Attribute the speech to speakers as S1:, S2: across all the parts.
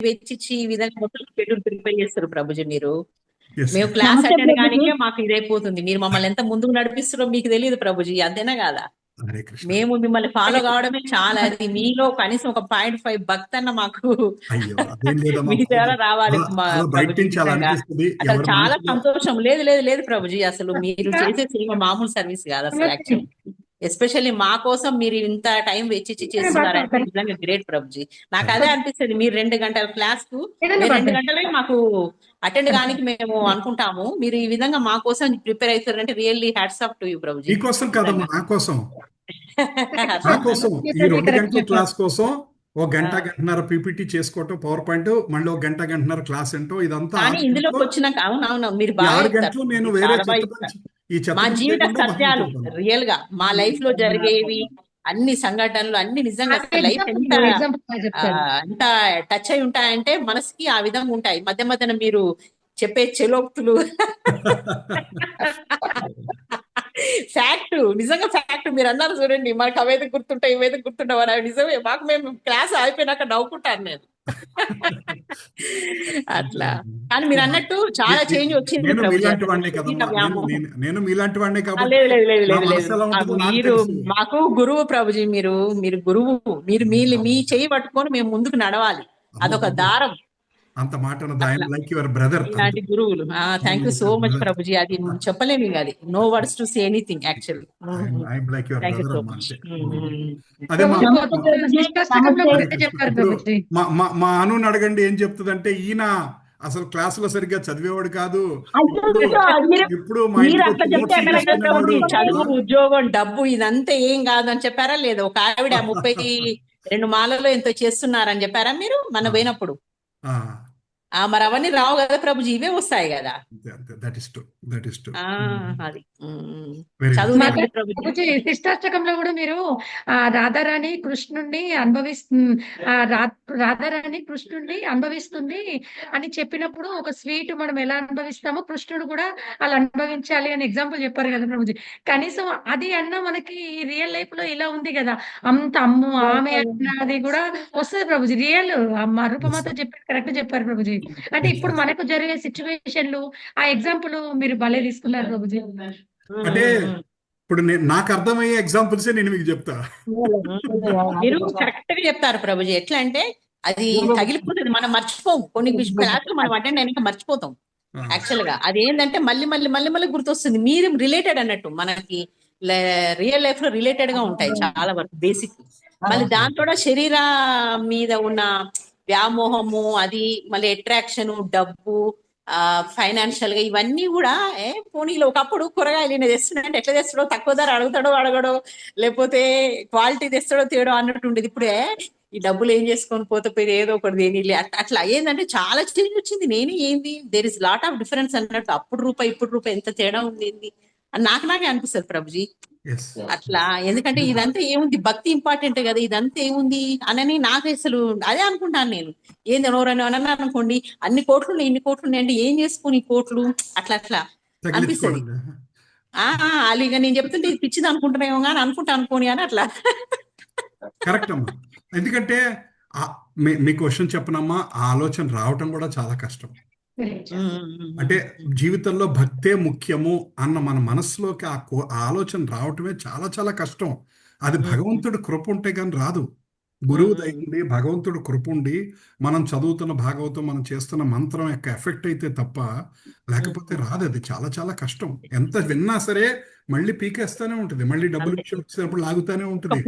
S1: వెచ్చిచ్చి ఈ విధంగా మొత్తం షెడ్యూల్ ప్రిపేర్ చేస్తారు ప్రభుజీ మీరు.
S2: ఎస్
S1: మేము క్లాస్
S3: నమస్తే
S1: అటెండ్
S3: ప్రభుజీ.
S1: కానికే మాకు ఇదైపోతుంది. మీరు మమ్మల్ని ఎంత ముందుకు నడిపిస్తారో మీకు తెలియదు ప్రభుజీ, అంతేనా కాదా?
S2: హరే కృష్ణ.
S1: మేము మిమ్మల్ని ఫాలో కావడమే చాలా, అది మీలో కనీసం ఒక 0.5 భక్తి అన్న మాకు
S2: అయ్యో అదేం లేదమ్మా,
S1: మీ ద్వారా రావాలి
S2: అలా అలా బయట
S1: ప్రభుజీ.
S2: నుంచి అలా
S1: నిజంగా
S2: అనిపిస్తుంది.
S1: అసలు
S2: ఎవరి
S1: చాలా
S2: మనసులో
S1: సంతోషం. లేదు లేదు లేదు ప్రభుజీ, అసలు మీరు చేసే సేవ మామూలు సర్వీస్ కాదు అసలు. యాక్చువల్ ఎస్పెషల్లీ మా కోసం మీరు ఇంత టైం వెచ్చిచ్చి చేస్తున్నారంటే నిజంగా గ్రేట్ ప్రభుజీ. నాకు అదే అనిపిస్తుంది, మీరు 2 గంటల క్లాస్ కు మీరు 2 గంటలే మాకు అటెండ్ కానికి మేము అనుకుంటాము, మీరు ఈ విధంగా మా కోసం ప్రిపేర్ అవుతారంటే really hats off to you ప్రభుజీ.
S2: నీకోసం కాదమ్మా, నా కోసం ఈ 2 గంటల క్లాస్ కోసం ఒక గంట గంటన్నర పీపీటీ చేసుకోవటం, పవర్ పాయింట్, మళ్ళీ ఒక గంట గంటన్నర క్లాస్ ఏంటో ఇదంతా
S1: కానీ ఇందులోకి వచ్చినాక అవునవును మీరు
S2: ఈ
S1: బాగా
S2: 6
S1: చెప్తారు.
S2: గంటలు నేను
S1: మీరు
S2: వేరే
S1: చాలా బాగా
S2: చెత్త
S1: చెప్తారు.
S2: పని- ఈ చెత్త
S1: మా
S2: పని
S1: జీవిత
S2: చేయకుండా
S1: సత్యాలు
S2: భగవంతుడు పని.
S1: రియల్ గా మా లైఫ్ లో జరిగేవి అన్ని సంఘటనలు అన్ని నిజంగా లైఫ్ ఎంత ఎంత టచ్ అయి ఉంటాయంటే మనసుకి ఆ విధంగా ఉంటాయి. మధ్య మధ్యన మీరు చెప్పే చెలోక్తులు ఫ్యాక్ట్, నిజంగా ఫ్యాక్ట్ మీరు అన్నారు చూడండి, మనకు అవైతే గుర్తుంటాయి ఇవైతే గుర్తుంటావు అని. అవి నిజమే, మాకు మేము క్లాస్ అయిపోయినాక నవ్వుకుంటాను నేను అట్లా. కానీ మీరు అన్నట్టు చాలా చేంజ్ వచ్చింది
S2: నేను
S1: ప్రభుజీ.
S2: మీలాంటి వాడినే కదమ్మా, నేను మీలాంటి వాడినే కాబట్టి
S1: లేదు లేదు లేదు
S2: నా
S1: లేదు
S2: మనసు ఎలా
S1: లేదు
S2: ఉంటుందో నాకు
S1: మీరు
S2: తెలుసు.
S1: మాకు గురువు ప్రభుజీ, మీరు మీరు గురువు, మీరు మీ చెయ్యి పట్టుకొని మేము ముందుకు నడవాలి, అదొక దారం.
S2: అంత మాట ఐఎమ్ లైక్ యువర్ బ్రదర్.
S1: ఇలాంటి గురువులు. Thank you so much Prabhuji. అది చెప్పలేము ఇంకా, అది no words to say anything actually.
S2: I'm like your
S1: thank you
S2: brother
S1: so
S2: అమ్మా
S1: మచ్.
S2: అంతే. అదే
S3: చెప్పారు
S2: మా అనుని అడగండి ఏం చెప్తుందంటే, ఈయన అసలు క్లాసులో సరిగ్గా చదివేవాడు కాదు, ఇప్పుడు మా
S1: మీరు
S2: ఇంటికి
S1: అట్లా
S2: వచ్చి
S1: చెప్తే
S2: notes
S1: ఎక్కడ
S2: తీసుకునేవాడు.
S1: చదువు ఉద్యోగం డబ్బు ఇదంతా ఏం కాదు అని చెప్పారా లేదా? ఒక ఆవిడ 32 మాలలో ఎంతో చేస్తున్నారని చెప్పారా మీరు మన పోయినప్పుడు?
S2: ఆ,
S1: మరి అవన్నీ రావు కదా ప్రభుజీ, ఇవే వస్తాయి కదా.
S2: That is true, that is true.
S1: అది
S2: Very good.
S1: చదువు ప్రభుజీ.
S3: శిష్టాష్టకంలో కూడా మీరు రాధారాణి కృష్ణుణ్ణి రాధారాణి కృష్ణుణ్ణి అనుభవిస్తుంది అని చెప్పినప్పుడు, ఒక స్వీట్ మనం ఎలా అనుభవిస్తామో కృష్ణుడు కూడా అలా అనుభవించాలి అని ఎగ్జాంపుల్ చెప్పారు కదా ప్రభుజీ. కనీసం అది అన్న మనకి రియల్ లైఫ్ లో ఇలా ఉంది కదా, అంత అమ్ము ఆమె అన్నది కూడా వస్తుంది ప్రభుజీ. రియల్ మా రూపమాతో చెప్పారు, కరెక్ట్ చెప్పారు ప్రభుజీ. అంటే ఇప్పుడు మనకు జరిగే సిచ్యువేషన్లు ఆ ఎగ్జాంపుల్ మీరు భలే తీసుకున్నారు ప్రభుజీ.
S2: అంటే ఇప్పుడు నాకు అర్థమయ్యే ఎగ్జాంపుల్సే నేను మీకు చెప్తా.
S1: మీరు కరెక్ట్ గా చెప్తారు ప్రభుజీ. ఎట్లా అంటే అది తగిలిపోతుంది, మనం మర్చిపోం. కొన్ని క్లాసులు మనం అటెండ్ అయినాక మర్చిపోతాం. యాక్చువల్ గా అది ఏంటంటే మళ్ళీ మళ్ళీ మళ్ళీ మళ్ళీ గుర్తొస్తుంది. మీరు రిలేటెడ్ అన్నట్టు మనకి రియల్ లైఫ్ లో రిలేటెడ్ గా ఉంటాయి చాలా వరకు బేసిక్. మళ్ళీ దాంతో శరీర మీద ఉన్న వ్యామోహము, అది మళ్ళీ అట్రాక్షన్, డబ్బు, ఫైనాన్షియల్ గా ఇవన్నీ కూడా పోనీలో ఒకప్పుడు కూరగాయలు ఈయన తెస్తున్నాడంటే ఎట్లా తెస్తాడో, తక్కువ ధర అడుగుతాడో అడగడో, లేకపోతే క్వాలిటీ తెస్తాడో తేడో అన్నట్టు ఉండేది. ఇప్పుడే ఈ డబ్బులు ఏం చేసుకొని పోతే ఏదో ఒకటి దేని అట్లా ఏంటంటే చాలా చేంజ్ వచ్చింది. నేను ఏంది there is lot of difference అన్నట్టు. అప్పుడు రూపాయి ఇప్పుడు రూపాయి ఎంత తేడా ఉంది అని నాకే అనిపిస్తుంది ప్రభుజీ. అట్లా ఎందుకంటే ఇదంతా ఏముంది, భక్తి ఇంపార్టెంట్ కదా, ఇదంతా ఏముంది అని నాకు అసలు అదే అనుకుంటాను నేను. ఏంది ఎవరైనా అనుకోండి, అన్ని కోట్లు ఇన్ని కోట్లు ఉన్నాయండి, ఏం చేసుకుని కోట్లు అట్లా అట్లా అనిపిస్తుంది. అలాగే నేను చెప్తుంటే ఇది పిచ్చిది అనుకుంటున్నామో కానీ అనుకోని అని అట్లా.
S2: కరెక్ట్ అమ్మా, ఎందుకంటే మీ క్వశ్చన్ చెప్పనమ్మా, ఆ ఆలోచన రావటం కూడా చాలా కష్టం. అంటే జీవితంలో భక్తే ముఖ్యము అన్న మన మనసులోకి ఆ ఆలోచన రావటమే చాలా చాలా కష్టం. అది భగవంతుడు కృప ఉంటే కానీ రాదు. గురువు దయండి, భగవంతుడు కృప ఉండి మనం చదువుతున్న భాగవతం, మనం చేస్తున్న మంత్రం యొక్క ఎఫెక్ట్ అయితే తప్ప లేకపోతే రాదు. అది చాలా చాలా కష్టం. ఎంత విన్నా సరే మళ్ళీ పీకేస్తానే ఉంటుంది, మళ్ళీ డబ్బులు వచ్చినప్పుడు లాగుతానే ఉంటుంది.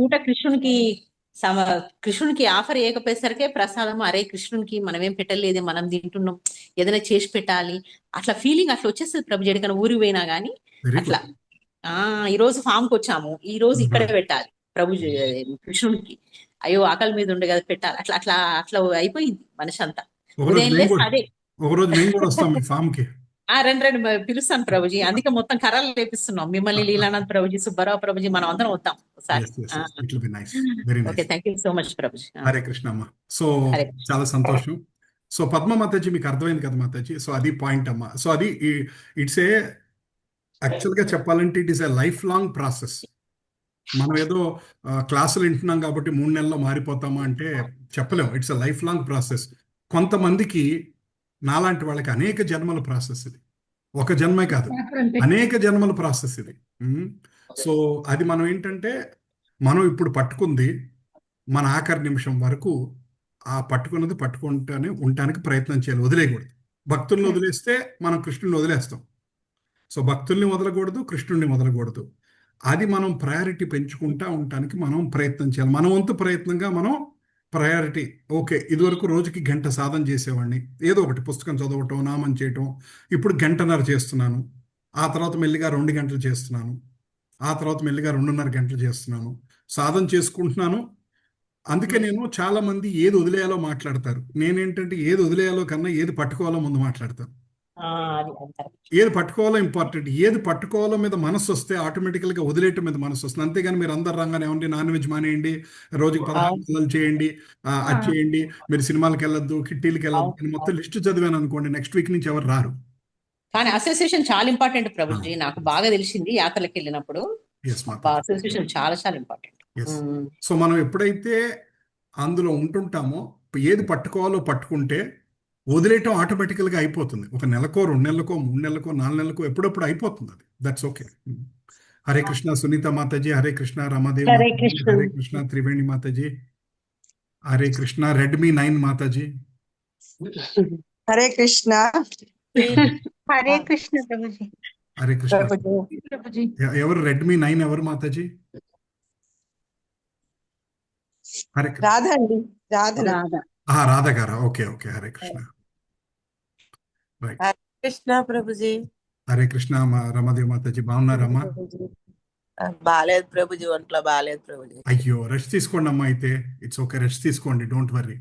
S1: కృష్ణునికి ఆఫర్ వేయకపోయేసరికే ప్రసాదం, అరే కృష్ణునికి మనం ఏం పెట్టలేదు, మనం తింటున్నాం, ఏదైనా చేసి పెట్టాలి అట్లా ఫీలింగ్ అట్లా వచ్చేస్తుంది ప్రభుజీ. ఎక్కడికైనా ఊరికి పోయినా గానీ అట్లా. ఈ రోజు ఫామ్ కి వచ్చాము, ఈ రోజు ఇక్కడే పెట్టాలి ప్రభుజీ కృష్ణునికి, అయ్యో ఆకలి మీద ఉండే కదా పెట్టాలి, అట్లా అట్లా అట్లా అయిపోయింది మనిషి అంతా. అదే
S2: ఒకరోజు మేము కూడా వస్తాం మీ ఫామ్ కి.
S1: రెండు పిలుస్తాను ప్రభుజీ. అందుకే మొత్తం కరాలు లేపిస్తున్నాం మిమ్మల్ని, లీలానాథ్ ప్రభుజీ, సుబ్బారావు ప్రభుజీ, మనం అందరం వద్దాం ఒకసారి. Okay, thank you so much Prabhuji.
S2: Hare Krishna అమ్మ. సో చాలా సంతోషం. సో పద్మ మాతాజీ మీకు అర్థమైంది కదా మాతాజీ? సో అది పాయింట్ అమ్మా. సో అది ఇట్స్ ఏ యాక్చువల్ గా చెప్పాలంటే it is a life long process. మనం ఏదో క్లాసులు వింటున్నాం కాబట్టి 3 నెలల్లో మారిపోతామా అంటే చెప్పలేము. It's a life long process. కొంతమందికి నాలాంటి వాళ్ళకి అనేక జన్మల ప్రాసెస్ ఇది. ఒక జన్మే కాదు,
S3: Different.
S2: అనేక జన్మల ప్రాసెస్ ఇది. సో అది మనం ఏంటంటే, మనం ఇప్పుడు పట్టుకుంది మన ఆఖరి నిమిషం వరకు ఆ పట్టుకున్నది పట్టుకుంటానే ఉండటానికి ప్రయత్నం చేయాలి, వదిలేయకూడదు. భక్తుల్ని వదిలేస్తే మనం కృష్ణుని వదిలేస్తాం. సో భక్తుల్ని వదలకూడదు, కృష్ణుడిని వదలకూడదు. అది మనం ప్రయారిటీ పెంచుకుంటా ఉండటానికి మనం ప్రయత్నం చేయాలి. మన వంతు ప్రయత్నంగా మనం ప్రయారిటీ. ఓకే, ఇదివరకు రోజుకి గంట సాధన చేసేవాడిని, ఏదో ఒకటి పుస్తకం చదవటం, నామం చేయటం. ఇప్పుడు గంటన్నర చేస్తున్నాను, ఆ తర్వాత మెల్లిగా 2 గంటలు చేస్తున్నాను, ఆ తర్వాత మెల్లిగా 2.5 గంటలు చేస్తున్నాను, సాధన చేసుకుంటున్నాను. అందుకే నేను చాలా మంది ఏది వదిలేయాలో మాట్లాడతారు. నేనేంటంటే ఏది వదిలేయాలో కన్నా ఏది పట్టుకోవాలో ముందు మాట్లాడతాను.
S1: అది correct.
S2: ఏది పట్టుకోవాలో ఇంపార్టెంట్. ఏది పట్టుకోవాలో మీద మనసు వస్తే ఆటోమేటికల్గా వదిలేయటం మీద మనసు వస్తుంది. అంతేగాని మీరు అందరు రంగానే ఏమండి, నాన్ వెజ్ మానేయండి, రోజుకి 16 నెలలు చేయండి, అది చేయండి, మీరు సినిమాలకు వెళ్ళొద్దు, కిట్టీలకు వెళ్ళొద్దు అని మొత్తం లిస్ట్ చదివాను అనుకోండి, నెక్స్ట్ వీక్ నుంచి ఎవరు రారు.
S1: కానీ అసోసియేషన్ చాలా ఇంపార్టెంట్ ప్రభుజీ, నాకు బాగా తెలిసింది యాత్రలకు వెళ్ళినప్పుడు.
S2: ఎస్ మాత,
S1: అసోసియేషన్ చాలా చాలా ఇంపార్టెంట్.
S2: ఎస్. సో మనం ఎప్పుడైతే అందులో ఉంటుంటామో, ఏది పట్టుకోవాలో పట్టుకుంటే వదిలేయటం ఆటోమేటికల్గా అయిపోతుంది. ఒక నెలకో, 2 నెలలకో, 3 నెలలకో, 4 నెలలకో ఎప్పుడప్పుడు అయిపోతుంది అది. That's okay. Hare Krishna Sunitha Mataji, Hare Krishna Ramadevi
S4: Hare
S2: Mataji,
S4: Krishna.
S2: Hare Krishna Triveni Mataji, Hare Krishna Redmi 9 Mataji.
S5: Hare Krishna.
S4: Hare Krishna Prabhuji.
S2: Hare Krishna.
S3: Prabhuji.
S2: ఎవరు రెడ్మీ 9 ఎవరు మాతాజీ? హరే కృష్ణ.
S5: రాధ అండి, రాధ.
S2: రాధ గారా? Okay okay, Hare Krishna. Right.
S6: Krishna Prabhuji.
S2: Hare Krishna Ramadevi Mataji, బాగున్నారమ్మా?
S6: బాలేదు ప్రభుజీ, ఒంట్లో బాలేదు ప్రభుజీ.
S2: అయ్యో, రెస్ట్ తీసుకోండి అమ్మా. అయితే ఇట్స్ ఓకే, రెస్ట్ తీసుకోండి, డోంట్ వర్రీ.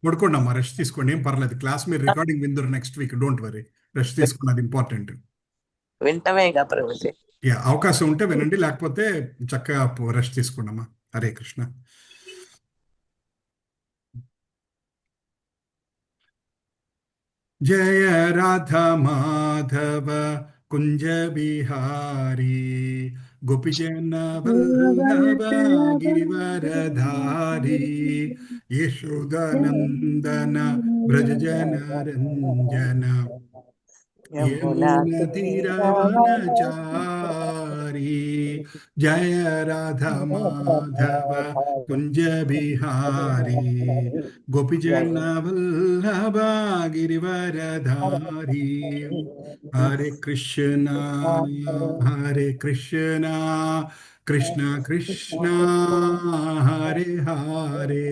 S2: పడుకోండి అమ్మా, రెస్ట్ తీసుకోండి, ఏం పర్లేదు. క్లాస్ మీరు రికార్డింగ్ విందురు next week, don't worry. Rest తీసుకోండి, అది ఇంపార్టెంట్.
S6: వింటమేగా ప్రభుజీ.
S2: యా, అవకాశం ఉంటే వినండి, లేకపోతే చక్కగా రెస్ట్ తీసుకోండి అమ్మా. హరే కృష్ణ. జయ రాధ మాధవ కుంజ బిహారీ గోపిజన వల్లభ గిరివరధారీ యశోదనందన బ్రజజన రంజన యమున తీరవనచారి. జయ రాధ మాధవ కుంజ బిహారీ గోపిజన వల్లభ గిరివరధారీ. హరే కృష్ణ హరే కృష్ణ కృష్ణ కృష్ణ హరే హరే,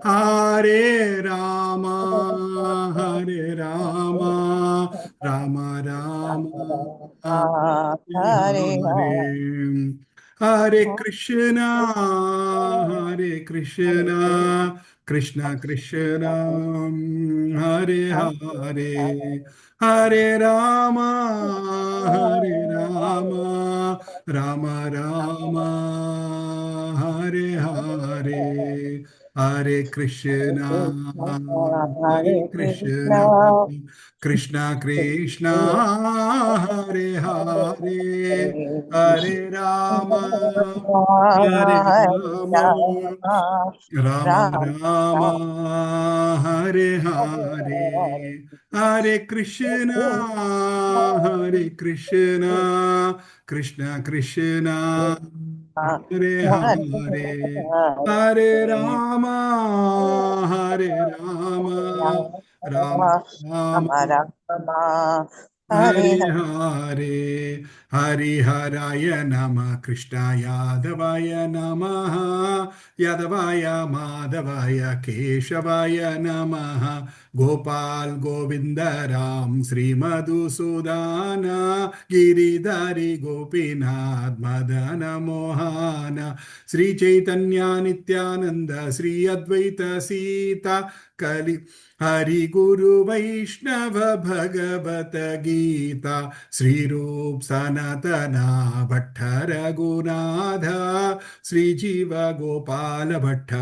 S2: హరే రామ హరే రామ రామ రామ హరే హరే. హరే కృష్ణ కృష్ణ కృష్ణ హరే హరే, హరే రామ రామ రామ హరే హరే. హరే కృష్ణ కృష్ణ కృష్ణ హరే హరే, హరే రామ రామ రామ హరే హరే. హరే కృష్ణ కృష్ణ కృష్ణ హరే హరే, హరే రామ రామ రామ హరే హరే. హరిహరాయ నమ కృష్ణాయ యాదవాయ నమ, యాదవాయ మాధవాయ కేశవాయ నమ, గోపాల్ గోవింద రామ్ శ్రీ మధుసూదన గిరిధారి గోపీనాథ్ మదన మోహన, శ్రీ చైతన్య నిత్యానంద శ్రీ అద్వైత సీత కలి హరి గురు వైష్ణవ భగవత గీత, శ్రీ రూప్ సనాతన భట్ట రఘునాథ, శ్రీ జీవ గోపాల భట్ట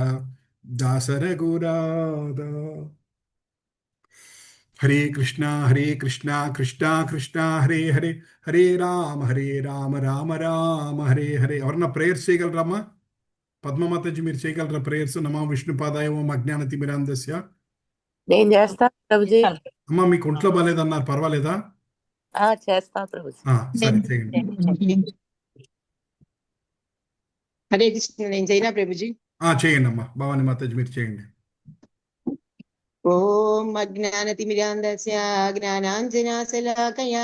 S2: దాస రఘునాథ. హరే కృష్ణ కృష్ణ కృష్ణ హరే హరే, హరే రామ రామ రామ హరే హరే. ఎవరన్నా ప్రేయర్స్ చేయగలరామా? పద్మమాతాజీ మీరు చేయగలరా ప్రేయర్స్? నమో విష్ణుపాదాయ ఓం అజ్ఞానతిమిరాంధస్య
S6: నేను చేస్తా ప్రభుజీ.
S2: అమ్మా మీకు ఒంట్లో బాగాలేదన్నారు, పర్వాలేదా?
S6: చేస్తా ప్రభుజీ.
S2: సరే చేయండి.
S7: హరే కృష్ణ. నేను చేయనా ప్రభుజీ?
S2: చేయండి అమ్మా. భవాని మాతాజీ మీరు చేయండి.
S7: ఓం అజ్ఞానతిమిరాంధస్య జ్ఞానాంజనాశలాకయా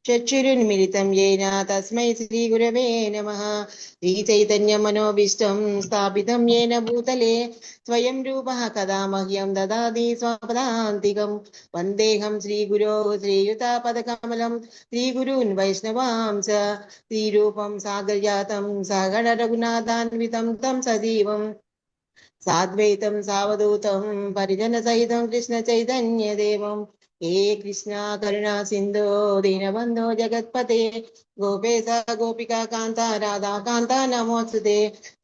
S7: చక్షురున్మిలితం యేన తస్మై శ్రీ గురవే నమః. శ్రీ చైతన్య మనోభీష్టం స్థాపితం యేన భూతలే స్వయం రూపః కదా మహ్యం దదాతి స్వపదాంతికం. వందేహం శ్రీగురో శ్రీయుతాపదకమలం శ్రీగురూన్ వైష్ణవాంస శ్రీరూపం సాగర్యాతం సాగర రఘునాథాన్వితం తం సజీవం సాద్వైతం సావధూతం పరిజన సహితం కృష్ణ చైతన్య దేవం. హే కృష్ణ కరుణా సింధో దీనబంధో జగత్పతే గోపేశ గోపికా కాంత రాధా కాంత నమోస్తుతే.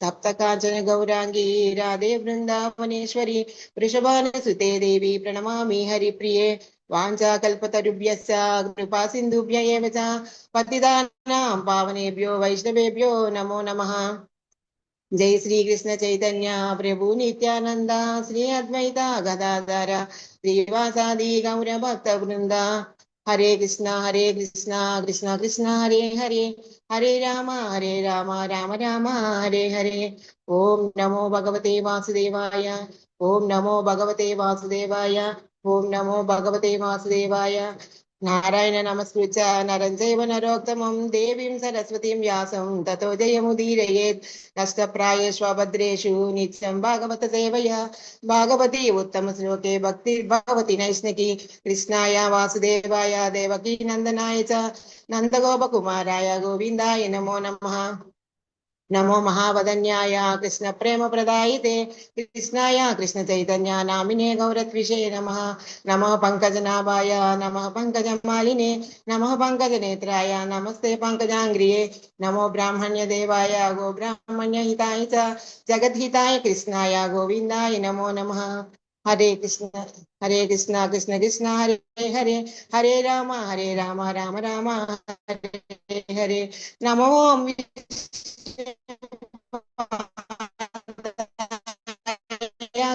S7: తప్త కాంచన గౌరాంగి రాధే బృందావనేశ్వరి వృషభానుసుతే దేవి ప్రణమామి హరిప్రియే. వాంఛాకల్పతరుభ్యశ్చ కృపా సింధుభ్య ఏవ చ పతితానాం పావనేభ్యో వైష్ణవేభ్యో నమో నమః. జై శ్రీ కృష్ణ చైతన్య ప్రభు నిత్యానంద శ్రీ అద్వైత గదాధర శ్రీవాసాది గౌర భక్త బృంద. హరే కృష్ణ కృష్ణ కృష్ణ హరే హరే హరే రామ రామ రామ హరే హరే. ఓం నమో భగవతే వాసుదేవాయ. ఓం నమో భగవతే వాసుదేవాయ. ఓం నమో భగవతే వాసుదేవాయ. నారాయణ నమస్కృత్య నరం చైవ నరోత్తమం దేవీం సరస్వతీం వ్యాసం తతో జయముదీరయేత్. నష్టప్రాయేష్వభద్రేషు నిత్యం భాగవత సేవయా. భాగవతి ఉత్తమ శ్లోకే భక్తి భగవతి నైష్ణకి. కృష్ణాయ వాసుదేవాయ దేవకీ నందనాయ చ నందగోపకుమారాయ గోవిందాయ నమో నమః. నమో మహావదన్యాయ కృష్ణ ప్రేమ ప్రదాయితే కృష్ణాయ కృష్ణ చైతన్య నామినే గౌరత్విషే నమః. నమః పంకజనాభాయ నమః పంకజమాలినే నమః పంకజనేత్రాయ నమస్తే పంకజాంగ్రియే. నమో బ్రాహ్మణ్య దేవాయ గో బ్రాహ్మణ్య హితాయ చ జగద్హితాయ కృష్ణాయ గోవిందాయ నమో నమః. హరే కృష్ణ కృష్ణ కృష్ణ హరే హరే హరే రామ రామ రామ హరే హరే. నమో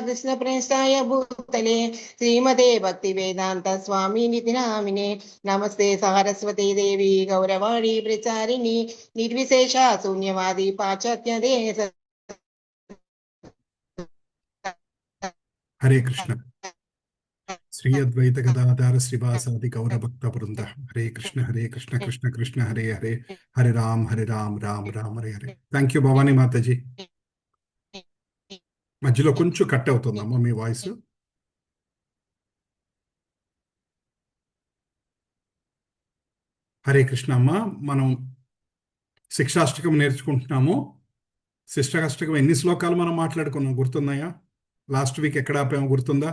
S7: కృష్ణ ప్రేష్టాయ భూతలే శ్రీమతే భక్తి వేదాంత స్వామి నితి నామినే. నమస్తే సరస్వతీ దేవి గౌరవాణి ప్రచారిణి నిర్విశేష శూన్యవాది పాశ్చాత్య దేశ.
S2: హరే కృష్ణ. శ్రీ అద్వైత గదాధార శ్రీవాసాది గౌర భక్త బృంద. హరే కృష్ణ కృష్ణ కృష్ణ హరే హరే హరే రామ్ రామ్ రామ్ హరే హరే. థ్యాంక్ యూ భవానీ మాతాజీ. మధ్యలో కొంచెం కట్ అవుతుందమ్మా మీ వాయిస్. హరే కృష్ణ అమ్మ. మనం శిక్షాష్టకం నేర్చుకుంటున్నాము. శిష్టాష్టకం ఎన్ని శ్లోకాలు మనం మాట్లాడుకున్నాం గుర్తున్నాయా? లాస్ట్ వీక్ ఎక్కడ ఆపామో గుర్తుందా?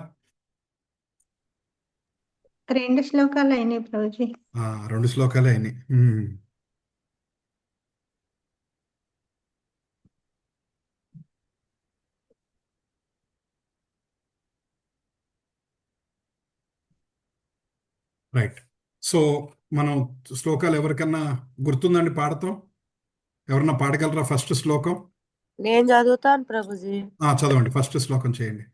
S4: 2 శ్లోకాలు అయినాయి ప్రభుజీ.
S2: 2 శ్లోకాలే అయినాయి. రైట్. సో మనం శ్లోకాలు ఎవరికన్నా గుర్తుందండి పాడతాం? ఎవరన్నా పాడగలరా ఫస్ట్ శ్లోకం?
S6: నేను చదువుతాను ప్రభుజీ.
S2: చదవండి, ఫస్ట్ శ్లోకం చేయండి.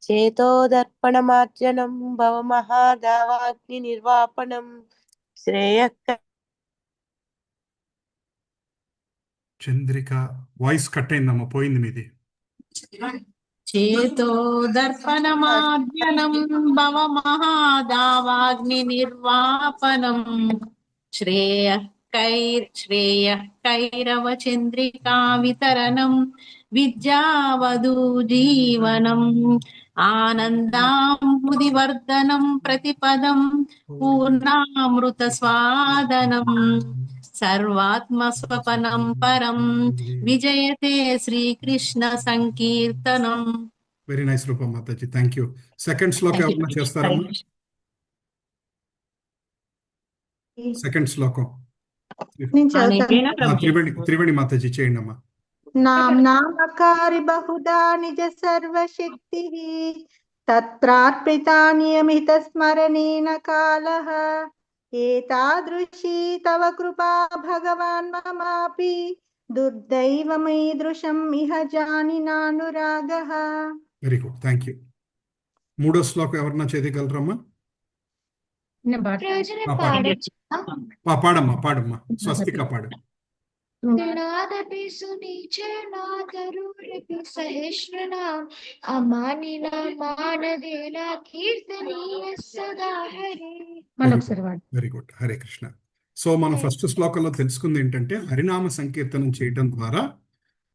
S6: చేతోదర్పణమార్జనం భవమహాదావాగ్ని నిర్వాపణం శ్రేయః.
S2: చంద్రిక వాయిస్ కట్ అయిందమ్మా, పోయింది మీది.
S1: చేతో దర్పణమార్జనం భవ మహాదావాగ్ని నిర్వాపనం శ్రేయఃకైరవ చంద్రికా వితరణం విద్యావధూ జీవనం ఆనందాంబుదివర్ధనం ప్రతిపదం పూర్ణామృత స్వాదనం సర్వాత్మస్వపనం పరం విజయతే శ్రీకృష్ణ సంకీర్తనం.
S2: వెరీ నైస్ రూపం మాతాజీ, థ్యాంక్ యూ. సెకండ్ శ్లోకం ఎవరన్నా చేస్తారమ్మా? సెకండ్ శ్లోకం
S4: నేను చదువుతాను.
S2: త్రివేణి మాతాజీ చేయండి అమ్మా.
S4: నామ్నామకారి బహుదా నిజ సర్వశక్తి తత్రార్పితా నియమిత స్మరణేన కాలః ఏతాదృశీ తవ కృపా భగవాన్ మమాపి దుర్దైవమీదృశం ఇహ జానినానురాగః.
S2: Very good, thank you. మూడో శ్లోకం ఎవరన్నా చదవగలరమ్మా?
S3: నేను పాట
S2: పాడమ్మా పాడమ్మా, స్వస్తిక పాడు.
S8: नादपि सुनीचनादरूरपि सहिष्णुनाम् अमानिना मानदेना कीर्तनीय सदा हरे.
S3: మళ్ళీ ఒకసారి వాడు.
S2: Very good, Hare Krishna. So మనం ఫస్ట్ శ్లోకంలో తెలుసుకుంది ఏంటంటే హరినామ సంకీర్తనం చేయడం ద్వారా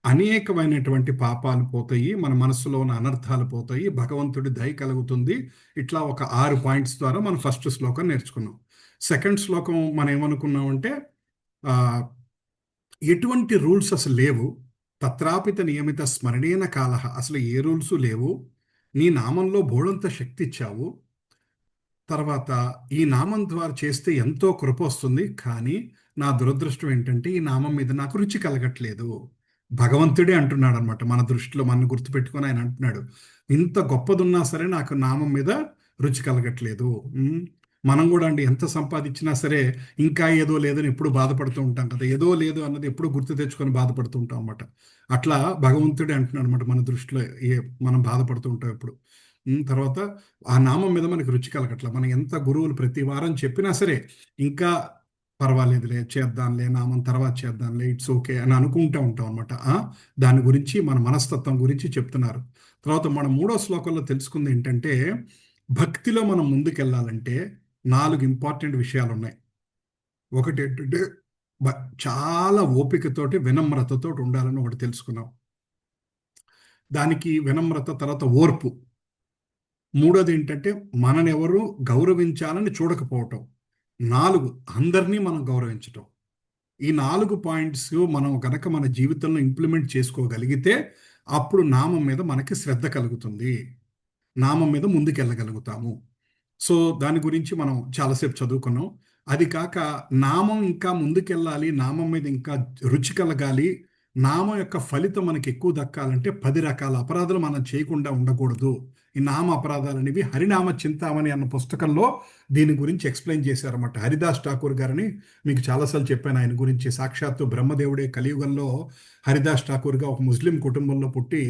S2: అనేకమైనటువంటి పాపాలు పోతాయి, మన మనస్సులో ఉన్న అనర్థాలు పోతాయి, భగవంతుడి దయ కలుగుతుంది. ఇట్లా ఒక 6 పాయింట్స్ ద్వారా మనం ఫస్ట్ శ్లోకం నేర్చుకున్నాం. సెకండ్ శ్లోకం మనం ఏమనుకున్నామంటే ఎటువంటి రూల్స్ అసలు లేవు, తత్రాపిత నియమిత స్మరణీన కాల, అసలు ఏ రూల్స్ లేవు, నీ నామంలో బోళంత శక్తి ఇచ్చావు, తర్వాత ఈ నామం ద్వారా చేస్తే ఎంతో కృప వస్తుంది, కానీ నా దురదృష్టం ఏంటంటే ఈ నామం మీద నాకు రుచి కలగట్లేదు. భగవంతుడే అంటున్నాడు అనమాట, మన దృష్టిలో మన గుర్తుపెట్టుకొని ఆయన అంటున్నాడు, ఇంత గొప్పదున్నా సరే నాకు నామం మీద రుచి కలగట్లేదు. మనం కూడా అండి ఎంత సంపాదించినా సరే ఇంకా ఏదో లేదని ఎప్పుడు బాధపడుతూ ఉంటాం కదా, ఏదో లేదు అన్నది ఎప్పుడు గుర్తు తెచ్చుకొని బాధపడుతూ ఉంటాం అన్నమాట. అట్లా భగవంతుడే అంటున్నాడు అనమాట, మన దృష్టిలో మనం బాధపడుతూ ఉంటాం ఎప్పుడు. తర్వాత ఆ నామం మీద మనకి రుచి కలగట్ల, మనం ఎంత గురువులు ప్రతి వారం చెప్పినా సరే ఇంకా పర్వాలేదులే, చేద్దాంలే, నామం తర్వాత చేద్దాంలే, ఇట్స్ ఓకే అని అనుకుంటూ ఉంటాం అనమాట. దాని గురించి మన మనస్తత్వం గురించి చెప్తున్నారు. తర్వాత మనం మూడో శ్లోకంలో తెలుసుకుంది ఏంటంటే భక్తిలో మనం ముందుకెళ్ళాలంటే 4 ఇంపార్టెంట్ విషయాలు ఉన్నాయి. ఒకటి ఏంటంటే చాలా ఓపికతోటి వినమ్రతతో ఉండాలని ఒకటి తెలుసుకున్నాం. దానికి వినమ్రత, తర్వాత ఓర్పు. మూడోది ఏంటంటే మననెవరు గౌరవించాలని చూడకపోవటం. 4 అందరినీ మనం గౌరవించటం. ఈ 4 పాయింట్స్ మనం కనుక మన జీవితంలో ఇంప్లిమెంట్ చేసుకోగలిగితే అప్పుడు నామం మీద మనకి శ్రద్ధ కలుగుతుంది, నామం మీద ముందుకెళ్ళగలుగుతాము. సో దాని గురించి మనం చాలాసేపు చదువుకున్నాం. అది కాక నామం ఇంకా ముందుకెళ్ళాలి, నామం మీద ఇంకా రుచి కలగాలి, నామం యొక్క ఫలితం మనకి ఎక్కువ దక్కాలంటే 10 రకాల అపరాధాలు మనం చేయకుండా ఉండకూడదు. ఈ నామ అపరాధాలు అనేవి హరినామ చింతామణి అన్న పుస్తకంలో దీని గురించి ఎక్స్ప్లెయిన్ చేశారన్నమాట. హరిదాస్ ఠాకూర్ గారిని మీకు చాలాసార్లు చెప్పాను ఆయన గురించి. సాక్షాత్తు బ్రహ్మదేవుడే కలియుగంలో హరిదాస్ ఠాకూర్గా ఒక ముస్లిం కుటుంబంలో పుట్టి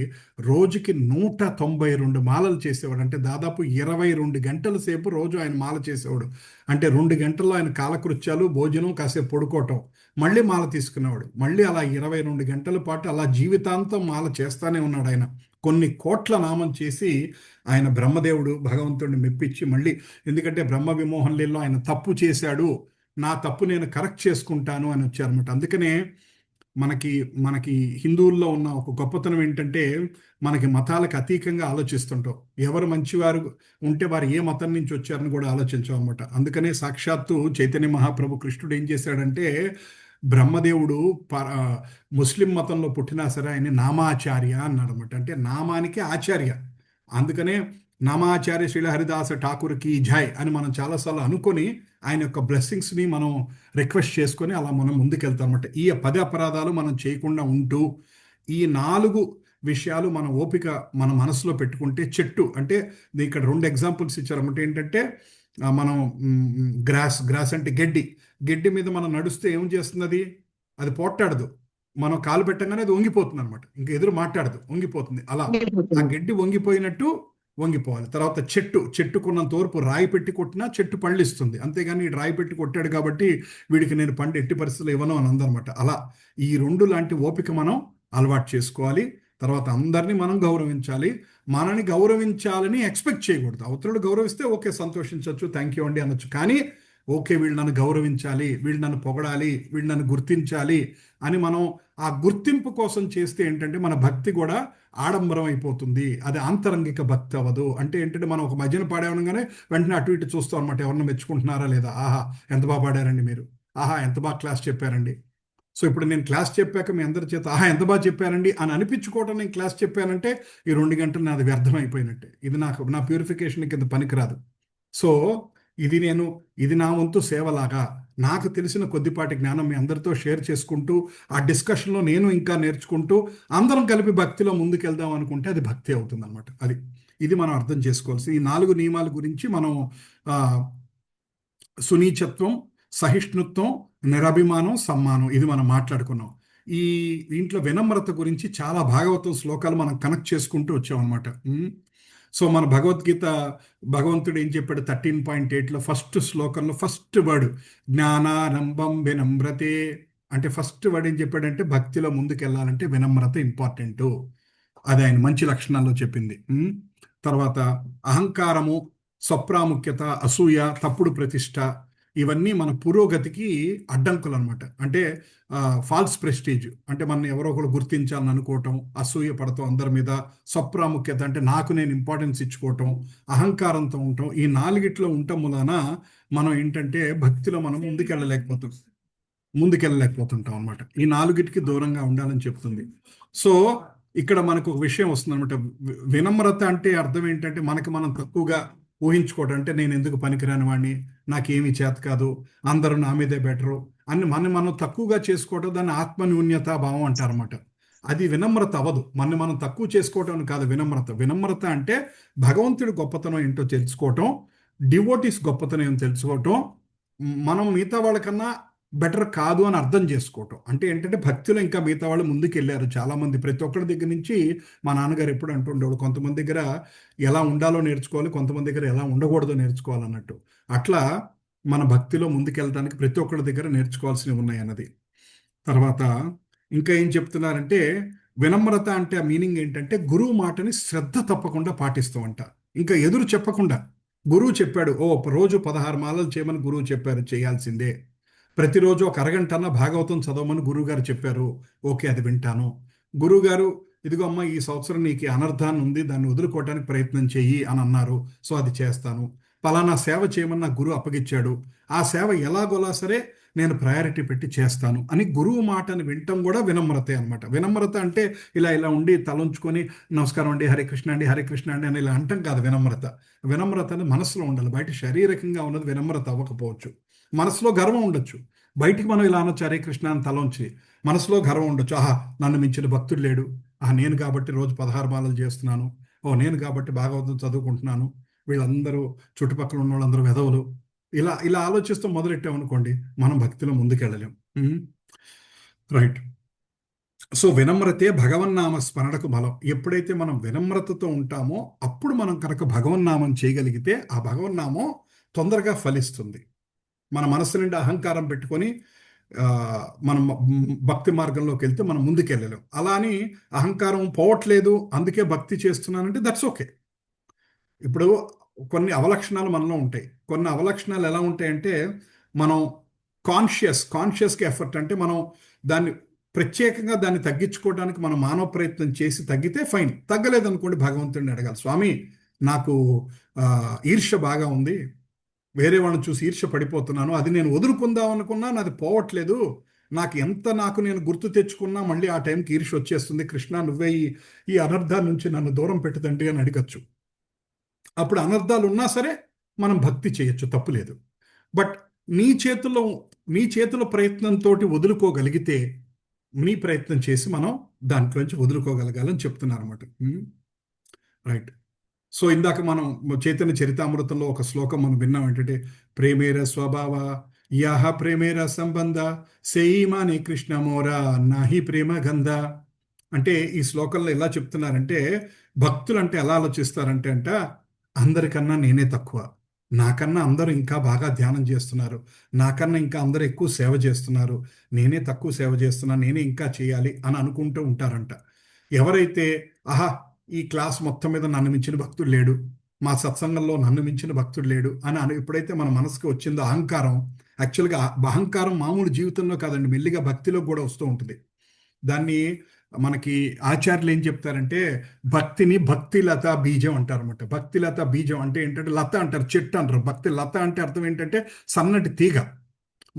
S2: రోజుకి 192 మాలలు చేసేవాడు. అంటే దాదాపు 22 గంటల సేపు రోజు ఆయన మాల చేసేవాడు. అంటే 2 గంటల్లో ఆయన కాలకృత్యాలు, భోజనం, కాసేపు పడుకోవటం, మళ్ళీ మాల తీసుకునేవాడు. మళ్ళీ అలా 22 గంటల పాటు అలా జీవితాంతం మాల చేస్తానే ఉన్నాడు ఆయన. కొన్ని కోట్ల నామం చేసి ఆయన బ్రహ్మదేవుడు భగవంతుడిని మెప్పించి మళ్ళీ, ఎందుకంటే బ్రహ్మ విమోహంలో ఆయన తప్పు చేశాడు, నా తప్పు నేను కరెక్ట్ చేసుకుంటాను అని వచ్చారన్నమాట. అందుకనే మనకి హిందువుల్లో ఉన్న ఒక గొప్పతనం ఏంటంటే మనకి మతాలకు అతీతంగా ఆలోచిస్తుంటాం. ఎవరు మంచివారు ఉంటే వారు ఏ మతం నుంచి వచ్చారని కూడా ఆలోచించాం అన్నమాట. అందుకనే సాక్షాత్తు చైతన్య మహాప్రభు కృష్ణుడు ఏం చేశాడంటే బ్రహ్మదేవుడు ముస్లిం మతంలో పుట్టినా సరే ఆయన నామాచార్య అన్నాడు అనమాట. అంటే నామానికి ఆచార్య. అందుకనే నామాచార్య శ్రీల హరిదాస ఠాకూర్కి జై అని మనం చాలాసార్లు అనుకొని ఆయన యొక్క బ్లెస్సింగ్స్ని మనం రిక్వెస్ట్ చేసుకొని అలా మనం ముందుకెళ్తాం అనమాట. ఈ 10 అపరాధాలు మనం చేయకుండా ఉంటూ ఈ 4 విషయాలు మన ఓపిక మన మనసులో పెట్టుకుంటే చెట్టు అంటే ఇక్కడ 2 ఎగ్జాంపుల్స్ ఇచ్చారన్నమాట. ఏంటంటే మనం గ్రాస్ అంటే గడ్డి మీద మనం నడుస్తే ఏం చేస్తుంది, అది పోట్టాడదు, మనం కాలు పెట్టగానే అది వంగిపోతుంది అనమాట, ఇంకా ఎదురు మాట్లాడదు, వంగిపోతుంది. అలా ఆ గడ్డి వంగిపోయినట్టు వంగిపోవాలి. తర్వాత చెట్టుకున్నంత వరకు రాయి పెట్టి కొట్టినా చెట్టు పళ్ళు ఇస్తుంది, అంతేగాని రాయి పెట్టి కొట్టాడు కాబట్టి వీడికి నేను పండు ఎట్టి పరిస్థితులు ఇవ్వను అని అందనమాట. అలా ఈ 2 లాంటి ఓపిక మనం అలవాటు చేసుకోవాలి. తర్వాత అందరినీ మనం గౌరవించాలి. మనని గౌరవించాలని ఎక్స్పెక్ట్ చేయకూడదు. అవతరుడు గౌరవిస్తే ఓకే, సంతోషించవచ్చు, థ్యాంక్ యూ అండి అనొచ్చు. కానీ ఓకే, వీళ్ళు నన్ను గౌరవించాలి, వీళ్ళు నన్ను పొగడాలి, వీళ్ళు నన్ను గుర్తించాలి అని మనం ఆ గుర్తింపు కోసం చేస్తే ఏంటంటే మన భక్తి కూడా ఆడంబరం అయిపోతుంది, అది ఆంతరంగిక భక్తి అవ్వదు. అంటే ఏంటంటే మనం ఒక భజన పాడేవనగానే వెంటనే అటు ఇటు చూస్తాం అనమాట, ఎవరన్నా మెచ్చుకుంటున్నారా లేదా, ఆహా ఎంత బాగా పాడారండి మీరు, ఆహా ఎంత బాగా క్లాస్ చెప్పారండి. సో ఇప్పుడు నేను క్లాస్ చెప్పాక మీ అందరి చేత ఆహా ఎంత బాగా చెప్పారండి అని అనిపించుకోవటం నేను క్లాస్ చెప్పానంటే ఈ 2 గంటలు నాది వ్యర్థం అయిపోయినట్టే. ఇది నా ప్యూరిఫికేషన్ కింద పనికిరాదు. సో ఇది నా వంతు సేవలాగా నాకు తెలిసిన కొద్దిపాటి జ్ఞానం మీ అందరితో షేర్ చేసుకుంటూ ఆ డిస్కషన్లో నేను ఇంకా నేర్చుకుంటూ అందరం కలిపి భక్తిలో ముందుకెళ్దాం అనుకుంటే అది భక్తి అవుతుంది అనమాట. ఇది మనం అర్థం చేసుకోవాల్సి. ఈ 4 నియమాల గురించి మనం సునీచత్వం, సహిష్ణుత్వం, నిరభిమానం, సమ్మానం ఇది మనం మాట్లాడుకున్నాం. దీంట్లో వినమ్రత గురించి చాలా భాగవతం శ్లోకాలు మనం కనెక్ట్ చేసుకుంటూ వచ్చామన్నమాట. సో మన భగవద్గీత భగవంతుడు ఏం చెప్పాడు 13.8లో ఫస్ట్ శ్లోకంలో ఫస్ట్ వర్డ్ జ్ఞానారంభం వినమ్రతే. అంటే ఫస్ట్ వర్డ్ ఏం చెప్పాడంటే భక్తిలో ముందుకెళ్ళాలంటే వినమ్రత ఇంపార్టెంట్. అది ఆయన మంచి లక్షణాల్లో చెప్పింది. తర్వాత అహంకారము, స్వప్రాముఖ్యత, అసూయ, తప్పుడు ప్రతిష్ట, ఇవన్నీ మన పురోగతికి అడ్డంకులు అనమాట. అంటే ఫాల్స్ ప్రెస్టీజ్, అంటే మనం ఎవరో ఒకరు గుర్తించాలని అనుకోవటం, అసూయ పడతాం అందరి మీద, స్వప్రాముఖ్యత అంటే నాకు నేను ఇంపార్టెన్స్ ఇచ్చుకోవటం, అహంకారంతో ఉండటం, ఈ నాలుగిట్లో ఉండటం వలన మనం ఏంటంటే భక్తిలో మనం ముందుకెళ్ళలేకపోతుంటాం అనమాట. ఈ నాలుగిటికి దూరంగా ఉండాలని చెప్తుంది. సో ఇక్కడ మనకు ఒక విషయం వస్తుంది అనమాట. వినమ్రత అంటే అర్థం ఏంటంటే మనకి మనం తక్కువగా ఊహించుకోవటం. అంటే నేను ఎందుకు పనికిరాని వాడిని, నాకేమీ చేత కాదు, అందరూ నా మీదే బెటరు అని మనం తక్కువగా చేసుకోవటం, దాన్ని ఆత్మన్యూన్యతా భావం అంటారన్నమాట. అది వినమ్రత అవ్వదు. మనం తక్కువ చేసుకోవటం కాదు వినమ్రత. వినమ్రత అంటే భగవంతుడి గొప్పతనం ఏంటో తెలుసుకోవటం, డివోటీస్ గొప్పతనం ఏంటో తెలుసుకోవటం, మనం మిగతా వాళ్ళకన్నా బెటర్ కాదు అని అర్థం చేసుకోవటం. అంటే ఏంటంటే భక్తిలో ఇంకా మిగతా వాళ్ళు ముందుకు వెళ్ళారు చాలామంది. ప్రతి ఒక్కరి దగ్గర నుంచి మా నాన్నగారు ఎప్పుడు అంటుండేవాడు, కొంతమంది దగ్గర ఎలా ఉండాలో నేర్చుకోవాలి, కొంతమంది దగ్గర ఎలా ఉండకూడదో నేర్చుకోవాలన్నట్టు. అట్లా మన భక్తిలో ముందుకెళ్ళడానికి ప్రతి ఒక్కరి దగ్గర నేర్చుకోవాల్సినవి ఉన్నాయి అన్నది. తర్వాత ఇంకా ఏం చెప్తున్నారంటే వినమ్రత అంటే ఆ మీనింగ్ ఏంటంటే గురువు మాటని శ్రద్ధ తప్పకుండా పాటిస్తామంట. ఇంకా ఎదురు చెప్పకుండా గురువు చెప్పాడు, రోజు 16 మాలలు చేయమని గురువు చెప్పారు, చేయాల్సిందే. ప్రతిరోజు ఒక అరగంటన్నా భాగవతం చదవమని గురువుగారు చెప్పారు, ఓకే అది వింటాను. గురువుగారు ఇదిగో అమ్మ ఈ సంవత్సరం నీకు అనర్థాన్ని ఉంది, దాన్ని వదులుకోవడానికి ప్రయత్నం చెయ్యి అని అన్నారు, సో అది చేస్తాను. పలానా సేవ చేయమని నా గురువు అప్పగిచ్చాడు, ఆ సేవ ఎలాగోలా సరే నేను ప్రయారిటీ పెట్టి చేస్తాను అని గురువు మాటని వినటం కూడా వినమ్రతే అనమాట. వినమ్రత అంటే ఇలా ఉండి తలంచుకొని నమస్కారం అండి, హరే కృష్ణ అండి, హరే కృష్ణ అండి అని ఇలా అంటాం కాదు వినమ్రత. వినమ్రత అనేది మనసులో ఉండాలి, బయట శారీరకంగా ఉన్నది వినమ్రత అవ్వకపోవచ్చు. మనసులో గర్వం ఉండొచ్చు, బయటికి మనం ఇలా అనొచ్చు హరే కృష్ణ అని తలంచి, మనసులో గర్వం ఉండొచ్చు, నన్ను మించిన భక్తుడు లేడు, నేను కాబట్టి రోజు 16 మాలలు చేస్తున్నాను, నేను కాబట్టి భాగవతం చదువుకుంటున్నాను, వీళ్ళందరూ చుట్టుపక్కల ఉన్న వాళ్ళందరూ వెధవులు, ఇలా ఆలోచిస్తూ మొదలెట్టామనుకోండి మనం భక్తిలో ముందుకెళ్ళలేం. రైట్. సో వినమ్రతే భగవన్నామ స్మరణకు బలం. ఎప్పుడైతే మనం వినమ్రతతో ఉంటామో అప్పుడు మనం కనుక భగవన్నామం చేయగలిగితే ఆ భగవన్నామం తొందరగా ఫలిస్తుంది. మన మనసు నిండా అహంకారం పెట్టుకొని మనం భక్తి మార్గంలోకి వెళ్తే మనం ముందుకెళ్ళలేం. అలా అని అహంకారం పోవట్లేదు అందుకే భక్తి చేస్తున్నానంటే దట్స్ ఓకే. ఇప్పుడు కొన్ని అవలక్షణాలు మనలో ఉంటాయి. కొన్ని అవలక్షణాలు ఎలా ఉంటాయంటే మనం కాన్షియస్గా ఎఫర్ట్, అంటే మనం దాన్ని ప్రత్యేకంగా దాన్ని తగ్గించుకోవడానికి మనం మానవ ప్రయత్నం చేసి తగ్గితే ఫైన్. తగ్గలేదనుకోండి భగవంతుడిని అడగాలి, స్వామి నాకు ఈర్ష్య బాగా ఉంది, వేరే వాళ్ళని చూసి ఈర్ష్య పడిపోతున్నాను, అది నేను వదులుకుందాం అనుకున్నా నాది పోవట్లేదు, నాకు నేను గుర్తు తెచ్చుకున్నా మళ్ళీ ఆ టైంకి ఈర్ష్య వచ్చేస్తుంది, కృష్ణ నువ్వే ఈ అనర్థాల నుంచి నన్ను దూరం పెట్టుతండి అని అడగచ్చు. అప్పుడు అనర్థాలు ఉన్నా సరే మనం భక్తి చేయొచ్చు, తప్పులేదు. బట్ నీ చేతిలో ప్రయత్నంతో వదులుకోగలిగితే నీ ప్రయత్నం చేసి మనం దాంట్లోంచి వదులుకోగలగాలని చెప్తున్నారు అన్నమాట. రైట్. సో ఇందాక మనం చైతన్య చరితామృతంలో ఒక శ్లోకం మనం విన్నాం ఏంటంటే ప్రేమేర స్వభావ యాహ ప్రేమేర సంబంధ సేయిమాని కృష్ణ మోరా నాహి ప్రేమ గంధ. అంటే ఈ శ్లోకంలో ఎలా చెప్తున్నారంటే భక్తులు అంటే ఎలా ఆలోచిస్తారంటే అందరికన్నా నేనే తక్కువ, నాకన్నా అందరూ ఇంకా బాగా ధ్యానం చేస్తున్నారు, నాకన్నా ఇంకా అందరూ ఎక్కువ సేవ చేస్తున్నారు, నేనే తక్కువ సేవ చేస్తున్నా, నేనే ఇంకా చేయాలి అని అనుకుంటూ ఉంటారంట. ఎవరైతే ఈ క్లాస్ మొత్తం మీద నన్ను మించిన భక్తుడు లేడు, మా సత్సంగంలో నన్ను మించిన భక్తుడు లేడు అని ఎప్పుడైతే మన మనసుకు వచ్చిందో అహంకారం, యాక్చువల్గా అహంకారం మామూలు జీవితంలో కాదండి, మెల్లిగా భక్తిలో కూడా వస్తూ ఉంటుంది. దాన్ని మనకి ఆచార్యులు ఏం చెప్తారంటే భక్తిని భక్తి లత బీజం అంటారన్నమాట. భక్తి లత బీజం అంటే ఏంటంటే లత అంటారు, చెట్టు అంటారు. భక్తి లత అంటే అర్థం ఏంటంటే సన్నటి తీగ.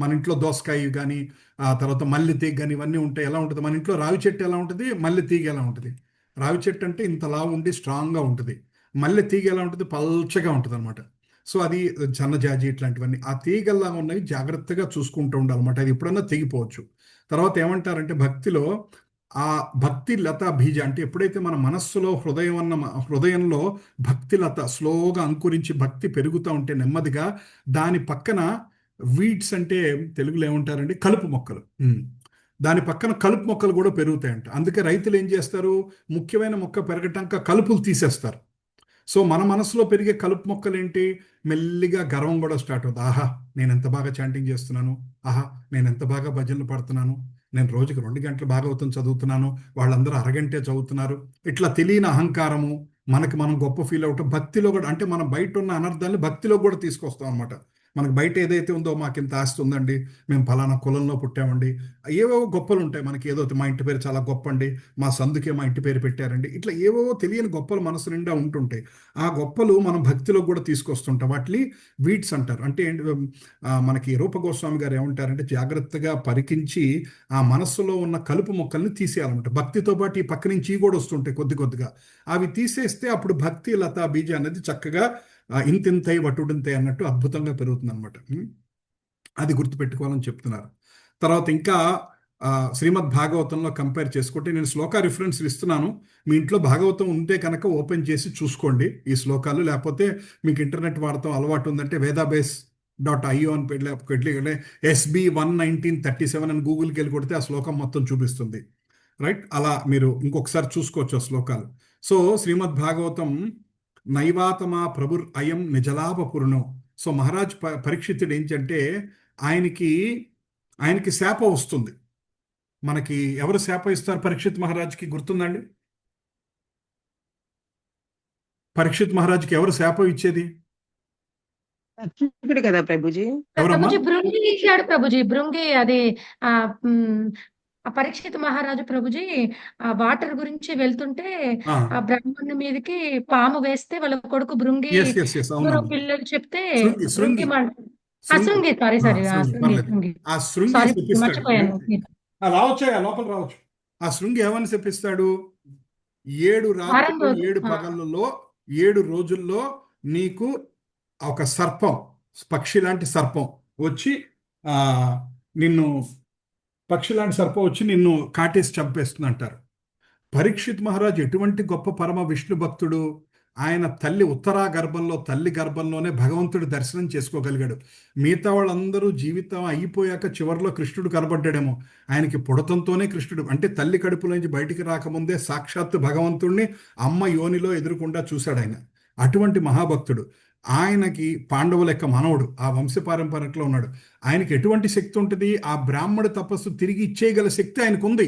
S2: మన ఇంట్లో దోసకాయ కానీ ఆ తర్వాత మల్లె తీగ కానీ ఇవన్నీ ఉంటాయి. ఎలా ఉంటుంది మన ఇంట్లో రావి చెట్టు ఎలా ఉంటుంది, మల్లె తీగ ఎలా ఉంటుంది? రావి చెట్టు అంటే ఇంతలా ఉండి స్ట్రాంగ్గా ఉంటుంది, మల్లె తీగ ఎలా ఉంటుంది, పల్చగా ఉంటుంది అనమాట. సో అది సన్నజాజి ఇట్లాంటివన్నీ ఆ తీగల్లా ఉన్నవి జాగ్రత్తగా చూసుకుంటూ ఉండాలన్నమాట. అది ఎప్పుడన్నా తెగిపోవచ్చు. తర్వాత ఏమంటారంటే భక్తిలో ఆ భక్తి లత బీజ అంటే ఎప్పుడైతే మన మనస్సులో హృదయంలో భక్తి లత స్లోగా అంకురించి భక్తి పెరుగుతూ ఉంటే నెమ్మదిగా దాని పక్కన వీడ్స్ అంటే తెలుగులో ఏమంటారంటే కలుపు మొక్కలు, దాని పక్కన కలుపు మొక్కలు కూడా పెరుగుతాయంట. అందుకే రైతులు ఏం చేస్తారు, ముఖ్యమైన మొక్క పెరగటాక కలుపులు తీసేస్తారు. సో మన మనసులో పెరిగే కలుపు మొక్కలు ఏంటి? మెల్లిగా గర్వం కూడా స్టార్ట్ అవుతుంది. ఆహా, నేను ఎంత బాగా చాంటింగ్ చేస్తున్నాను, ఆహా నేను ఎంత బాగా భజనలు పడుతున్నాను, నేను రోజుకి 2 గంటలు భాగవతం చదువుతున్నాను, వాళ్ళందరూ అరగంటే చదువుతున్నారు. ఇట్లా తెలియని అహంకారము, మనకి మనం గొప్ప ఫీల్ అవటం, భక్తిలో కూడా అంటే మనం బయట ఉన్న అనర్థాన్ని భక్తిలో కూడా తీసుకొస్తాం అనమాట. మనకు బయట ఏదైతే ఉందో, మాకు ఇంత ఆస్తి ఉందండి, మేము ఫలానా కులంలో పుట్టామండి, ఏవేవో గొప్పలు ఉంటాయి మనకి. ఏదో మా ఇంటి పేరు చాలా గొప్ప అండి, మా సందుకే మా ఇంటి పేరు పెట్టారండి, ఇట్లా ఏవేవో తెలియని గొప్పలు మనసు నిండా ఉంటుంటాయి. ఆ గొప్పలు మనం భక్తిలో కూడా తీసుకొస్తుంటాం. వాటిని వీడ్స్ అంటారు. అంటే మనకి రూప గోస్వామి గారు ఏమంటారంటే, జాగ్రత్తగా పరికించి ఆ మనస్సులో ఉన్న కలుపు మొక్కల్ని తీసేయాలన్నమాట. భక్తితో పాటు ఈ పక్క నుంచి ఇవి కూడా వస్తుంటాయి కొద్ది కొద్దిగా. అవి తీసేస్తే అప్పుడు భక్తి లతా బీజ అనేది చక్కగా ఇంతింతై వటుడింతై అన్నట్టు అద్భుతంగా పెరుగుతుంది అనమాట. అది గుర్తుపెట్టుకోవాలని చెప్తున్నారు. తర్వాత ఇంకా శ్రీమద్ భాగవతంలో కంపేర్ చేసుకుంటే, నేను శ్లోక రిఫరెన్స్ ఇస్తున్నాను, మీ ఇంట్లో భాగవతం ఉంటే కనుక ఓపెన్ చేసి చూసుకోండి ఈ శ్లోకాలు. లేకపోతే మీకు ఇంటర్నెట్ వాడటం అలవాటు ఉందంటే vedabase.io అని పెట్టి SB 11937 అని గూగుల్కి వెళ్ళి కొడితే ఆ శ్లోకం మొత్తం చూపిస్తుంది. రైట్, అలా మీరు ఇంకొకసారి చూసుకోవచ్చు ఆ శ్లోకాలు. సో శ్రీమద్ భాగవతం నైవాతమా ప్రభుర్ అయం నిజలాభపురుణం. సో మహారాజ్ పరీక్షితుడు ఏంటంటే, ఆయనకి శాప వస్తుంది. మనకి ఎవరు శాప ఇస్తారు పరీక్షిత్ మహారాజ్కి? గుర్తుందండి? పరీక్షిత్ మహారాజ్కి ఎవరు శాపం ఇచ్చేది?
S7: అర్జునుడు కదా ప్రభుజీ.
S2: ఎవరమ్మా?
S3: ప్రభుజీ భృంగి ఇచ్చాడు ప్రభుజీ. భృంగి అది ఆ ఆ పరీక్షిత్ మహారాజు ప్రభుజీ ఆ వాటర్ గురించి వెళ్తుంటే ఆ బ్రాహ్మణుని మీదకి పాము వేస్తే వాళ్ళ కొడుకు భృంగి ఎవరో పిల్లలు చెప్తే భృంగి శృంగి సారీ మర్చిపోయాను.
S2: రావచ్చా, లోపల రావచ్చు. ఆ శృంగి ఏమని చెప్పిస్తాడు? 7 రాత్రులు 7 పగళ్ళలో 7 రోజుల్లో నీకు ఒక సర్పం, పక్షి లాంటి సర్పం వచ్చి నిన్ను కాటేసి చంపేస్తుంది అంటారు. పరీక్షిత్ మహారాజ్ ఎటువంటి గొప్ప పరమ విష్ణు భక్తుడు! ఆయన తల్లి గర్భంలోనే భగవంతుడి దర్శనం చేసుకోగలిగాడు. మిగతా వాళ్ళందరూ జీవితం అయిపోయాక చివరిలో కృష్ణుడు కనబడ్డాడేమో, ఆయనకి పుడతంతోనే కృష్ణుడు, అంటే తల్లి కడుపులో నుంచి బయటికి రాకముందే సాక్షాత్తు భగవంతుడిని అమ్మ యోనిలో ఎదురుకుండా చూశాడు ఆయన. అటువంటి మహాభక్తుడు. ఆయనకి పాండవుల యొక్క మనవుడు, ఆ వంశపారంపర్యంలో ఉన్నాడు. ఆయనకి ఎటువంటి శక్తి ఉంటుంది? ఆ బ్రాహ్మణ తపస్సు తిరిగి ఇచ్చేయగల శక్తి ఆయనకు ఉంది.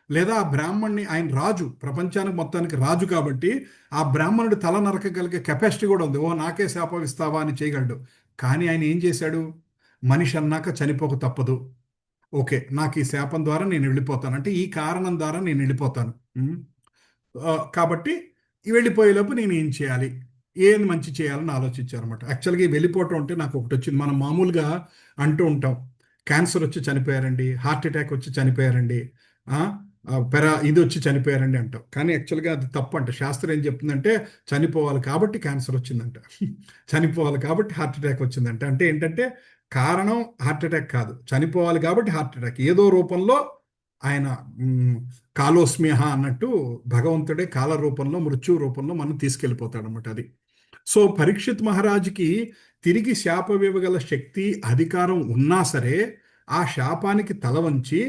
S2: లేదా ఆ బ్రాహ్మణ్ణి, ఆయన రాజు, ప్రపంచానికి మొత్తానికి రాజు కాబట్టి ఆ బ్రాహ్మణుడు తల నరకగలిగే కెపాసిటీ కూడా ఉంది. నాకే శాపం ఇస్తావా అని చేయగలడు. కానీ ఆయన ఏం చేశాడు? మనిషి అన్నాక చనిపోక తప్పదు, ఓకే నాకు ఈ శాపం ద్వారా నేను వెళ్ళిపోతాను, అంటే ఈ కారణం ద్వారా నేను వెళ్ళిపోతాను, కాబట్టి వెళ్ళిపోయేలోపు నేను ఏం చేయాలి, ఏం మంచి చేయాలని ఆలోచించారన్నమాట. యాక్చువల్గా వెళ్ళిపోవటం అంటే నాకు ఒకటి వచ్చింది. మనం మామూలుగా అంటూ ఉంటాం, క్యాన్సర్ వచ్చి చనిపోయారండి, హార్ట్ అటాక్ వచ్చి చనిపోయారండి, ఇది వచ్చి చనిపోయారండి అంటాం. కానీ యాక్చువల్గా అది తప్పు అంట. శాస్త్రం ఏం చెప్తుందంటే, చనిపోవాలి కాబట్టి క్యాన్సర్ వచ్చిందంట, చనిపోవాలి కాబట్టి హార్ట్ అటాక్ వచ్చిందంట. అంటే ఏంటంటే కారణం హార్ట్ అటాక్ కాదు, చనిపోవాలి కాబట్టి హార్ట్ అటాక్. ఏదో రూపంలో ఆయన కాలోస్మ్యహ అన్నట్టు భగవంతుడే కాల రూపంలో, మృత్యు రూపంలో మనం తీసుకెళ్ళిపోతాడు అనమాట. అది. సో పరీక్షిత్ మహారాజుకి తిరిగి శాపం ఇవ్వగల శక్తి, అధికారం ఉన్నా సరే ఆ శాపానికి తల వంచి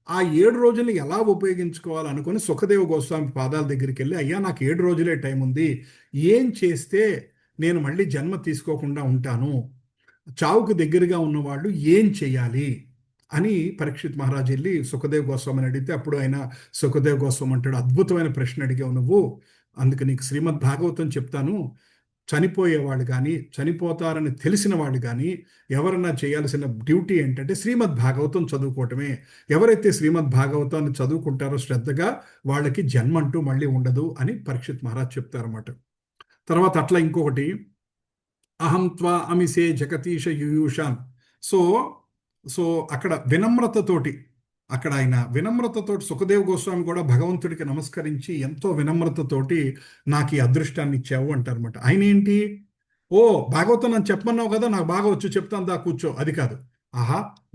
S2: ఆ 7 రోజులు ఎలా ఉపయోగించుకోవాలనుకుని సుఖదేవ గోస్వామి పాదాల దగ్గరికి వెళ్ళి, అయ్యా నాకు 7 రోజులే టైం ఉంది, ఏం చేస్తే నేను మళ్ళీ జన్మ తీసుకోకుండా ఉంటాను, చావుకు దగ్గరగా ఉన్నవాళ్ళు ఏం చేయాలి అని పరీక్షిత్ మహారాజు వెళ్ళి సుఖదేవ్ గోస్వామిని అడిగితే, అప్పుడు ఆయన సుఖదేవ్ గోస్వామి అంటాడు, అద్భుతమైన ప్రశ్న అడిగావు నువ్వు, అందుకు నీకు శ్రీమద్ భాగవతం చెప్తాను. చనిపోయేవాళ్ళు కానీ, చనిపోతారని తెలిసిన వాళ్ళు కానీ ఎవరన్నా చేయాల్సిన డ్యూటీ ఏంటంటే శ్రీమద్ భాగవతం చదువుకోవటమే. ఎవరైతే శ్రీమద్ భాగవతాన్ని చదువుకుంటారో శ్రద్ధగా, వాళ్ళకి జన్మ అంటూ మళ్ళీ ఉండదు అని పరీక్షిత్ మహారాజ్ చెప్తారన్నమాట. తర్వాత అట్లా ఇంకొకటి, అహం త్వా అమిసే జగతీష యుయూషాన్. సో అక్కడ వినమ్రతతోటి, సుఖదేవ్ గోస్వామి కూడా భగవంతుడికి నమస్కరించి ఎంతో వినమ్రతతోటి నాకు ఈ అదృష్టాన్ని ఇచ్చావు అంటారన్నమాట. ఆయన ఏంటి, భాగవతం నన్ను చెప్పమన్నావు కదా, నాకు బాగా వచ్చు, చెప్తాను దా కూర్చో, అది కాదు.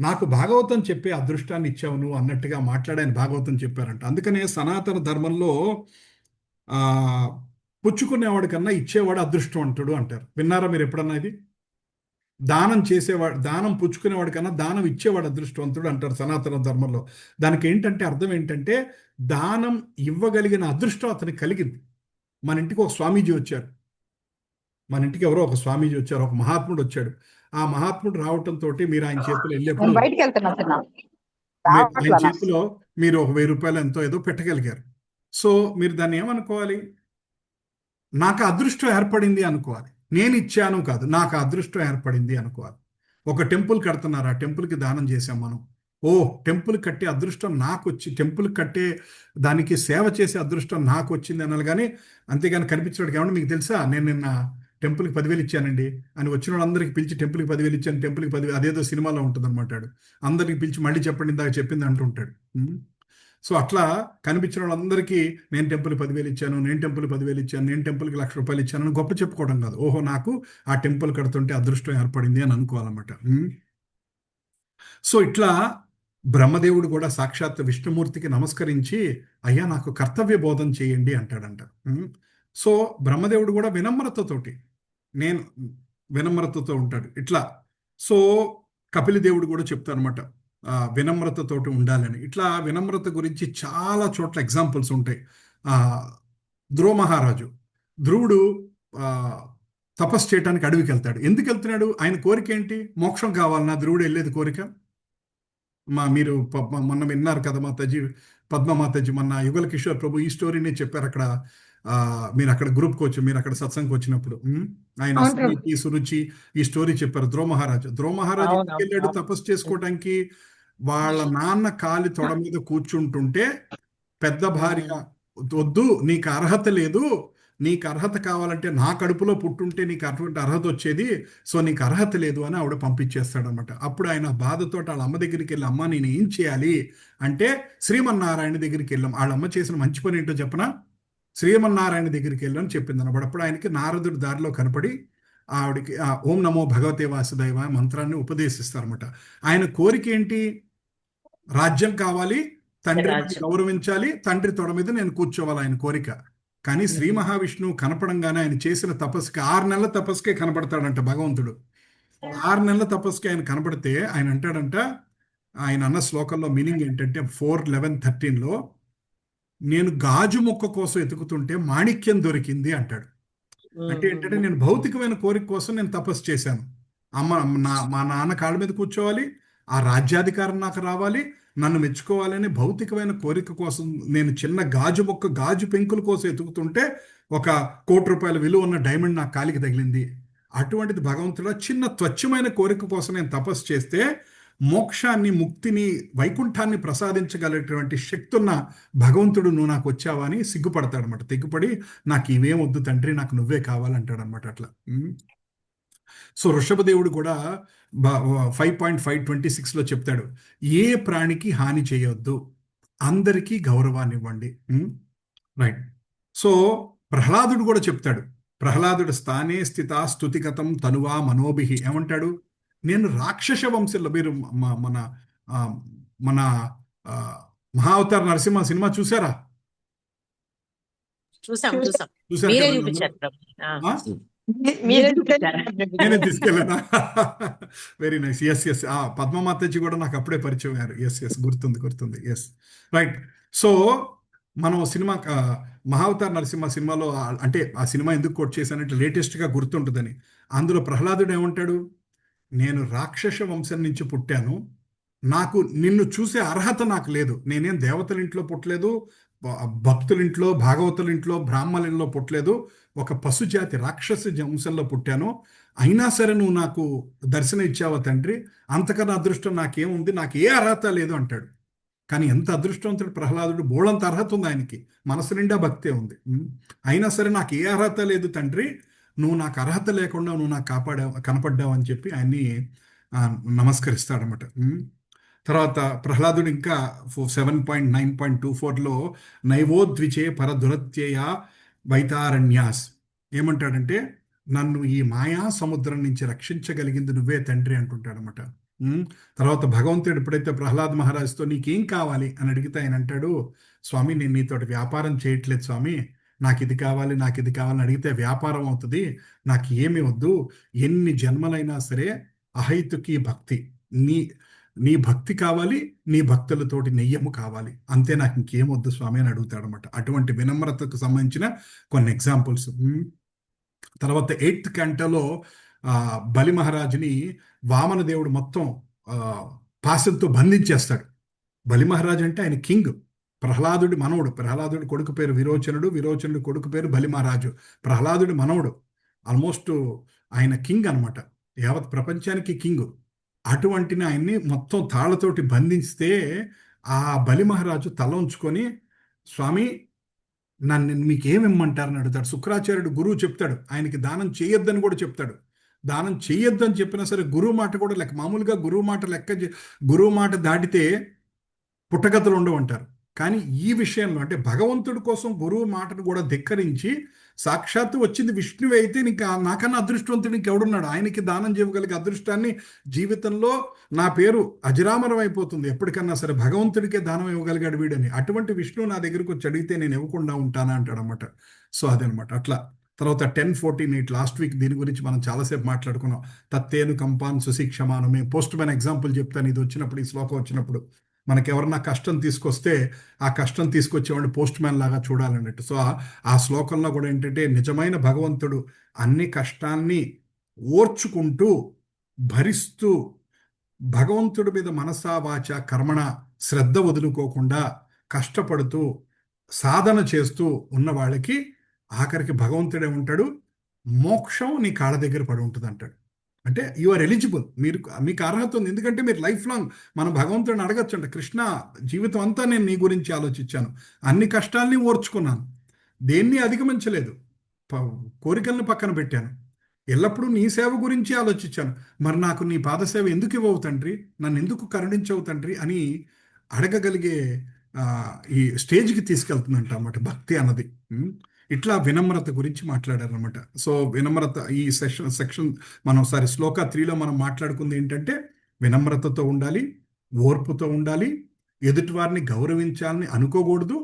S2: నాకు భాగవతం చెప్పే అదృష్టాన్ని ఇచ్చావు నువ్వు అన్నట్టుగా మాట్లాడాయని భాగవతం చెప్పారంట. అందుకనే సనాతన ధర్మంలో పుచ్చుకునేవాడి కన్నా ఇచ్చేవాడు అదృష్టవంతుడు అంటారు. విన్నారా మీరు ఎప్పుడన్నా ఇది? దానం పుచ్చుకునేవాడి కన్నా దానం ఇచ్చేవాడు అదృష్టవంతుడు అంటారు సనాతన ధర్మంలో. దానికి ఏంటంటే అర్థం ఏంటంటే, దానం ఇవ్వగలిగిన అదృష్టం అతనికి కలిగింది. మన ఇంటికి ఒక స్వామీజీ వచ్చారు, మన ఇంటికి ఎవరో ఒక స్వామీజీ వచ్చారు, ఒక మహాత్ముడు వచ్చాడు. ఆ మహాత్ముడు రావటంతో మీరు ఆయన చేతిలో వెళ్ళేప్పుడు
S5: బయటికి వెళ్తున్నా చిన్న
S2: ఆయన చేతిలో మీరు ఒక 1000 రూపాయలు ఎంతో ఏదో పెట్టగలిగారు. సో మీరు దాన్ని ఏమనుకోవాలి? నాకు అదృష్టం ఏర్పడింది అనుకోవాలి. నేను ఇచ్చాను కాదు, నాకు అదృష్టం ఏర్పడింది అనుకోవాలి. ఒక టెంపుల్ కడుతున్నారు, ఆ టెంపుల్కి దానం చేసాం మనం. ఓ టెంపుల్ కట్టే అదృష్టం నాకు వచ్చి, టెంపుల్ కట్టే దానికి సేవ చేసే అదృష్టం నాకు వచ్చింది అనాలి. కానీ అంతేగాని కనిపించడానికి ఏమన్నా మీకు తెలుసా, నేను నిన్న టెంపుల్కి 10,000 ఇచ్చానండి అని వచ్చిన వాళ్ళందరికీ పిలిచి టెంపుల్కి 10,000 ఇచ్చాను, టెంపుల్కి 10,000, అదేదో సినిమాలో ఉంటుంది అనమాట. అందరికి పిలిచి మళ్ళీ చెప్పండి ఇందాక చెప్పింది అంటుంటాడు. సో అట్లా కనిపించిన వాళ్ళందరికీ నేను టెంపుల్ 10,000 ఇచ్చాను, నేను టెంపుల్ 10,000 ఇచ్చాను, నేను టెంపుల్కి 1,00,000 రూపాయలు ఇచ్చాను అని గొప్ప చెప్పుకోవడం కాదు. ఓహో నాకు ఆ టెంపుల్ కడుతుంటే అదృష్టం ఏర్పడింది అని అనుకోవాలన్నమాట. సో ఇట్లా బ్రహ్మదేవుడు కూడా సాక్షాత్ విష్ణుమూర్తికి నమస్కరించి అయ్యా నాకు కర్తవ్య బోధన చేయండి అంటాడంట. సో బ్రహ్మదేవుడు కూడా వినమ్రతతో ఉంటాడు ఇట్లా. సో కపిల దేవుడు కూడా చెప్తారు అనమాట వినమ్రతతోటి ఉండాలని. ఇట్లా వినమ్రత గురించి చాలా చోట్ల ఎగ్జాంపుల్స్ ఉంటాయి. ధ్రువ మహారాజు, ధ్రువుడు తపస్సు చేయడానికి అడవికి వెళ్తాడు. ఎందుకు వెళ్తున్నాడు? ఆయన కోరిక ఏంటి? మోక్షం కావాలన్నా ధ్రువుడు వెళ్ళేది కోరిక. మీరు మొన్న విన్నారు కదా మాతాజీ, పద్మమాతాజీ మొన్న యుగల కిషోర్ ప్రభు ఈ స్టోరీని చెప్పారు అక్కడ. మీరు అక్కడ గ్రూప్కి వచ్చి, మీరు అక్కడ సత్సంగకి వచ్చినప్పుడు ఆయన సురుచి ఈ స్టోరీ చెప్పారు. ధ్రువ మహారాజు ఎందుకు వెళ్ళాడు తపస్సు చేసుకోవడానికి? వాళ్ళ నాన్న కాలి తొడ మీద కూర్చుంటుంటే పెద్ద భార్య వద్దు, నీకు అర్హత లేదు, నీకు అర్హత కావాలంటే నా కడుపులో పుట్టుంటే నీకు అటువంటి అర్హత వచ్చేది, సో నీకు అర్హత లేదు అని ఆవిడ పంపించేస్తాడనమాట. అప్పుడు ఆయన బాధతో వాళ్ళ అమ్మ దగ్గరికి వెళ్ళి, అమ్మ నేను ఏం చేయాలి అంటే శ్రీమన్నారాయణ దగ్గరికి వెళ్ళాం. వాళ్ళ అమ్మ చేసిన మంచి పని ఏంటో చెప్పనా? శ్రీమన్నారాయణ దగ్గరికి వెళ్ళని చెప్పింది అనమాట. అప్పుడు ఆయనకి నారదుడు దారిలో కనపడి ఆవిడకి ఓం నమో భగవతే వాసుదేవ మంత్రాన్ని ఉపదేశిస్తారన్నమాట. ఆయన కోరిక ఏంటి? రాజ్యం కావాలి, తండ్రిని గౌరవించాలి, తండ్రి తొడ మీద నేను కూర్చోవాలి, ఆయన కోరిక. కానీ శ్రీ మహావిష్ణువు కనపడంగానే ఆయన చేసిన తపస్సుకి 6 నెలల తపస్సుకే కనపడతాడంట భగవంతుడు. 6 నెలల తపస్సుకి ఆయన కనపడితే ఆయన అంటాడంట, ఆయన అన్న శ్లోకంలో మీనింగ్ ఏంటంటే 4:11-13లో నేను గాజు మొక్క కోసం ఎతుకుతుంటే మాణిక్యం దొరికింది అంటాడు. అంటే ఏంటంటే నేను భౌతికమైన కోరిక కోసం నేను తపస్సు చేశాను. మా నాన్న కాళ్ళ మీద కూర్చోవాలి, ఆ రాజ్యాధికారం నాకు రావాలి, నన్ను మెచ్చుకోవాలని భౌతికమైన కోరిక కోసం నేను చిన్న గాజు పెంకుల కోసం ఎతుకుతుంటే 1 కోటి రూపాయల విలువ ఉన్న డైమండ్ నా కాలికి తగిలింది. అటువంటిది భగవంతుడు చిన్న త్వచ్ఛమైన కోరిక కోసం నేను తపస్సు చేస్తే మోక్షాన్ని, ముక్తిని, వైకుంఠాన్ని ప్రసాదించగలిగేటువంటి శక్తి ఉన్న భగవంతుడు నువ్వు నాకు వచ్చావా అని సిగ్గుపడతాడనమాట. తెగ్గుపడి నాకు ఇవేం వద్దు తండ్రి, నాకు నువ్వే కావాలంటాడనమాట. అట్లా. సో వృషభదేవుడు కూడా 5.526లో చెప్తాడు, ఏ ప్రాణికి హాని చేయొద్దు, అందరికీ గౌరవాన్ని ఇవ్వండి. రైట్. సో ప్రహ్లాదుడు కూడా చెప్తాడు, ప్రహ్లాదుడు స్థానే స్థిత స్తుతిగతం తనువా మనోభిహి ఏమంటాడు? నేను రాక్షస వంశంలో, మీరు మన మహావతార నరసింహ సినిమా చూసారా? నేనే తీసుకెళ్ళానా? Very nice. ఎస్ పద్మమాతాజీ కూడా నాకు అప్పుడే పరిచయం అయ్యారు. ఎస్ గుర్తుంది. Yes right. సో మనం సినిమా మహావతార నరసింహ సినిమాలో, అంటే ఆ సినిమా ఎందుకు కోట్ చేశానంటే లేటెస్ట్గా గుర్తుంటుందని. అందులో ప్రహ్లాదుడు ఏమంటాడు? నేను రాక్షస వంశం నుంచి పుట్టాను, నాకు నిన్ను చూసే అర్హత నాకు లేదు, నేనేం దేవతల ఇంట్లో పుట్టలేదు, భక్తులింట్లో, భాగవతులింట్లో, బ్రాహ్మణుల్లో పుట్టలేదు, ఒక పశుజాతి రాక్షస వంశంలో పుట్టాను, అయినా సరే నువ్వు నాకు దర్శనం ఇచ్చావా తండ్రి, అంతకన్నా అదృష్టం నాకేముంది, నాకు ఏ అర్హత లేదు అంటాడు. కానీ ఎంత అదృష్టవంతుడు ప్రహ్లాదుడు, బోళంత అర్హత ఉంది ఆయనకి, మనసు నిండా భక్తే ఉంది. అయినా సరే నాకు ఏ అర్హత లేదు తండ్రి, నువ్వు నాకు అర్హత లేకుండా నువ్వు నాకు కనపడ్డావు అని చెప్పి ఆయన్ని నమస్కరిస్తాడనమాట. తర్వాత ప్రహ్లాదుడు ఇంకా 7.9.24లో నైవోద్విచే పరదురత్యయ వైతారణ్యాస్ ఏమంటాడంటే, నన్ను ఈ మాయా సముద్రం నుంచి రక్షించగలిగింది నువ్వే తండ్రి అంటుంటాడనమాట. తర్వాత భగవంతుడు ఎప్పుడైతే ప్రహ్లాద్ మహారాజుతో నీకేం కావాలి అని అడిగితే ఆయన అంటాడు, స్వామి నేను నీతోటి వ్యాపారం చేయట్లేదు స్వామి, నాకు ఇది కావాలి అని అడిగితే వ్యాపారం అవుతుంది, నాకు ఏమి వద్దు, ఎన్ని జన్మలైనా సరే అహైతుకి భక్తి, నీ భక్తి కావాలి, నీ భక్తులతోటి నెయ్యము కావాలి, అంతే, నాకు ఇంకేమొద్దు స్వామి అని అడుగుతాడు అనమాట. అటువంటి వినమ్రతకు సంబంధించిన కొన్ని ఎగ్జాంపుల్స్. తర్వాత 8th cantoలో బలి మహారాజుని వామన దేవుడు మొత్తం పాశంతో బంధించేస్తాడు. బలి మహారాజు అంటే ఆయన కింగ్, ప్రహ్లాదుడి మనవుడు. ప్రహ్లాదుడి కొడుకు పేరు విరోచనుడు, విరోచనుడి కొడుకు పేరు బలి మహారాజు. ప్రహ్లాదుడి మనవుడు, ఆల్మోస్ట్ ఆయన కింగ్ అనమాట, యావత్ ప్రపంచానికి కింగ్. అటువంటిని ఆయన్ని మొత్తం తాళ్లతోటి బంధిస్తే ఆ బలి మహారాజు తల ఉంచుకొని, స్వామి నన్ను మీకేమిమ్మంటారని అడుగుతాడు. శుక్రాచార్యుడు గురువు చెప్తాడు, ఆయనకి దానం చేయొద్దని కూడా చెప్తాడు. దానం చేయొద్దని చెప్పినా సరే గురువు మాట కూడా లెక్క. మామూలుగా గురువు మాట దాటితే పుట్టగతులు ఉండవంటారు. కానీ ఈ విషయంలో అంటే భగవంతుడి కోసం గురువు మాటను కూడా ధిక్కరించి, సాక్షాత్తు వచ్చింది విష్ణువే అయితే ఇంకా నాకన్నా అదృష్టవంతుడు ఇంకెవడున్నాడు, ఆయనకి దానం చేయగలిగే అదృష్టాన్ని జీవితంలో నా పేరు అజరామరం అయిపోతుంది ఎప్పటికన్నా సరే, భగవంతుడికే దానం ఇవ్వగలిగాడు వీడని. అటువంటి విష్ణువు నా దగ్గరకు వచ్చి అడిగితే నేను ఇవ్వకుండా ఉంటానా అంటాడు అనమాట. సో అదనమాట. అట్లా తర్వాత 10:14 లాస్ట్ వీక్ దీని గురించి మనం చాలాసేపు మాట్లాడుకున్నాం. తత్తేను కంపాన్ సుశిక్షమాను. మేము పోస్ట్ మ్యాన్ ఎగ్జాంపుల్ చెప్తాను ఇది వచ్చినప్పుడు, ఈ శ్లోకం వచ్చినప్పుడు. మనకి ఎవరన్నా కష్టం తీసుకొస్తే ఆ కష్టం తీసుకొచ్చేవాడిని పోస్ట్ మ్యాన్ లాగా చూడాలన్నట్టు. సో ఆ శ్లోకంలో కూడా ఏంటంటే, నిజమైన భగవంతుడు అన్ని కష్టాన్ని ఓర్చుకుంటూ భరిస్తూ భగవంతుడి మీద మనసా వాచ కర్మణ శ్రద్ధ వదులుకోకుండా కష్టపడుతూ సాధన చేస్తూ ఉన్న వాళ్ళకి ఆఖరికి భగవంతుడే ఉంటాడు, మోక్షం నీ కాళ్ళ దగ్గర పడి ఉంటుంది అంటాడు. అంటే యు ఆర్ ఎలిజిబుల్, మీకు అర్హత ఉంది. ఎందుకంటే మీరు లైఫ్ లాంగ్ మనం భగవంతుడిని అడగచ్చు అంట, కృష్ణ జీవితం అంతా నేను నీ గురించి ఆలోచించాను, అన్ని కష్టాల్ని ఓర్చుకున్నాను, దేన్ని అధిగమించలేదు, కోరికలను పక్కన పెట్టాను, ఎల్లప్పుడూ నీ సేవ గురించి ఆలోచించాను, మరి నాకు నీ పాదసేవ ఎందుకు ఇవ్వవు తండ్రి, నన్ను ఎందుకు కరుణించవు తండ్రి అని అడగగలిగే ఈ స్టేజ్కి తీసుకెళ్తుందంట అన్నమాట భక్తి అన్నది. ఇట్లా వినమ్రత గురించి మాట్లాడారనమాట. సో వినమ్రత ఈ సెక్షన్ మనం ఒకసారి శ్లోక 3లో మనం మాట్లాడుకుంది ఏంటంటే, వినమ్రతతో ఉండాలి, ఓర్పుతో ఉండాలి, ఎదుటివారిని గౌరవించాలని అనుకోకూడదు,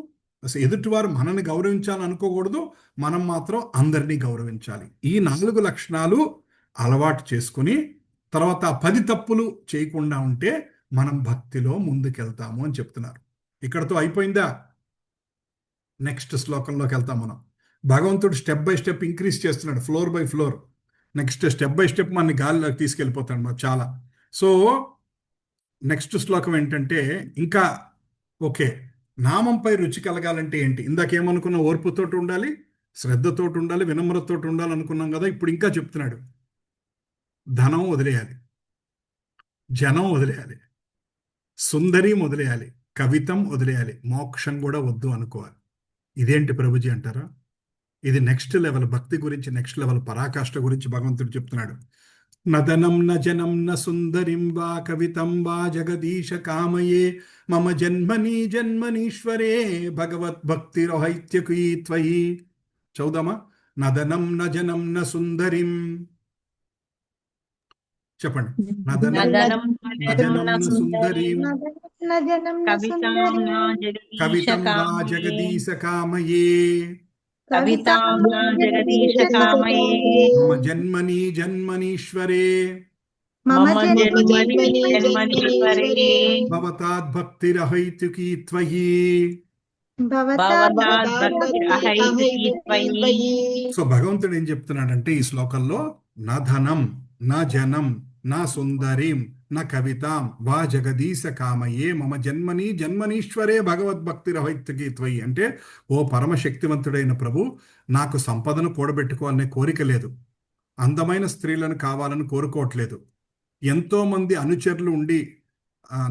S2: అసలు ఎదుటివారు మనల్ని గౌరవించాలని అనుకోకూడదు, మనం మాత్రం అందరినీ గౌరవించాలి. ఈ 4 లక్షణాలు అలవాటు చేసుకుని తర్వాత 10 తప్పులు చేయకుండా ఉంటే మనం భక్తిలో ముందుకెళ్తాము అని చెప్తున్నారు. ఇక్కడతో అయిపోయిందా? నెక్స్ట్ శ్లోకంలోకి వెళ్తాం మనం. భగవంతుడు స్టెప్ బై స్టెప్ ఇంక్రీజ్ చేస్తున్నాడు, floor by floor. Next step by step మనని గాలిలోకి తీసుకెళ్ళిపోతాడు మరి చాలా. సో నెక్స్ట్ శ్లోకం ఏంటంటే, ఇంకా ఓకే, నామంపై రుచి కలగాలంటే ఏంటి? ఇందాకేమనుకున్న ఓర్పుతోటి ఉండాలి, శ్రద్ధతోటి ఉండాలి, వినమ్రతతోటి ఉండాలి అనుకున్నాం కదా. ఇప్పుడు ఇంకా చెప్తున్నాడు, ధనం వదిలేయాలి, జనం వదిలేయాలి, సుందరి వదిలేయాలి, కవితం వదిలేయాలి, మోక్షం కూడా వద్దు అనుకోవాలి. ఇదేంటి ప్రభుజీ అంటారా? ఇది నెక్స్ట్ లెవెల్ భక్తి గురించి, నెక్స్ట్ లెవెల్ పరాకాష్ఠ గురించి భగవంతుడు చెప్తున్నాడు. నదనం న జనం న సుందరిం వా కవితం వా జగదీశ కామయే మమ జన్మని జన్మనీశ్వరే భగవద్భక్తిరహైత్యకీ త్వయి. చౌదమా. నదనం న జనం న సుందరిం, చెప్పండి. నదనం న సుందరిం కవితం వా జగదీశ కామయే మమ జన్మని జన్మనీశ్వరే భవతాద్భక్తిరహైతుకీ త్వయి. సో భగవంతుడు ఏం చెప్తున్నాడంటే ఈ శ్లోకంలో, నా ధనం, నా జనం, నా సుందరీం, నా కవితాం వా జగదీశ కామయే మమ జన్మని జన్మనీశ్వరే భగవద్భక్తిరహైతుకీ త్వయి. అంటే ఓ పరమశక్తివంతుడైన ప్రభు, నాకు సంపదను కూడబెట్టుకోవాలనే కోరిక లేదు, అందమైన స్త్రీలను కావాలని కోరుకోవట్లేదు, ఎంతోమంది అనుచరులు ఉండి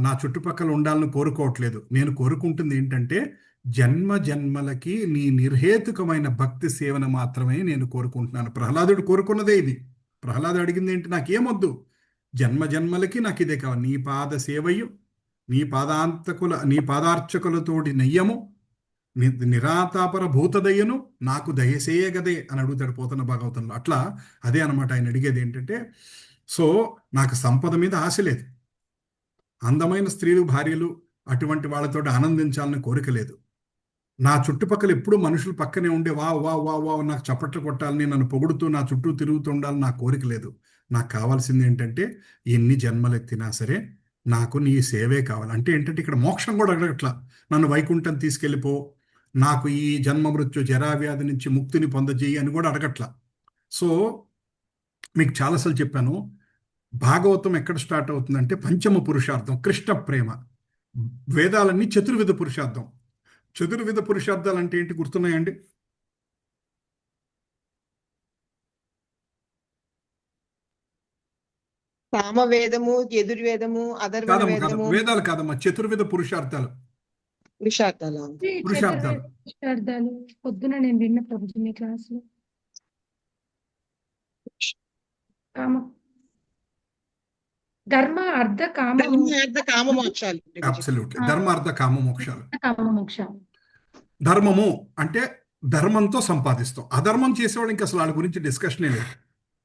S2: నా చుట్టుపక్కల ఉండాలని కోరుకోవట్లేదు. నేను కోరుకుంటుంది ఏంటంటే, జన్మ జన్మలకి నీ నిర్హేతుకమైన భక్తి సేవను మాత్రమే నేను కోరుకుంటున్నాను. ప్రహ్లాదుడు కోరుకున్నదే ఇది. ప్రహ్లాదుడు అడిగింది ఏంటి? నాకేమొద్దు, జన్మ జన్మలకి నాకు ఇదే కావాలి, నీ పాద సేవయు, నీ పాదార్చకులతోటి నెయ్యము, నిరాతాపర భూతదయ్యను నాకు దయసేయగదే అని అడుగుతాడు పోతన భాగవతంలో. అట్లా అదే అనమాట ఆయన అడిగేది ఏంటంటే, సో నాకు సంపద మీద ఆశ లేదు, అందమైన స్త్రీలు భార్యలు అటువంటి వాళ్ళతో ఆనందించాలని కోరిక లేదు, నా చుట్టుపక్కల ఎప్పుడూ మనుషులు పక్కనే ఉండే వా వా వా వా నాకు చప్పట్లు కొట్టాలని, నన్ను పొగుడుతూ నా చుట్టూ తిరుగుతూ ఉండాలని నా కోరిక లేదు. నాకు కావాల్సింది ఏంటంటే, ఎన్ని జన్మలెత్తినా సరే నాకు నీ సేవే కావాలి. అంటే ఏంటంటే ఇక్కడ మోక్షం కూడా అడగట్లా, నన్ను వైకుంఠం తీసుకెళ్ళిపో, నాకు ఈ జన్మ మృత్యు జరావ్యాధి నుంచి ముక్తిని పొందజేయి అని కూడా అడగట్లా. సో మీకు చాలాసార్లు చెప్పాను, భాగవతం ఎక్కడ స్టార్ట్ అవుతుందంటే పంచమ పురుషార్థం కృష్ణ ప్రేమ. వేదాలన్నీ చతుర్విధ పురుషార్థం. చతుర్విధ పురుషార్థాలు అంటే ఏంటి గుర్తున్నాయండి?
S7: సామవేదము, యజుర్వేదము, అథర్వణ
S2: కాదమ్మా, కాదమ్మా,
S7: వేదము,
S2: వేదాలు కాదమ్మా, చతుర్విధ పురుషార్థాలు.
S7: పురుషార్థాలు.
S2: పురుషార్థాలు.
S3: పురుషార్థాలు పొద్దున నేను విన్న ప్రభుజీ మీ క్లాసులో. కామ ధర్మ అర్థ కామ
S7: ధర్మార్థ కామ మోక్షాలు.
S2: అబ్సల్యూట్లీ, ధర్మార్థ కామ మోక్షాలు.
S3: కామ మోక్షాలు.
S2: ధర్మము అంటే ధర్మంతో సంపాదిస్తాం. అధర్మం చేసేవాళ్ళు ఇంకా అసలు వాళ్ళ గురించి డిస్కషనే లేదు.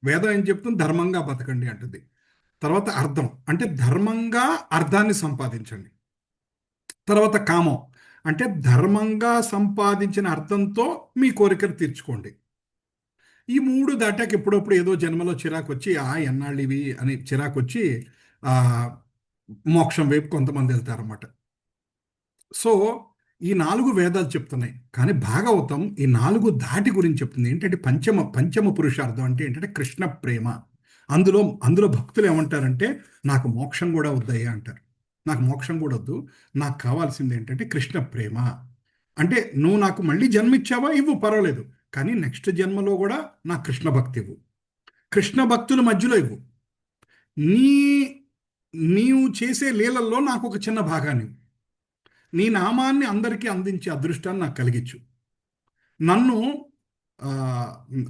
S2: వేదం ఏం చెప్తుంది? ధర్మంగా బతకండి అంటుంది. తర్వాత అర్థం అంటే ధర్మంగా అర్థాన్ని సంపాదించండి. తర్వాత కామం అంటే ధర్మంగా సంపాదించిన అర్థంతో మీ కోరికలు తీర్చుకోండి. ఈ మూడు దాటాక ఎప్పుడప్పుడు ఏదో జన్మలో చిరాకు వచ్చి ఎన్నాళ్ళు ఇవి అని చిరాకు వచ్చి మోక్షం వైపు కొంతమంది వెళ్తారన్నమాట. సో ఈ 4 వేదాలు చెప్తున్నాయి, కానీ భాగవతం ఈ 4 దాటి గురించి చెప్తుంది. ఏంటంటే పంచమ పురుషార్థం అంటే ఏంటంటే కృష్ణ ప్రేమ. అందులో భక్తులు ఏమంటారంటే నాకు మోక్షం కూడా వద్దయ్యా అంటారు. నాకు మోక్షం కూడా వద్దు, నాకు కావాల్సింది ఏంటంటే కృష్ణ ప్రేమ. అంటే నువ్వు నాకు మళ్ళీ జన్మిచ్చావా, ఇవ్వు, పర్వాలేదు, కానీ నెక్స్ట్ జన్మలో కూడా నా కృష్ణ భక్తి ఇవ్వు, కృష్ణ భక్తుల మధ్యలో ఇవ్వు, నీవు చేసే లీలల్లో నాకు ఒక చిన్న భాగాన్ని, నీ నామాన్ని అందరికీ అందించే అదృష్టాన్ని నాకు కలిగించు. నన్ను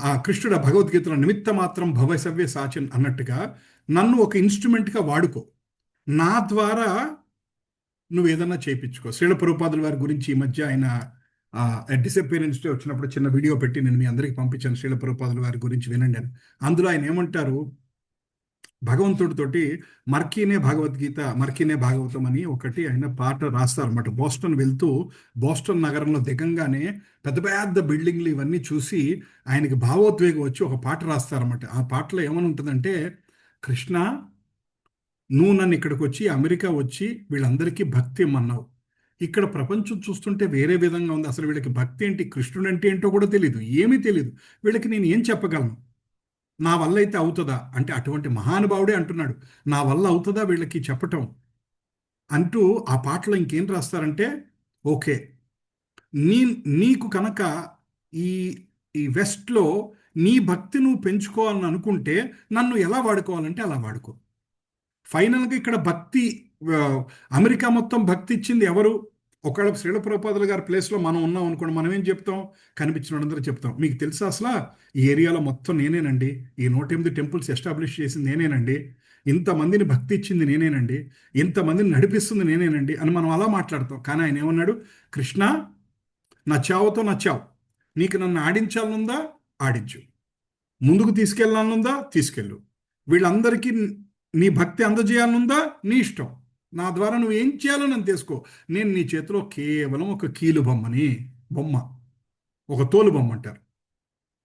S2: ఆ కృష్ణుడు భగవద్గీతలో నిమిత్త మాత్రం భవసవ్య సాచన్ అన్నట్టుగా నన్ను ఒక ఇన్స్ట్రుమెంట్గా వాడుకో, నా ద్వారా నువ్వు ఏదన్నా చేయించుకో. శ్రీల ప్రభుపాదుల వారి గురించి ఈ మధ్య ఆయన డిసప్పీరెన్స్ డే వచ్చినప్పుడు చిన్న వీడియో పెట్టి నేను మీ అందరికీ పంపించాను. శ్రీల ప్రభుపాదుల వారి గురించి వినండి అని. అందులో ఆయన ఏమంటారు, భగవంతుడితోటి మర్కీనే భగవద్గీత, మర్కీనే భాగవతం అని ఒకటి ఆయన పాట రాస్తారన్నమాట. బోస్టన్ వెళ్తూ బోస్టన్ నగరంలో దిగంగానే పెద్ద పెద్ద బిల్డింగ్లు ఇవన్నీ చూసి ఆయనకి భావోద్వేగం వచ్చి ఒక పాట రాస్తారన్నమాట. ఆ పాటలో ఏమని ఉంటుందంటే, కృష్ణ నువ్వు నన్ను ఇక్కడికి వచ్చి అమెరికా వచ్చి వీళ్ళందరికీ భక్తి ఇమ్మన్నావు, ఇక్కడ ప్రపంచం చూస్తుంటే వేరే విధంగా ఉంది, అసలు వీళ్ళకి భక్తి ఏంటి, కృష్ణుడు అంటే ఏంటో కూడా తెలియదు, ఏమీ తెలియదు, వీళ్ళకి నేను ఏం చెప్పగలను, నా వల్ల అయితే అవుతుందా అంటే, అటువంటి మహానుభావుడే అంటున్నాడు నా వల్ల అవుతుందా వీళ్ళకి చెప్పటం అంటూ ఆ పాటలో ఇంకేం రాస్తారంటే, ఓకే నీకు కనుక ఈ వెస్ట్లో నీ భక్తి నువ్వు పెంచుకోవాలని అనుకుంటే నన్ను ఎలా వాడుకోవాలంటే అలా వాడుకో. ఫైనల్గా ఇక్కడ భక్తి, అమెరికా మొత్తం భక్తి ఇచ్చింది ఎవరు? ఒకవేళ శ్రీల ప్రభుపాదుల గారి ప్లేస్లో మనం ఉన్నాం అనుకోండి, మనం ఏం చెప్తాం? కనిపించినందరూ చెప్తాం, మీకు తెలుసా అసలు ఈ ఏరియాలో మొత్తం నేనేనండి, ఈ 108 టెంపుల్స్ ఎస్టాబ్లిష్ చేసింది నేనేనండి, ఇంతమందిని భక్తి ఇచ్చింది నేనేనండి, ఇంతమందిని నడిపిస్తుంది నేనేనండి అని మనం అలా మాట్లాడతాం. కానీ ఆయన ఏమన్నాడు, కృష్ణ నచ్చావుతో నచ్చావు, నీకు నన్ను ఆడించాలనుందా ఆడించు, ముందుకు తీసుకెళ్ళాలనుందా తీసుకెళ్ళు, వీళ్ళందరికీ నీ భక్తి అందజేయాలనుందా నీ ఇష్టం, నా ద్వారా నువ్వు ఏం చేయాలో నన్ను తీసుకో, నేను నీ చేతిలో కేవలం ఒక కీలు బొమ్మ, ఒక తోలు బొమ్మ అంటారు,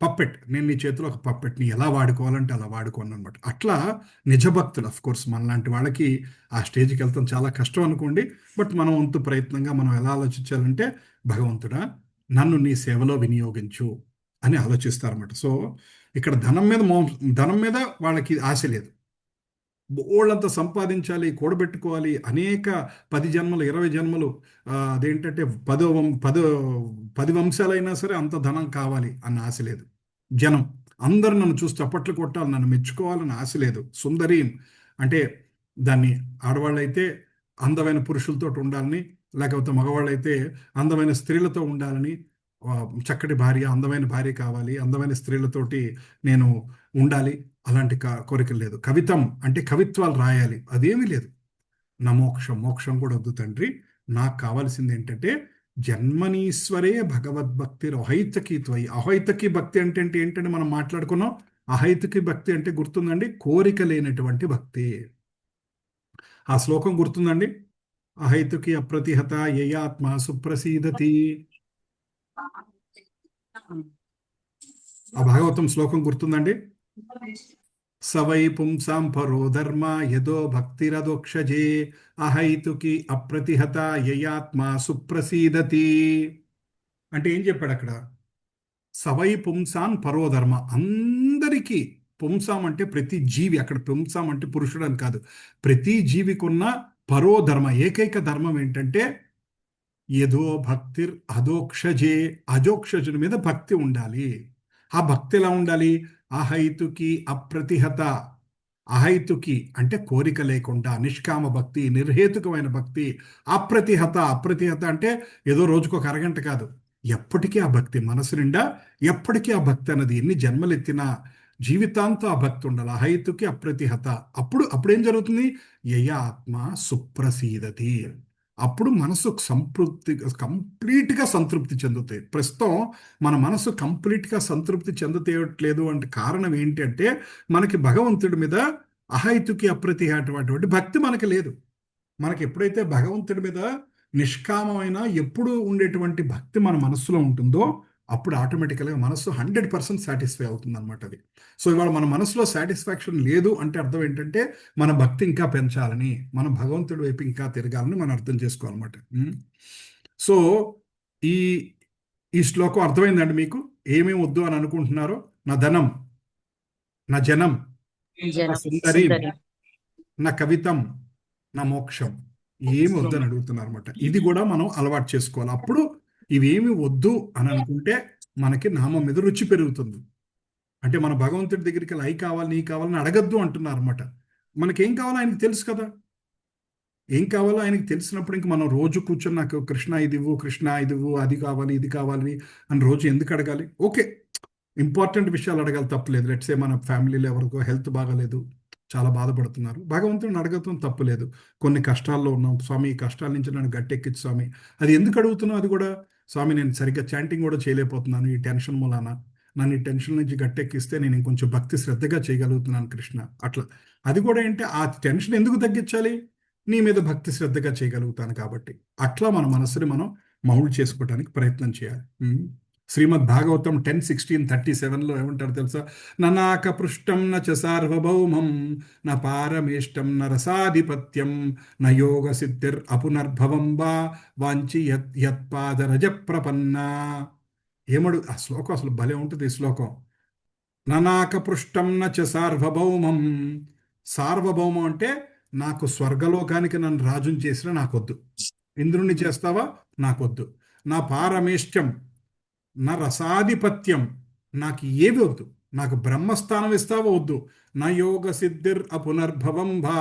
S2: పప్పెట్, నేను నీ చేతిలో ఒక పప్పెట్ని ఎలా వాడుకోవాలంటే అలా వాడుకోను అనమాట. అట్లా నిజభక్తులు, అఫ్ కోర్స్ మనలాంటి వాళ్ళకి ఆ స్టేజ్కి వెళ్తాం చాలా కష్టం అనుకోండి, బట్ మనం వంతు ప్రయత్నంగా మనం ఎలా ఆలోచించాలంటే, భగవంతుడా నన్ను నీ సేవలో వినియోగించు అని ఆలోచిస్తారన్నమాట. సో ఇక్కడ ధనం మీద వాళ్ళకి ఆశ లేదు, బోళ్ళంతా సంపాదించాలి, కూడబెట్టుకోవాలి, అనేక 10 జన్మలు 20 జన్మలు, అదేంటంటే 10 వంశాలైనా సరే అంత ధనం కావాలి అన్న ఆశ లేదు. జనం అందరూ నన్ను చూసి చప్పట్లు కొట్టాలి, నన్ను మెచ్చుకోవాలని ఆశ లేదు. సుందరి అంటే దాన్ని ఆడవాళ్ళైతే అందమైన పురుషులతో ఉండాలని, లేకపోతే మగవాళ్ళైతే అందమైన స్త్రీలతో ఉండాలని, చక్కటి భార్య, అందమైన భార్య కావాలి, అందమైన స్త్రీలతోటి నేను ఉండాలి, అలాంటి కోరికలు లేదు. కవితం అంటే కవిత్వాలు రాయాలి, అదేమీ లేదు. నా మోక్షం కూడా వద్దు తండ్రి, నాకు కావాల్సింది ఏంటంటే జన్మనీశ్వరే భగవద్భక్తి అహైతకి త్వయి. అహైతకి భక్తి అంటే ఏంటంటే మనం మాట్లాడుకున్నాం. అహైతకి భక్తి అంటే గుర్తుందండి, కోరిక లేనటువంటి భక్తి. ఆ శ్లోకం గుర్తుందండి, అహైతుకి అప్రతిహత యయాత్మ సుప్రసీదతి. ఆ భాగవతం శ్లోకం గుర్తుందండి, సవై పుంసాం పరో ధర్మ యదో భక్తిరదోక్షజే అహైతుకి అప్రతిహత యయాత్మ సుప్రసీదతి. అంటే ఏం చెప్పాడు అక్కడ? సవై పుంసాన్ పరోధర్మ, అందరికీ, పుంసాం అంటే ప్రతి జీవి, అక్కడ పుంసాం అంటే పురుషుడు అని కాదు, ప్రతి జీవికి ఉన్న పరోధర్మ, ఏకైక ధర్మం ఏంటంటే యదో భక్తిర్ అదోక్షజే, అజోక్షజుని మీద భక్తి ఉండాలి. ఆ భక్తి ఎలా ఉండాలి? అహైతుకి అప్రతిహత, అహైతుకి అంటే కోరిక లేకుండా, నిష్కామ భక్తి, నిర్హేతుకమైన భక్తి. అప్రతిహత, అప్రతిహత అంటే ఏదో రోజుకు ఒక అరగంట కాదు, ఎప్పటికీ ఆ భక్తి మనసు నిండా, ఎప్పటికీ ఆ భక్తి అన్నది ఎన్ని జన్మలెత్తినా జీవితాంతం ఆ భక్తి ఉండాలి. అహైతుకి అప్రతిహత. అప్పుడేం జరుగుతుంది? యయ ఆత్మ సుప్రసీదతి. అప్పుడు మనసు కంప్లీట్గా సంతృప్తి చెందుతాయి. ప్రస్తుతం మన మనసు కంప్లీట్గా సంతృప్తి చెందుతేయట్లేదు అంటే కారణం ఏంటి అంటే మనకి భగవంతుడి మీద అహైతుకి అప్రతిహతటువంటి భక్తి మనకి లేదు. మనకి ఎప్పుడైతే భగవంతుడి మీద నిష్కామమైన ఎప్పుడు ఉండేటువంటి భక్తి మన మనస్సులో ఉంటుందో అప్పుడు ఆటోమేటికల్గా మనస్సు 100% సాటిస్ఫై అవుతుంది అనమాట. అది సో ఇవాళ మన మనసులో సాటిస్ఫాక్షన్ లేదు అంటే అర్థం ఏంటంటే మన భక్తి ఇంకా పెంచాలని, మన భగవంతుడి వైపు ఇంకా తిరగాలని మనం అర్థం చేసుకోవాలన్నమాట. సో ఈ ఈ శ్లోకం అర్థమైందండి మీకు? ఏమేమి వద్దు అని అనుకుంటున్నారో? నా ధనం, నా జనం, నా సుందరి, నా కవితం, నా మోక్షం, ఏమి వద్దు అని అడుగుతున్నారు అనమాట. ఇది కూడా మనం అలవాటు చేసుకోవాలి. అప్పుడు ఇవేమి వద్దు అని అనుకుంటే మనకి నామం మీద రుచి పెరుగుతుంది. అంటే మన భగవంతుడి దగ్గరికి అయి కావాలి, నీ కావాలని అడగద్దు అంటున్నారు అనమాట. మనకేం కావాలో ఆయనకి తెలుసు కదా. ఏం కావాలో ఆయనకి తెలిసినప్పుడు ఇంక మనం రోజు కూర్చొని నాకు కృష్ణ ఇది ఇవ్వు, కృష్ణ ఇది ఇవ్వు, అది కావాలి, ఇది కావాలి అని రోజు ఎందుకు అడగాలి? ఓకే, ఇంపార్టెంట్ విషయాలు అడగాలి, తప్పులేదు. లెట్సే మన ఫ్యామిలీలో ఎవరికో హెల్త్ బాగాలేదు, చాలా బాధపడుతున్నారు, భగవంతుడిని అడగటం తప్పులేదు. కొన్ని కష్టాల్లో ఉన్నాం స్వామి, ఈ కష్టాల నుంచి నన్ను గట్టెక్కించు స్వామి. అది ఎందుకు అడుగుతున్నావు? అది కూడా స్వామి నేను సరిగ్గా చాంటింగ్ కూడా చేయలేకపోతున్నాను ఈ టెన్షన్ మూలాన, నన్ను ఈ టెన్షన్ నుంచి గట్టెక్కిస్తే నేను ఇంకొంచెం భక్తి శ్రద్ధగా చేయగలుగుతున్నాను కృష్ణ. అట్లా అది కూడా ఏంటి, ఆ టెన్షన్ ఎందుకు తగ్గించాలి? నీ మీద భక్తి శ్రద్ధగా చేయగలుగుతాను కాబట్టి. అట్లా మన మనసుని మనం మౌల్డ్ చేసుకోవడానికి ప్రయత్నం చేయాలి. శ్రీమద్ భాగవతం 10:16-37లో ఏమంటారు తెలుసా? ననాక పృష్టం నచ సార్వభౌమం న పారమేష్టం న రసాధిపత్యం న యోగ సిద్ధిర్ అపునర్భవం వా వాంచి యత్పాదరజ ప్రపన్న. ఆ శ్లోకం అసలు భలే ఉంటుంది ఈ శ్లోకం. ననాక పృష్టం నచ సార్వభౌమం. సార్వభౌమం అంటే నాకు స్వర్గలోకానికి నన్ను రాజుని చేసినా నాకొద్దు, ఇంద్రుణ్ణి చేస్తావా నాకొద్దు. నా పారమేష్టం నా రసాధిపత్యం, నాకు ఏవి వద్దు, నాకు బ్రహ్మస్థానం ఇస్తావో వద్దు. నా యోగ సిద్ధిర్ అపునర్భవం భా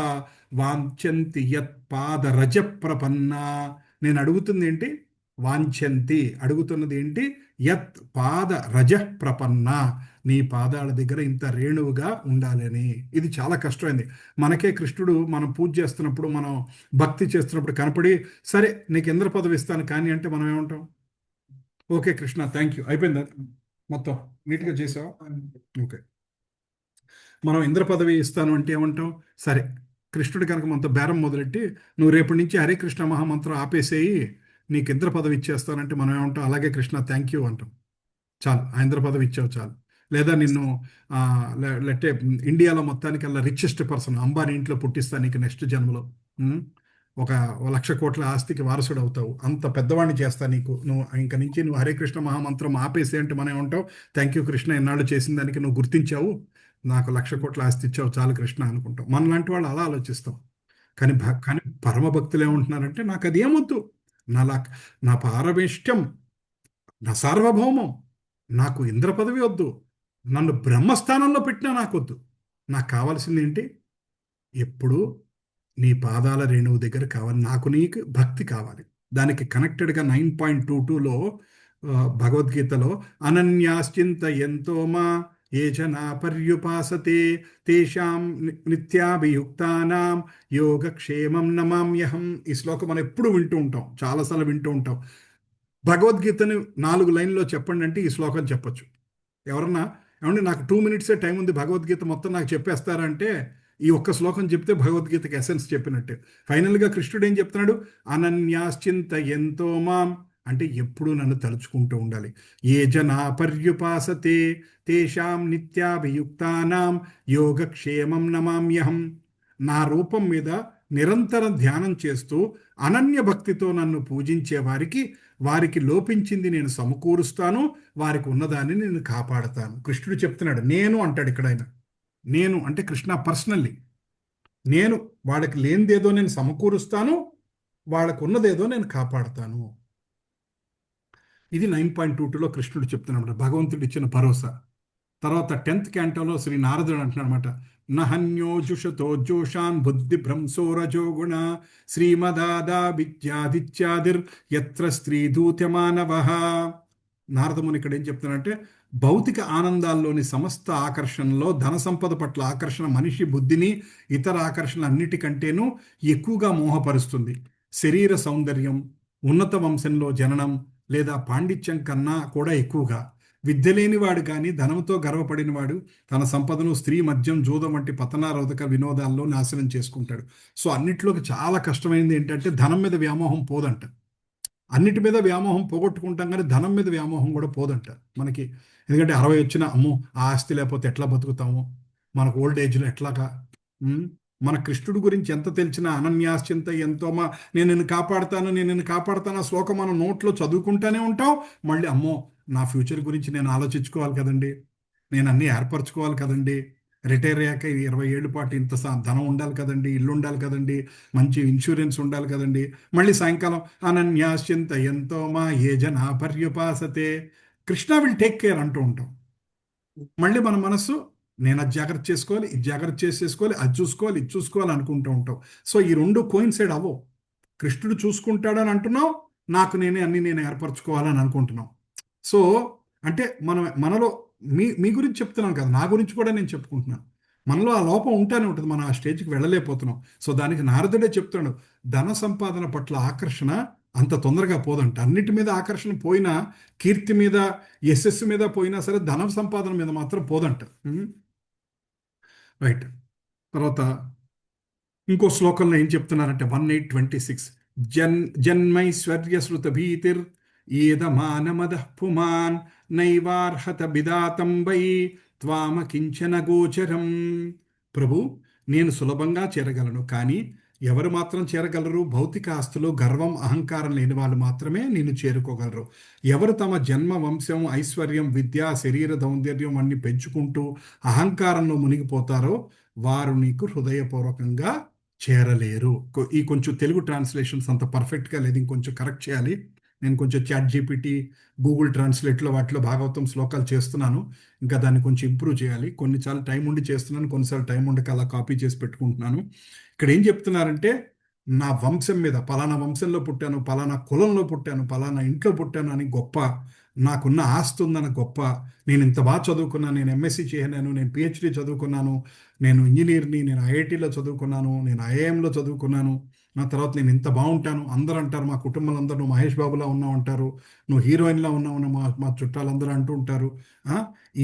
S2: వాంఛంతి యత్ పాద రజ ప్రపన్న. నేను అడుగుతుంది ఏంటి? వాంఛంతి, అడుగుతున్నది ఏంటి? యత్ పాద రజ ప్రపన్న, నీ పాదాల దగ్గర ఇంత రేణువుగా ఉండాలని. ఇది చాలా కష్టమైంది మనకే. కృష్ణుడు మనం పూజ చేస్తున్నప్పుడు, మనం భక్తి చేస్తున్నప్పుడు కనపడి సరే నీకు ఇంద్ర పదవి ఇస్తాను కానీ అంటే మనం ఏమంటాం? ఓకే కృష్ణ థ్యాంక్ యూ, అయిపోయిందా మొత్తం నీట్గా చేసావా? ఓకే. మనం ఇంద్ర పదవి ఇస్తాను అంటే ఏమంటాం? సరే కృష్ణుడు కనుక మనతో బేరం మొదలెట్టి నువ్వు రేపటి నుంచి హరే కృష్ణ మహామంత్రం ఆపేసేయి, నీకు ఇంద్ర పదవి ఇచ్చేస్తానంటే మనం ఏమంటాం? అలాగే కృష్ణ థ్యాంక్ యూ అంటాం. చాలు, ఆ ఇంద్ర పదవి ఇచ్చావు చాలు. లేదా నిన్ను లెట్టే ఇండియాలో మొత్తానికి అలా రిచెస్ట్ పర్సన్ అంబానీ ఇంట్లో పుట్టిస్తా నీకు నెక్స్ట్ జన్మలో, ఒక 1,00,000 కోట్ల ఆస్తికి వారసుడు అవుతావు, అంత పెద్దవాడిని చేస్తా నీకు, నువ్వు ఇంక నుంచి నువ్వు హరే కృష్ణ మహామంత్రం ఆపేసి అంటే మనం ఏమంటావు? థ్యాంక్ యూ కృష్ణ, ఎన్నాళ్ళు చేసిన దానికి నువ్వు గుర్తించావు, నాకు 1,00,000 కోట్ల ఆస్తి ఇచ్చావు, చాలు కృష్ణ అనుకుంటాం. మనలాంటి వాళ్ళు అలా ఆలోచిస్తాం. కానీ పరమ భక్తులు ఏమంటున్నారంటే నాకు అది ఏమొద్దు, నా పారమేష్టం, నా సార్వభౌమం, నాకు ఇంద్ర పదవి వద్దు, నన్ను బ్రహ్మస్థానంలో పెట్టినా నాకొద్దు, నాకు కావాల్సింది ఏంటి? ఎప్పుడు నీ పాదాల రేణువు దగ్గర కావాలి, నాకు నీకు భక్తి కావాలి. దానికి కనెక్టెడ్గా 9.22లో భగవద్గీతలో అనన్యాశ్చింత ఎంతో మా ఏ జనా పర్యుపాసతే తేషాం నిత్యాభియుక్తానాం యోగక్షేమం నమామ్యహం. ఈ శ్లోకం మనం ఎప్పుడు వింటూ ఉంటాం, చాలాసార్లు వింటూ ఉంటాం. భగవద్గీతని 4 లైన్లో చెప్పండి అంటే ఈ శ్లోకం చెప్పచ్చు. ఎవరన్నా ఏమంటే నాకు 2 మినిట్సే టైం ఉంది, భగవద్గీత మొత్తం నాకు చెప్పేస్తారంటే ఈ ఒక్క శ్లోకం చెప్తే భగవద్గీతకి ఎసెన్స్ చెప్పినట్టే. ఫైనల్గా కృష్ణుడు ఏం చెప్తున్నాడు? అనన్యాశ్చింత ఎంతో మాం అంటే ఎప్పుడూ నన్ను తలుచుకుంటూ ఉండాలి. ఏ జనా పర్యుపాసతే తేషాం నిత్యాభియుక్తానాం యోగక్షేమం నమామ్యహం. నా రూపం మీద నిరంతరం ధ్యానం చేస్తూ అనన్య భక్తితో నన్ను పూజించే వారికి లోపించింది నేను సమకూరుస్తాను, వారికి ఉన్నదాన్ని నేను కాపాడతాను. కృష్ణుడు చెప్తున్నాడు. నేను అంటాడు ఇక్కడ ఆయన. నేను అంటే కృష్ణ పర్సనల్లీ. నేను వాళ్ళకి లేనిదేదో నేను సమకూరుస్తాను, వాళ్ళకు ఉన్నదేదో నేను కాపాడతాను. ఇది 9.22లో కృష్ణుడు చెప్తున్నాడు, భగవంతుడు ఇచ్చిన భరోసా. తర్వాత 10th క్యాంటోలో శ్రీ నారదుడు అంటున్నాడనమాట, నహన్యోజుషతో జోషాన్ బుద్ధి భ్రంసోరజో గుణ శ్రీమదాదా విద్యాదిత్యాదిర్ యత్ర స్త్రీ దూత్యమానవ. నారదముని ఇక్కడ ఏం చెప్తున్నాడంటే, భౌతిక ఆనందాల్లోని సమస్త ఆకర్షణలో ధన సంపద పట్ల ఆకర్షణ మనిషి బుద్ధిని ఇతర ఆకర్షణలన్నిటికంటేనూ ఎక్కువగా మోహపరుస్తుంది. శరీర సౌందర్యం, ఉన్నత వంశంలో జననం లేదా పాండిత్యం కన్నా కూడా ఎక్కువగా. విద్య లేనివాడు కానీ ధనంతో గర్వపడినవాడు తన సంపదను స్త్రీ, మద్యం, జూదం వంటి పతనారోధక వినోదాల్లో నాశనం చేసుకుంటాడు. సో అన్నిట్లోకి చాలా కష్టమైనది ఏంటంటే ధనం మీద వ్యామోహం పోదంట. అన్నిటి మీద వ్యామోహం పోగొట్టుకుంటాం కానీ ధనం మీద వ్యామోహం కూడా పోదంట మనకి. ఎందుకంటే 60 వచ్చిన అమ్మో ఆ ఆస్తి లేకపోతే ఎట్లా బతుకుతాము, మనకు ఓల్డ్ ఏజ్లో ఎట్లాగా. మన కృష్ణుడు గురించి ఎంత తెలిసినా అనన్యాశ్చింత ఎంతో నేను నిన్ను కాపాడుతాను ఆ శ్లోకం మనం నోట్లో చదువుకుంటూనే ఉంటాం. మళ్ళీ అమ్మో నా ఫ్యూచర్ గురించి నేను ఆలోచించుకోవాలి కదండి, నేను అన్నీ ఏర్పరచుకోవాలి కదండి, రిటైర్ అయ్యాక 20 ఏళ్ళ పాటు ఇంత ధనం ఉండాలి కదండి, ఇల్లు ఉండాలి కదండి, మంచి ఇన్సూరెన్స్ ఉండాలి కదండి. మళ్ళీ సాయంకాలం అనన్యాశ్చింత ఎంతో ఏ జనా పర్యుపాసతే, కృష్ణ విల్ టేక్ కేర్ అంటూ ఉంటాం. మళ్ళీ మన మనస్సు నేను అది జాగ్రత్త చేసుకోవాలి, ఇది జాగ్రత్త చేసేసుకోవాలి, అది చూసుకోవాలి, ఇది చూసుకోవాలి అనుకుంటూ ఉంటాం. సో ఈ రెండు కోయిన్సైడ్ అవ్వవు. కృష్ణుడు చూసుకుంటాడని అంటున్నాం, నాకు అన్ని నేను ఏర్పరచుకోవాలని అనుకుంటున్నాం. సో అంటే మనలో మీ గురించి చెప్తున్నాను కదా, నా గురించి కూడా నేను చెప్పుకుంటున్నాను. మనలో ఆ లోపం ఉంటానే ఉంటుంది, మనం ఆ స్టేజ్కి వెళ్ళలేకపోతున్నాం. సో దానికి నారదుడే చెప్తున్నాడు, ధన సంపాదన పట్ల ఆకర్షణ అంత తొందరగా పోదంట. అన్నిటి మీద ఆకర్షణ పోయినా, కీర్తి మీద, యశస్సు మీద పోయినా సరే ధన సంపాదన మీద మాత్రం పోదంట. రైట్. తర్వాత ఇంకో శ్లోకంలో ఏం చెప్తున్నారంటే 1826, జన్మైశ్వర్య శృత భీతిర్ ఏదమానమద పుమాన్ నైవార్హత బిదాతం వై త్వామ కించన గోచరం. ప్రభు, నేను సులభంగా చేరగలను, కానీ ఎవరు మాత్రం చేరగలరు? భౌతిక ఆస్తులు, గర్వం, అహంకారం లేని వాళ్ళు మాత్రమే నిన్ను చేరుకోగలరు. ఎవరు తమ జన్మ, వంశం, ఐశ్వర్యం, విద్య, శరీర సౌందర్యం అన్ని పెంచుకుంటూ అహంకారంలో మునిగిపోతారో వారు నీకు హృదయపూర్వకంగా చేరలేరు. ఈ కొంచెం తెలుగు ట్రాన్స్లేషన్స్ అంత పర్ఫెక్ట్గా లేదు, ఇంకొంచెం కరెక్ట్ చేయాలి. నేను కొంచెం ChatGPT, గూగుల్ ట్రాన్స్లేట్లో వాటిలో భాగవతం శ్లోకాలు చేస్తున్నాను, ఇంకా దాన్ని కొంచెం ఇంప్రూవ్ చేయాలి. కొన్నిసార్లు టైం ఉండి చేస్తున్నాను, కొన్నిసార్లు టైం ఉండక అలా కాపీ చేసి పెట్టుకుంటున్నాను. ఇక్కడ ఏం చెప్తున్నారంటే, నా వంశం మీద, పలానా వంశంలో పుట్టాను, పలానా కులంలో పుట్టాను, పలానా ఇంట్లో పుట్టాను అని గొప్ప, నాకున్న ఆస్తి ఉందని గొప్ప, నేను ఇంత బాగా చదువుకున్నాను, నేను MSc చేయనాను, నేను PhD చదువుకున్నాను, నేను ఇంజనీర్ని, నేను IITలో చదువుకున్నాను, నేను IIMలో చదువుకున్నాను, నా తర్వాత నేను ఇంత బాగుంటాను, అందరూ అంటారు, మా కుటుంబంలో అందరూ నువ్వు మహేష్ బాబులా ఉన్నావు అంటారు, నువ్వు హీరోయిన్లా ఉన్నావు మా చుట్టాలందరూ అంటూ ఉంటారు.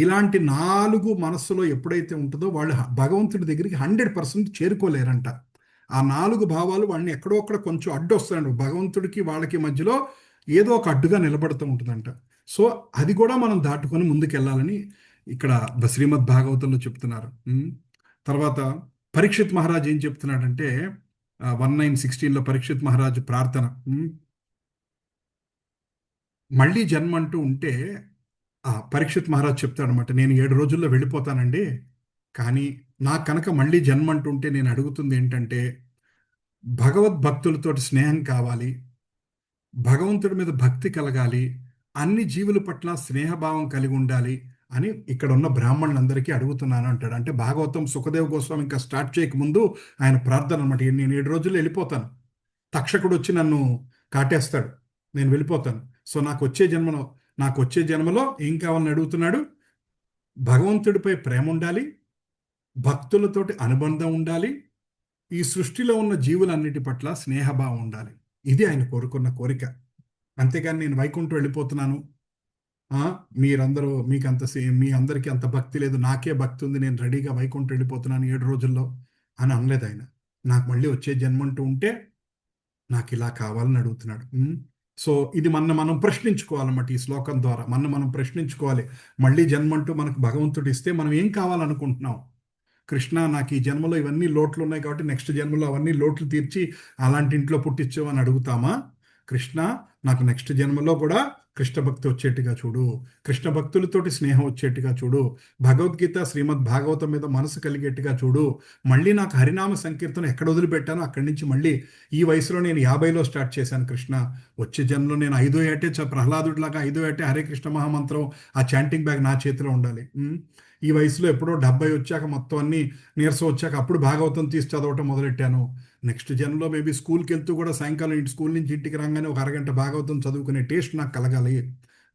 S2: ఇలాంటి 4 మనస్సులో ఎప్పుడైతే ఉంటుందో వాళ్ళు భగవంతుడి దగ్గరికి 100% చేరుకోలేరంట. ఆ 4 భావాలు వాళ్ళని ఎక్కడో అక్కడ కొంచెం అడ్డు వస్తాయండి. భగవంతుడికి వాళ్ళకి మధ్యలో ఏదో ఒక అడ్డుగా నిలబడుతూ ఉంటుందంట. సో అది కూడా మనం దాటుకొని ముందుకెళ్ళాలని ఇక్కడ శ్రీమద్ భాగవతంలో చెప్తున్నారు. తర్వాత పరీక్షిత్ మహారాజ్ ఏం చెప్తున్నాడంటే 1916లో పరీక్షిత్ మహారాజు ప్రార్థన, మళ్ళీ జన్మ అంటూ ఉంటే పరీక్షిత్ మహారాజ్ చెప్తాడు అనమాట, నేను 7 రోజుల్లో వెళ్ళిపోతానండి, కానీ నాకు కనుక మళ్ళీ జన్మ అంటుంటే నేను అడుగుతుంది ఏంటంటే భగవద్భక్తులతో స్నేహం కావాలి, భగవంతుడి మీద భక్తి కలగాలి, అన్ని జీవుల పట్ల స్నేహభావం కలిగి ఉండాలి అని ఇక్కడ ఉన్న బ్రాహ్మణులందరికీ అడుగుతున్నాను అంటాడు. అంటే భాగవతం సుఖదేవ్ గోస్వామి ఇంకా స్టార్ట్ చేయకముందు ఆయన ప్రార్థన అనమాట, నేను 7 రోజుల్లో వెళ్ళిపోతాను, తక్షకుడు వచ్చి నన్ను కాటేస్తాడు, నేను వెళ్ళిపోతాను. సో నాకు వచ్చే జన్మలో ఏం కావాలని అడుగుతున్నాడు? భగవంతుడిపై ప్రేమ ఉండాలి, భక్తులతోటి అనుబంధం ఉండాలి, ఈ సృష్టిలో ఉన్న జీవులన్నిటి పట్ల స్నేహభావం ఉండాలి. ఇది ఆయన కోరుకున్న కోరిక. అంతేగాని నేను వైకుంఠం వెళ్ళిపోతున్నాను, మీరందరూ మీ అందరికీ అంత భక్తి లేదు, నాకే భక్తి ఉంది, నేను రెడీగా వైకుంఠం వెళ్ళిపోతున్నాను 7 రోజుల్లో అని అనలేదు ఆయన. నాకు మళ్ళీ వచ్చే జన్మ అంటూ ఉంటే నాకు ఇలా కావాలని అడుగుతున్నాడు. సో ఇది మనం ప్రశ్నించుకోవాలన్నమాట. ఈ శ్లోకం ద్వారా మనం ప్రశ్నించుకోవాలి. మళ్ళీ జన్మంటూ మనకు భగవంతుడు ఇస్తే మనం ఏం కావాలనుకుంటున్నాం? కృష్ణ, నాకు ఈ జన్మలో ఇవన్నీ లోట్లు ఉన్నాయి కాబట్టి నెక్స్ట్ జన్మలో అవన్నీ లోట్లు తీర్చి అలాంటి ఇంట్లో పుట్టించు అని అడుగుతామా? కృష్ణ, నాకు నెక్స్ట్ జన్మలో కూడా కృష్ణ భక్తి వచ్చేట్టుగా చూడు, కృష్ణ భక్తులతోటి స్నేహం వచ్చేట్టుగా చూడు, భగవద్గీత శ్రీమద్ భాగవతం మీద మనసు కలిగేట్టుగా చూడు. మళ్ళీ నాకు హరినామ సంకీర్తన ఎక్కడ వదిలిపెట్టానో అక్కడి నుంచి మళ్ళీ ఈ వయసులో నేను 50లో స్టార్ట్ చేశాను కృష్ణ. వచ్చే జన్మలో నేను 5వ ఏటే ప్రహ్లాదుడిలాగా 5వ ఏటే హరే కృష్ణ మహామంత్రం ఆ చాంటింగ్ బ్యాగ్ నా చేతిలో ఉండాలి. ఈ వయసులో ఎప్పుడో 70 వచ్చాక మొత్తం అన్ని నీరసం వచ్చాక అప్పుడు భాగవతం తీసి చదవటం మొదలెట్టాను. నెక్స్ట్ జన్మలో మేబీ స్కూల్కి వెళ్తూ కూడా సాయంకాలం స్కూల్ నుంచి ఇంటికి రాగానే ఒక అరగంట భాగవతం చదువుకునే టేస్ట్ నాకు కలగాలి,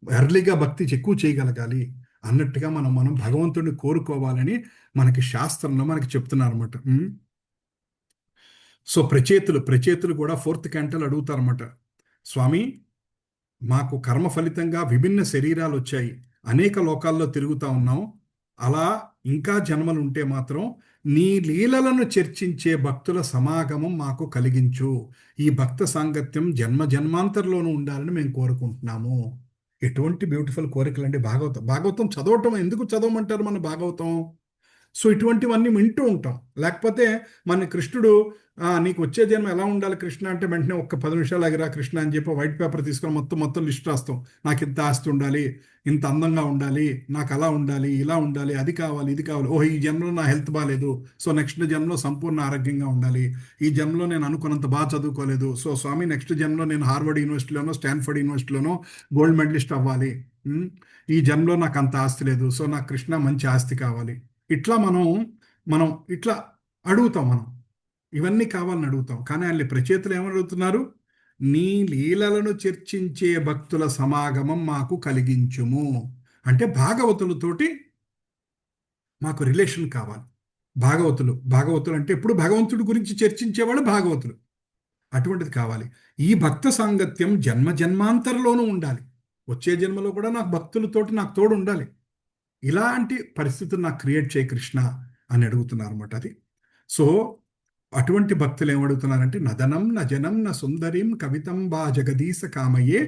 S2: ఎర్లీగా భక్తి ఎక్కువ చేయగలగాలి అన్నట్టుగా మనం భగవంతుడిని కోరుకోవాలని మనకి శాస్త్రంలో మనకి చెప్తున్నారు అనమాట. సో ప్రచేతులు కూడా 4th క్యాంటల్ అడుగుతారన్నమాట. స్వామి, మాకు కర్మ ఫలితంగా విభిన్న శరీరాలు వచ్చాయి, అనేక లోకాల్లో తిరుగుతా ఉన్నాం. అలా ఇంకా జన్మలు ఉంటే మాత్రం నీ లీలలను చర్చించే భక్తుల సమాగమం మాకు కలిగించు. ఈ భక్త సాంగత్యం జన్మ జన్మాంతరంలోనూ ఉండాలని మేము కోరుకుంటున్నాము. ఎటువంటి బ్యూటిఫుల్ కోరికలండి. భాగవతం చదవటం ఎందుకు చదవమంటారు మన భాగవతం? సో ఇటువంటివన్నీ వింటూ ఉంటాం. లేకపోతే మన కృష్ణుడు నీకు వచ్చే జన్మ ఎలా ఉండాలి కృష్ణ అంటే వెంటనే ఒక్క 10 నిమిషాలు ఆగిరా కృష్ణ అని చెప్పి వైట్ పేపర్ తీసుకొని మొత్తం లిస్ట్ రాస్తాం. నాకు ఇంత ఆస్తి ఉండాలి, ఇంత అందంగా ఉండాలి, నాకు అలా ఉండాలి, ఇలా ఉండాలి, అది కావాలి, ఇది కావాలి. ఓహో, ఈ జన్మలో నా హెల్త్ బాగాలేదు, సో నెక్స్ట్ జన్మలో సంపూర్ణ ఆరోగ్యంగా ఉండాలి. ఈ జన్మలో నేను అనుకున్నంత బాగా చదువుకోలేదు, సో స్వామి నెక్స్ట్ జన్మలో నేను హార్వర్డ్ యూనివర్సిటీలోనో స్టాన్ఫర్డ్ యూనివర్సిటీలోనో గోల్డ్ మెడలిస్ట్ అవ్వాలి. ఈ జన్మలో నాకు అంత ఆస్తి లేదు, సో నాకు కృష్ణ మంచి ఆస్తి కావాలి. ఇట్లా మనం ఇట్లా అడుగుతాం. ఇవన్నీ కావాలని అడుగుతాం. కానీ వాళ్ళు ప్రచేతులు ఏమని అడుగుతున్నారు? నీ లీలలను చర్చించే భక్తుల సమాగమం మాకు కలిగించుము అంటే భాగవతులతోటి మాకు రిలేషన్ కావాలి. భాగవతులు అంటే ఎప్పుడు భగవంతుడి గురించి చర్చించేవాళ్ళు భాగవతులు. అటువంటిది కావాలి. ఈ భక్త సాంగత్యం జన్మ జన్మాంతరంలోనూ ఉండాలి. వచ్చే జన్మలో కూడా నాకు భక్తులతోటి నాకు తోడు ఉండాలి. ఇలాంటి పరిస్థితులు నాకు క్రియేట్ చేయ కృష్ణ అని అడుగుతున్నారు అన్నమాట. అది సో అటువంటి భక్తులు ఏమడుగుతున్నారంటే, నదనం నజనం న సుందరీం కవితం బా జగదీశ కామయే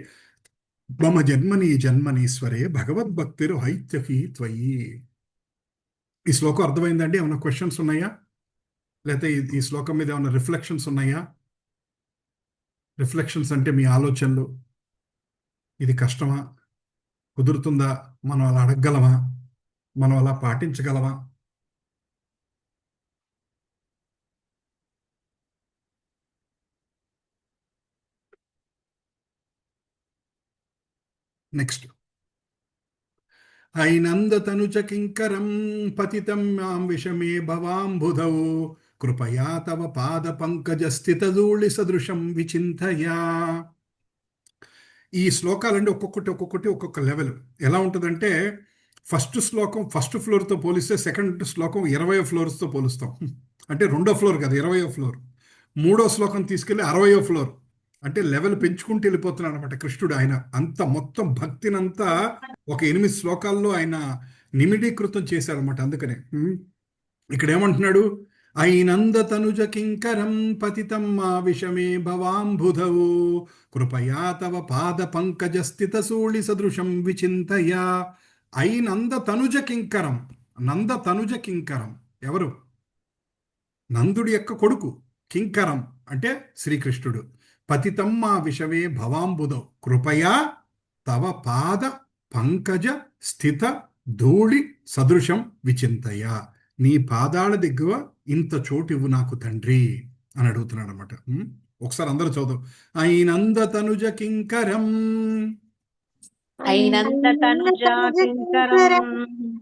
S2: మమ జన్మనీశ్వరే భగవద్భక్తిరు హైత్యకి త్వయి. ఈ శ్లోకం అర్థమైందండి? ఏమైనా క్వశ్చన్స్ ఉన్నాయా? లేకపోతే ఈ శ్లోకం మీద ఏమైనా రిఫ్లెక్షన్స్ ఉన్నాయా? రిఫ్లెక్షన్స్ అంటే మీ ఆలోచనలు, ఇది కష్టమా, కుదురుతుందా, మనం అలా అడగగలమా, మనం అలా పాటించగలమా? నెక్స్ట్, ఐనందతనుచ కింకరం పతితం మాం విషమే భవాంబుధౌ కృపయా తవ పాద పంకజ స్థితధూళి సదృశం విచింతయా. ఈ శ్లోకాలంటే ఒక్కొక్కటి ఒక్కొక్క లెవెల్ ఎలా ఉంటుందంటే, ఫస్ట్ శ్లోకం ఫస్ట్ ఫ్లోర్తో పోలిస్తే సెకండ్ శ్లోకం 20వ ఫ్లోర్స్తో పోలుస్తాం. అంటే 2వ ఫ్లోర్ కదా, 20వ ఫ్లోర్. 3వ శ్లోకం తీసుకెళ్ళి 60వ ఫ్లోర్. అంటే లెవెల్ పెంచుకుంటూ వెళ్ళిపోతున్నాడు అనమాట కృష్ణుడు. ఆయన అంత మొత్తం భక్తినంతా ఒక 8 శ్లోకాల్లో ఆయన నిమిడీకృతం చేశారనమాట. అందుకనే ఇక్కడ ఏమంటున్నాడు, ఐనంద తనుజ కింకరం పతితం మా విషమే భవాంబుధౌ కృపయా తవ పాద పంకజ స్థిత సూళి సదృశం విచింతయా. ఐనంద తనుజ కింకరం. నంద తనుజ కింకరం ఎవరు? నందుడి యొక్క కొడుకు. కింకరం అంటే శ్రీకృష్ణుడు. పతితం మా విషమే భవాంబుధౌ కృపయా తవ పాద పంకజ స్థిత ధూళి సదృశం విచింతయా. నీ పాదాల దగ్గర ఇంత చోటు ఇవ్వు నాకు తండ్రి అని అడుగుతున్నాడు అనమాట. ఒకసారి అందరూ చదువు. ఐనంద తనుజ కింకరం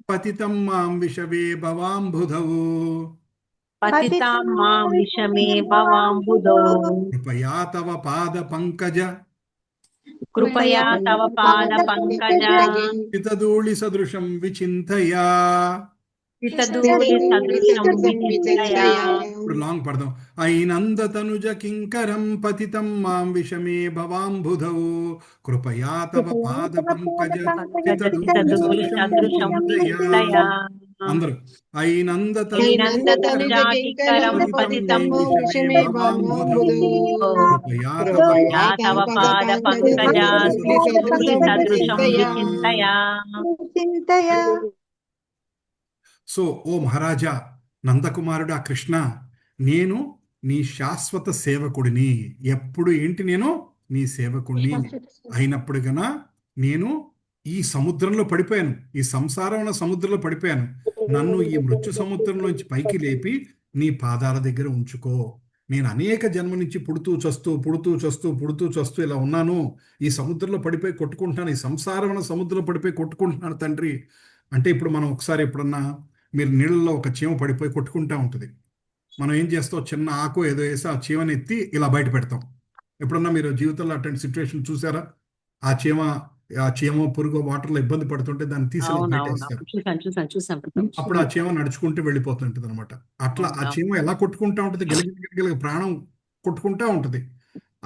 S2: పతితం మాం విషవే భవాంబుధౌ కృపయా తవ పాద పంకజ స్థితధూళి సదృశం విచింతయా. ఇప్పుడు లాంగ్ పడదాం. ఐనంద తనుజ కింకరం పతితం మాం విషమే భవాంబుధౌ కృపయా తవ పాద పంకజ స్థితధూళి సదృశం విచింతయా. అందరూ
S7: శ్రీనందతనుజకింకరం పతితంబు వృషమే భావోద్భుదో
S2: కృపయా
S7: కృపయా
S1: తవ
S7: తవ
S1: పాద పంకజా సదృశం విచింతయా.
S4: చింతయా.
S2: సో ఓ మహారాజా నందకుమారుడా కృష్ణ, నేను నీ శాశ్వత సేవకుడిని. ఎప్పుడు ఏంటి? నేను నీ సేవకుడిని అయినప్పుడు గన నేను ఈ సముద్రంలో పడిపోయాను, ఈ సంసారం సముద్రంలో పడిపోయాను. నన్ను ఈ మృత్యు సముద్రంలోంచి పైకి లేపి నీ పాదాల దగ్గర ఉంచుకో. నేను అనేక జన్మ నుంచి పుడుతూ చస్తూ ఇలా ఉన్నాను. ఈ సముద్రంలో పడిపోయి కొట్టుకుంటున్నాను, ఈ సంసారం సముద్రంలో పడిపోయి కొట్టుకుంటున్నాను తండ్రి. అంటే ఇప్పుడు మనం ఒకసారి ఎప్పుడన్నా మీరు నీళ్ళల్లో ఒక చీమ పడిపోయి కొట్టుకుంటా ఉంటుంది. మనం ఏం చేస్తాం? చిన్న ఆకు ఏదో వేసి ఆ చీమని ఎత్తి ఇలా బయట పెడతాం. ఎప్పుడన్నా మీరు జీవితంలో అటువంటి సిచ్యువేషన్ చూసారా? ఆ చీమ పురుగు వాటర్లో ఇబ్బంది పడుతుంటే దాన్ని తీసి బయట వేస్తారు. అప్పుడు ఆ చీమ నడుచుకుంటూ వెళ్ళిపోతుంటది అనమాట. అట్లా ఆ చీమ ఎలా కొట్టుకుంటా ఉంటుంది? గిలగిల ప్రాణం కొట్టుకుంటా ఉంటుంది.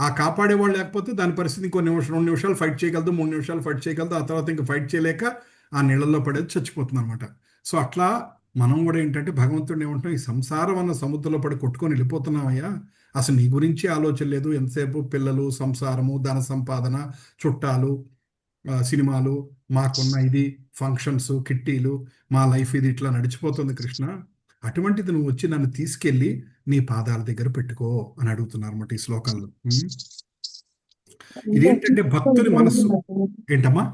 S2: ఆ కాపాడే వాళ్ళు లేకపోతే దాని పరిస్థితి ఇంకో 2 నిమిషాలు ఫైట్ చేయగలదు, 3 నిమిషాలు ఫైట్ చేయగలదు. ఆ తర్వాత ఇంకా ఫైట్ చేయలేక ఆ నీళ్ళల్లో పడేది చచ్చిపోతుంది అనమాట. సో అట్లా మనం కూడా ఏంటంటే భగవంతుడిని ఏమంటాం? ఈ సంసారం సముద్రంలో పడి కొట్టుకొని వెళ్ళిపోతున్నామయ్యా, అసలు నీ గురించి ఆలోచన లేదు. ఎంతసేపు పిల్లలు, సంసారము, ధన సంపాదన, చుట్టాలు, సినిమాలు, మాకున్న ఇది ఫంక్షన్స్, కిట్టీలు, మా లైఫ్ ఇది ఇట్లా నడిచిపోతుంది కృష్ణ. అటువంటిది నువ్వు వచ్చి నన్ను తీసుకెళ్ళి నీ పాదాల దగ్గర పెట్టుకో అని అడుగుతున్నారు అన్నమాట ఈ శ్లోకంలో. ఇదేంటంటే భక్తుని మనస్సు ఏంటమ్మా?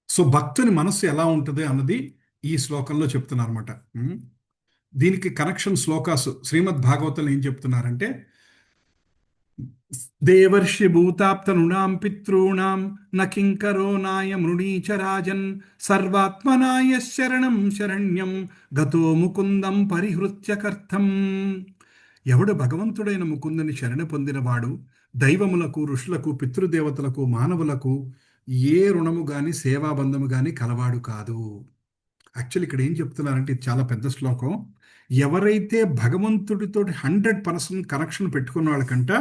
S2: సో భక్తుని మనస్సు ఎలా ఉంటుంది అన్నది ఈ శ్లోకంలో చెప్తున్నారు అనమాట. దీనికి కనెక్షన్ శ్లోకాసు శ్రీమద్ భాగవతంలో ఏం చెప్తున్నారంటే, దేవర్షి భూతాప్తనృణాం పితॄణాం నకింకరో నాయ మృణీచ రాజన్ సర్వాత్మనాయ శరణం శరణ్యం గతో ముకుందం పరిహృత్య కర్థం. ఎవడు భగవంతుడైన ముకుందుని శరణ పొందినవాడు దైవములకు, ఋషులకు, పితృదేవతలకు, మానవులకు ఏ రుణము గాని సేవాబంధము గాని కలవాడు కాదు. యాక్చువల్లీ ఇక్కడ ఏం చెప్తున్నారంటే, ఇది చాలా పెద్ద శ్లోకం. ఎవరైతే భగవంతుడితో 100% కనెక్షన్ పెట్టుకున్న వాళ్ళకంట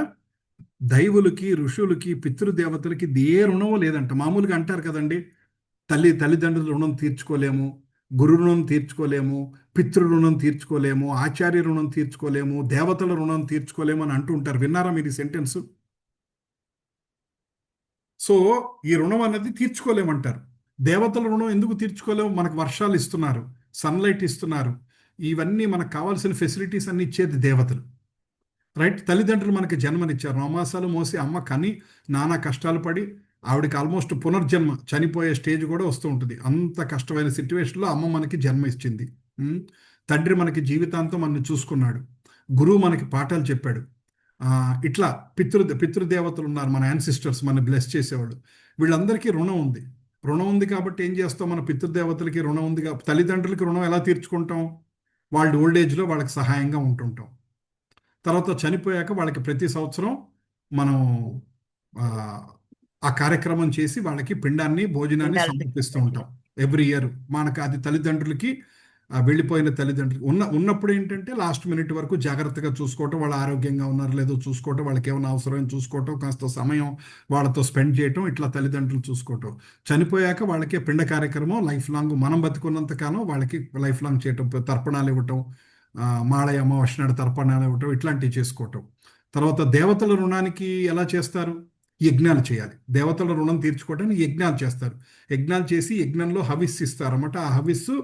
S2: దైవులకి, ఋషులకి, పితృదేవతలకి ఏ రుణము లేదంట. మామూలుగా అంటారు కదండి, తల్లిదండ్రుల రుణం తీర్చుకోలేము, గురు రుణం తీర్చుకోలేము, పితృ రుణం తీర్చుకోలేము, ఆచార్య రుణం తీర్చుకోలేము, దేవతల రుణం తీర్చుకోలేము అని అంటూ ఉంటారు. విన్నారా మీరు ఈ సెంటెన్స్? సో ఈ రుణం అనేది తీర్చుకోలేమంటారు. దేవతల రుణం ఎందుకు తీర్చుకోలేము? మనకు వర్షాలు ఇస్తున్నారు, సన్లైట్ ఇస్తున్నారు, ఇవన్నీ మనకు కావాల్సిన ఫెసిలిటీస్ అన్ని ఇచ్చేది దేవతలు, రైట్? తల్లిదండ్రులు మనకి జన్మనిచ్చారు, నవమాసాలు మోసి అమ్మ కని నానా కష్టాలు పడి ఆవిడకి ఆల్మోస్ట్ పునర్జన్మ, చనిపోయే స్టేజ్ కూడా వస్తూ ఉంటుంది. అంత కష్టమైన సిచ్యువేషన్లో అమ్మ మనకి జన్మ ఇచ్చింది. తండ్రి మనకి జీవితాంతం మనల్ని చూసుకున్నాడు, గురువు మనకి పాఠాలు చెప్పాడు. ఇట్లా పితృదేవతలు ఉన్నారు, మన యాన్సిస్టర్స్ మన బ్లెస్ చేసేవాళ్ళు. వీళ్ళందరికీ రుణం ఉంది. రుణం ఉంది కాబట్టి ఏం చేస్తాం? మన పితృదేవతలకి రుణం ఉంది. తల్లిదండ్రులకి రుణం ఎలా తీర్చుకుంటాం? వాళ్ళు ఓల్డ్ ఏజ్లో వాళ్ళకి సహాయంగా ఉంటుంటాం. తర్వాత చనిపోయాక వాళ్ళకి ప్రతి సంవత్సరం మనం ఆ కార్యక్రమం చేసి వాళ్ళకి పిండాన్ని, భోజనాన్ని సమర్పిస్తూ ఉంటాం ఎవ్రీ ఇయర్. మనకు అది తల్లిదండ్రులకి, వెళ్ళిపోయిన తల్లిదండ్రులకి ఉన్నప్పుడు ఏంటంటే లాస్ట్ మినిట్ వరకు జాగ్రత్తగా చూసుకోవటం, వాళ్ళ ఆరోగ్యంగా ఉన్నారో లేదో చూసుకోవటం, వాళ్ళకి ఏమైనా అవసరమైన చూసుకోవటం, కాస్త సమయం వాళ్ళతో స్పెండ్ చేయటం, ఇట్లా తల్లిదండ్రులు చూసుకోవటం. చనిపోయాక వాళ్ళకి పిండ కార్యక్రమం లైఫ్ లాంగ్, మనం బతుకున్నంత కాలం వాళ్ళకి లైఫ్ లాంగ్ చేయటం, తర్పణాలు ఇవ్వటం, మాళయ అమావాస్య నాడు తర్పణాలు ఇవ్వటం, ఇట్లాంటివి చేసుకోవటం. తర్వాత దేవతల రుణానికి ఎలా చేస్తారు? యజ్ఞాలు చేయాలి. దేవతల రుణం తీర్చుకోవడానికి యజ్ఞాలు చేస్తారు. యజ్ఞాలు చేసి యజ్ఞంలో హవిస్సు ఇస్తారన్నమాట. ఆ హవిస్సు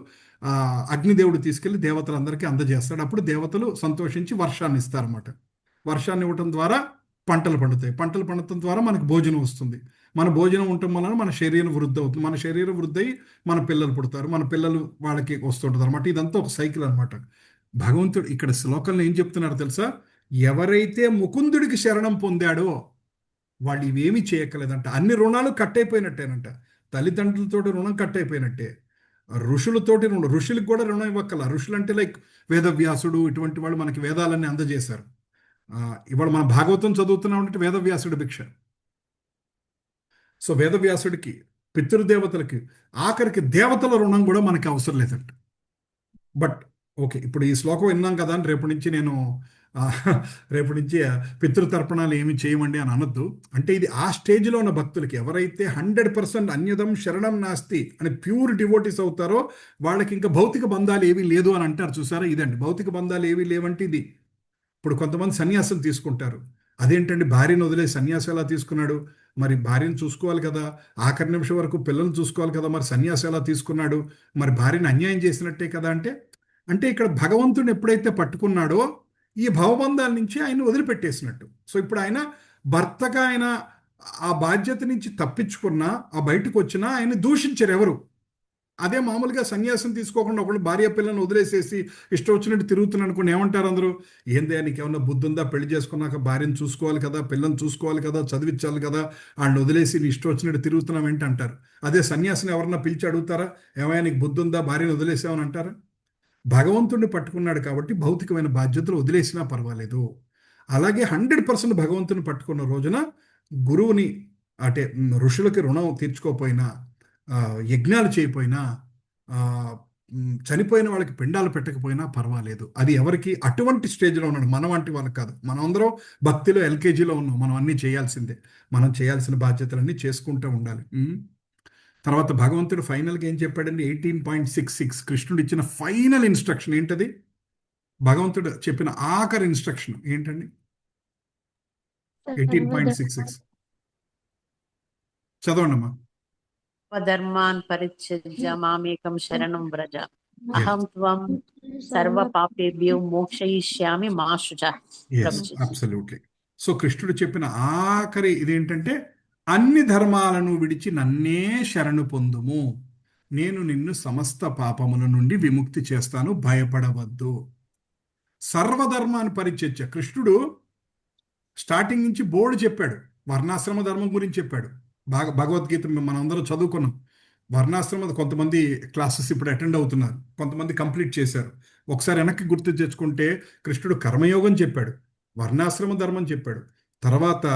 S2: అగ్నిదేవుడు తీసుకెళ్లి దేవతలందరికీ అందజేస్తాడు. అప్పుడు దేవతలు సంతోషించి వర్షాన్ని ఇస్తారన్నమాట. వర్షాన్ని ఇవ్వటం ద్వారా పంటలు పండుతాయి. పంటలు పండటం ద్వారా మనకు భోజనం వస్తుంది. మన భోజనం ఉండటం వలన మన శరీరం వృద్ధి అవుతుంది. మన శరీరం వృద్ధి అయ్యి మన పిల్లలు పుడతారు. మన పిల్లలు వాళ్ళకి వస్తుంటుంది అనమాట. ఇదంతా ఒక సైకిల్ అనమాట. భగవంతుడు ఇక్కడ శ్లోకంలో ఏం చెప్తున్నారో తెలుసా? ఎవరైతే ముకుందుడికి శరణం పొందాడో వాళ్ళు ఇవేమీ చేయక్కలేదంట. అన్ని రుణాలు కట్ అయిపోయినట్టేనంట. తల్లిదండ్రులతోటి రుణం కట్ అయిపోయినట్టే, ఋషులతోటి రుణం, ఋషులకు కూడా రుణం ఇవ్వక్కల. ఋషులు అంటే లైక్ వేదవ్యాసుడు, ఇటువంటి వాళ్ళు మనకి వేదాలన్నీ అందజేశారు. ఇవాళ మన భాగవతం చదువుతున్నాం అంటే వేదవ్యాసుడి భిక్ష. సో వేదవ్యాసుడికి, పితృదేవతలకి, ఆఖరికి దేవతల రుణం కూడా మనకి అవసరం లేదంట. బట్ ఓకే, ఇప్పుడు ఈ శ్లోకం విన్నాం కదా అని రేపటి నుంచి నేను ఆ, రేపటి నుంచి పితృతర్పణాలు ఏమి చేయమండి అని అనొద్దు. అంటే ఇది ఆ స్టేజ్లో ఉన్న భక్తులకి, ఎవరైతే 100% అన్యదం శరణం నాస్తి అని ప్యూర్ డివోటీస్ అవుతారో వాళ్ళకి ఇంకా భౌతిక బంధాలు ఏవీ లేదు అని అంటారు. చూసారా, ఇదండి భౌతిక బంధాలు ఏవీ లేవంటే ఇది. ఇప్పుడు కొంతమంది సన్యాసం తీసుకుంటారు. అదేంటండి భార్యను వదిలేసి సన్యాసం ఎలా తీసుకున్నాడు? మరి భార్యను చూసుకోవాలి కదా, ఆఖరి నిమిషం వరకు పిల్లల్ని చూసుకోవాలి కదా, మరి సన్యాసం ఎలా తీసుకున్నాడు? మరి భార్యను అన్యాయం చేసినట్టే కదా. అంటే అంటే ఇక్కడ భగవంతుడిని ఎప్పుడైతే పట్టుకున్నాడో ఈ భవబంధాల నుంచి ఆయన వదిలిపెట్టేసినట్టు. సో ఇప్పుడు ఆయన భర్తగా ఆయన ఆ బాధ్యత నుంచి తప్పించుకున్నా, ఆ బయటకు వచ్చినా ఆయన దూషించరు ఎవరు. అదే మామూలుగా సన్యాసం తీసుకోకుండా ఒకళ్ళు భార్య పిల్లల్ని వదిలేసేసి ఇష్టం వచ్చినట్టు తిరుగుతున్నాను అనుకుని ఏమంటారు అందరూ? ఏందే నీకు ఏమన్నా బుద్ధి ఉందా? పెళ్లి చేసుకున్నాక భార్యను చూసుకోవాలి కదా, పిల్లల్ని చూసుకోవాలి కదా, చదివించాలి కదా, వాళ్ళని వదిలేసి నీ ఇష్టం వచ్చినట్టు తిరుగుతున్నావు ఏంటి అంటారు. అదే సన్యాసిని ఎవరన్నా పిలిచి అడుగుతారా, ఏమైనా నీకు బుద్ధి ఉందా, భార్యను వదిలేసామని అంటారా? భగవంతుడిని పట్టుకున్నాడు కాబట్టి భౌతికమైన బాధ్యతలు వదిలేసినా పర్వాలేదు. అలాగే 100% భగవంతుని పట్టుకున్న రోజున గురువుని అంటే ఋషులకి రుణం తీర్చుకోపోయినా, యజ్ఞాలు చేయకపోయినా, చనిపోయిన వాళ్ళకి పిండాలు పెట్టకపోయినా పర్వాలేదు. అది ఎవరికి అటువంటి స్టేజ్లో ఉన్నాడు, మనం వంటి వాళ్ళకి కాదు. మనం అందరం భక్తిలో ఎల్కేజీలో ఉన్నాం. మనం అన్నీ చేయాల్సిందే, మనం చేయాల్సిన బాధ్యతలన్నీ చేసుకుంటూ ఉండాలి. తర్వాత భగవంతుడు ఫైనల్గా ఏం చెప్పాడండి? 18.66 కృష్ణుడు ఇచ్చిన ఫైనల్ ఇన్స్ట్రక్షన్ ఏంటది? భగవంతుడు చెప్పిన ఆఖరి ఇన్స్ట్రక్షన్ ఏంటండి? 18.66 చదవండి అమ్మా.
S1: ధర్మాన్ పరిత్యజ్య మామేకం శరణం వ్రజ అహం త్వం సర్వ పాపేభ్యో మోక్షయిష్యామి మా శుచః.
S2: అబ్సల్యూట్లీ. సో కృష్ణుడు చెప్పిన ఆఖరి ఇదేంటంటే, అన్ని ధర్మాలను విడిచి నన్నే శరణు పొందుము, నేను నిన్ను సమస్త పాపముల నుండి విముక్తి చేస్తాను, భయపడవద్దు. సర్వధర్మాన్ని పరిత్యజ్య. కృష్ణుడు స్టార్టింగ్ నుంచి బోర్డు చెప్పాడు, వర్ణాశ్రమ ధర్మం గురించి చెప్పాడు. భగవద్గీత మనందరం చదువుకున్నాం. వర్ణాశ్రమ కొంతమంది క్లాసెస్ ఇప్పుడు అటెండ్ అవుతున్నారు, కొంతమంది కంప్లీట్ చేశారు. ఒకసారి వెనక్కి గుర్తు తెచ్చుకుంటే కృష్ణుడు కర్మయోగం చెప్పాడు, వర్ణాశ్రమ ధర్మం చెప్పాడు, తర్వాత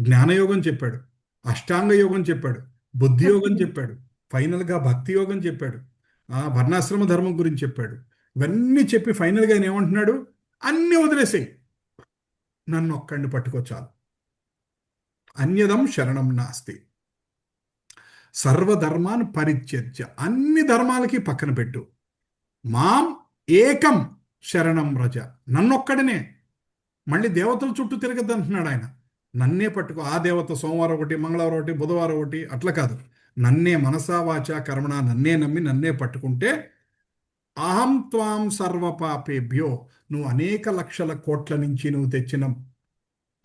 S2: జ్ఞానయోగం చెప్పాడు, అష్టాంగ యోగం చెప్పాడు, బుద్ధి యోగం చెప్పాడు, ఫైనల్గా భక్తి యోగం చెప్పాడు, వర్ణాశ్రమ ధర్మం గురించి చెప్పాడు. ఇవన్నీ చెప్పి ఫైనల్గా ఆయన ఏమంటున్నాడు? అన్నీ వదిలేసేయి, నన్ను ఒక్కడిని పట్టుకోచాలు, అన్యదం శరణం నాస్తి, సర్వధర్మాన్ పరిత్యజ్య, అన్ని ధర్మాలకి పక్కన పెట్టు, మాం ఏకం శరణం వ్రజ, నన్నొక్కడినే. మళ్ళీ దేవతల చుట్టూ తిరగద్దు అంటున్నాడు ఆయన. నన్నే పట్టుకో. ఆ దేవత సోమవారం ఒకటి, మంగళవారం ఒకటి, బుధవారం ఒకటి అట్లా కాదు, నన్నే మనసా వాచా కర్మణ, నన్నే నమ్మి నన్నే పట్టుకుంటే అహం త్వాం సర్వపాపేభ్యో, నువ్వు అనేక లక్షల కోట్ల నుంచి నువ్వు తెచ్చిన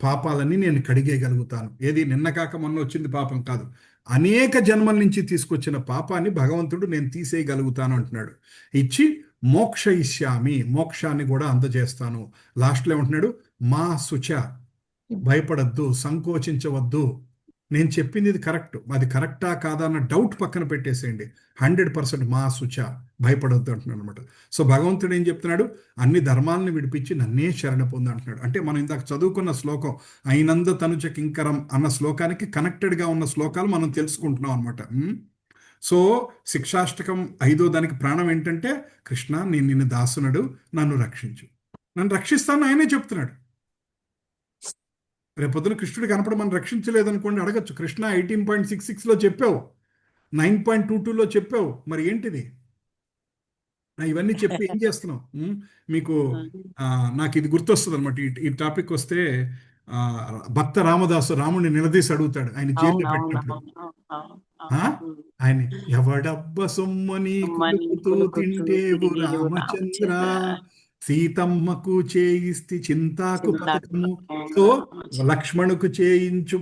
S2: పాపాలన్నీ నేను కడిగేయగలుగుతాను. ఏది నిన్న కాక మొన్న వచ్చింది పాపం కాదు, అనేక జన్మల నుంచి తీసుకొచ్చిన పాపాన్ని భగవంతుడు నేను తీసేయగలుగుతాను అంటున్నాడు. ఇచ్చి మోక్ష ఇష్యామి, మోక్షాన్ని కూడా అందజేస్తాను. లాస్ట్లో ఏమంటున్నాడు? మా శుచ, భయపడద్దు, సంకోచించవద్దు, నేను చెప్పింది ఇది కరెక్ట్, అది కరెక్టా కాదా అన్న డౌట్ పక్కన పెట్టేసేయండి. 100% మా శుచ, భయపడొద్దు అంటున్నాడు అనమాట. సో భగవంతుడు ఏం చెప్తున్నాడు? అన్ని ధర్మాలను విడిపించి నన్నే శరణ పొందు అంటున్నాడు. అంటే మనం ఇందాక చదువుకున్న శ్లోకం అయినంద తనుచ కింకరం అన్న శ్లోకానికి కనెక్టెడ్గా ఉన్న శ్లోకాలు మనం తెలుసుకుంటున్నాం అనమాట. సో శిక్షాష్టకం 5వ దానికి ప్రాణం ఏంటంటే, కృష్ణ నేను నిన్ను దాసునడు, నన్ను రక్షించు, నన్ను రక్షిస్తాను ఆయనే చెప్తున్నాడు. రేపొద్దున కృష్ణుడు కనపడి మనం రక్షించలేదనుకోండి, అడగచ్చు, కృష్ణ 18.66లో చెప్పావు, 9.22లో చెప్పావు, మరి ఏంటిది? ఇవన్నీ చెప్పి ఏం చేస్తున్నావు? మీకు నాకు ఇది గుర్తొస్తుంది అనమాట. ఈ టాపిక్ వస్తే భక్త రామదాసు రాముడిని నిలదీసి అడుగుతాడు ఆయన జైల్లో పెట్టినప్పుడు. ఆయన ఎవడబ్బ సొమ్మని తింటేవు రామచంద్ర, సీతమ్మకు చేయిస్తే చింతాకు పథకము. సో లక్ష్మణుకు చేయించు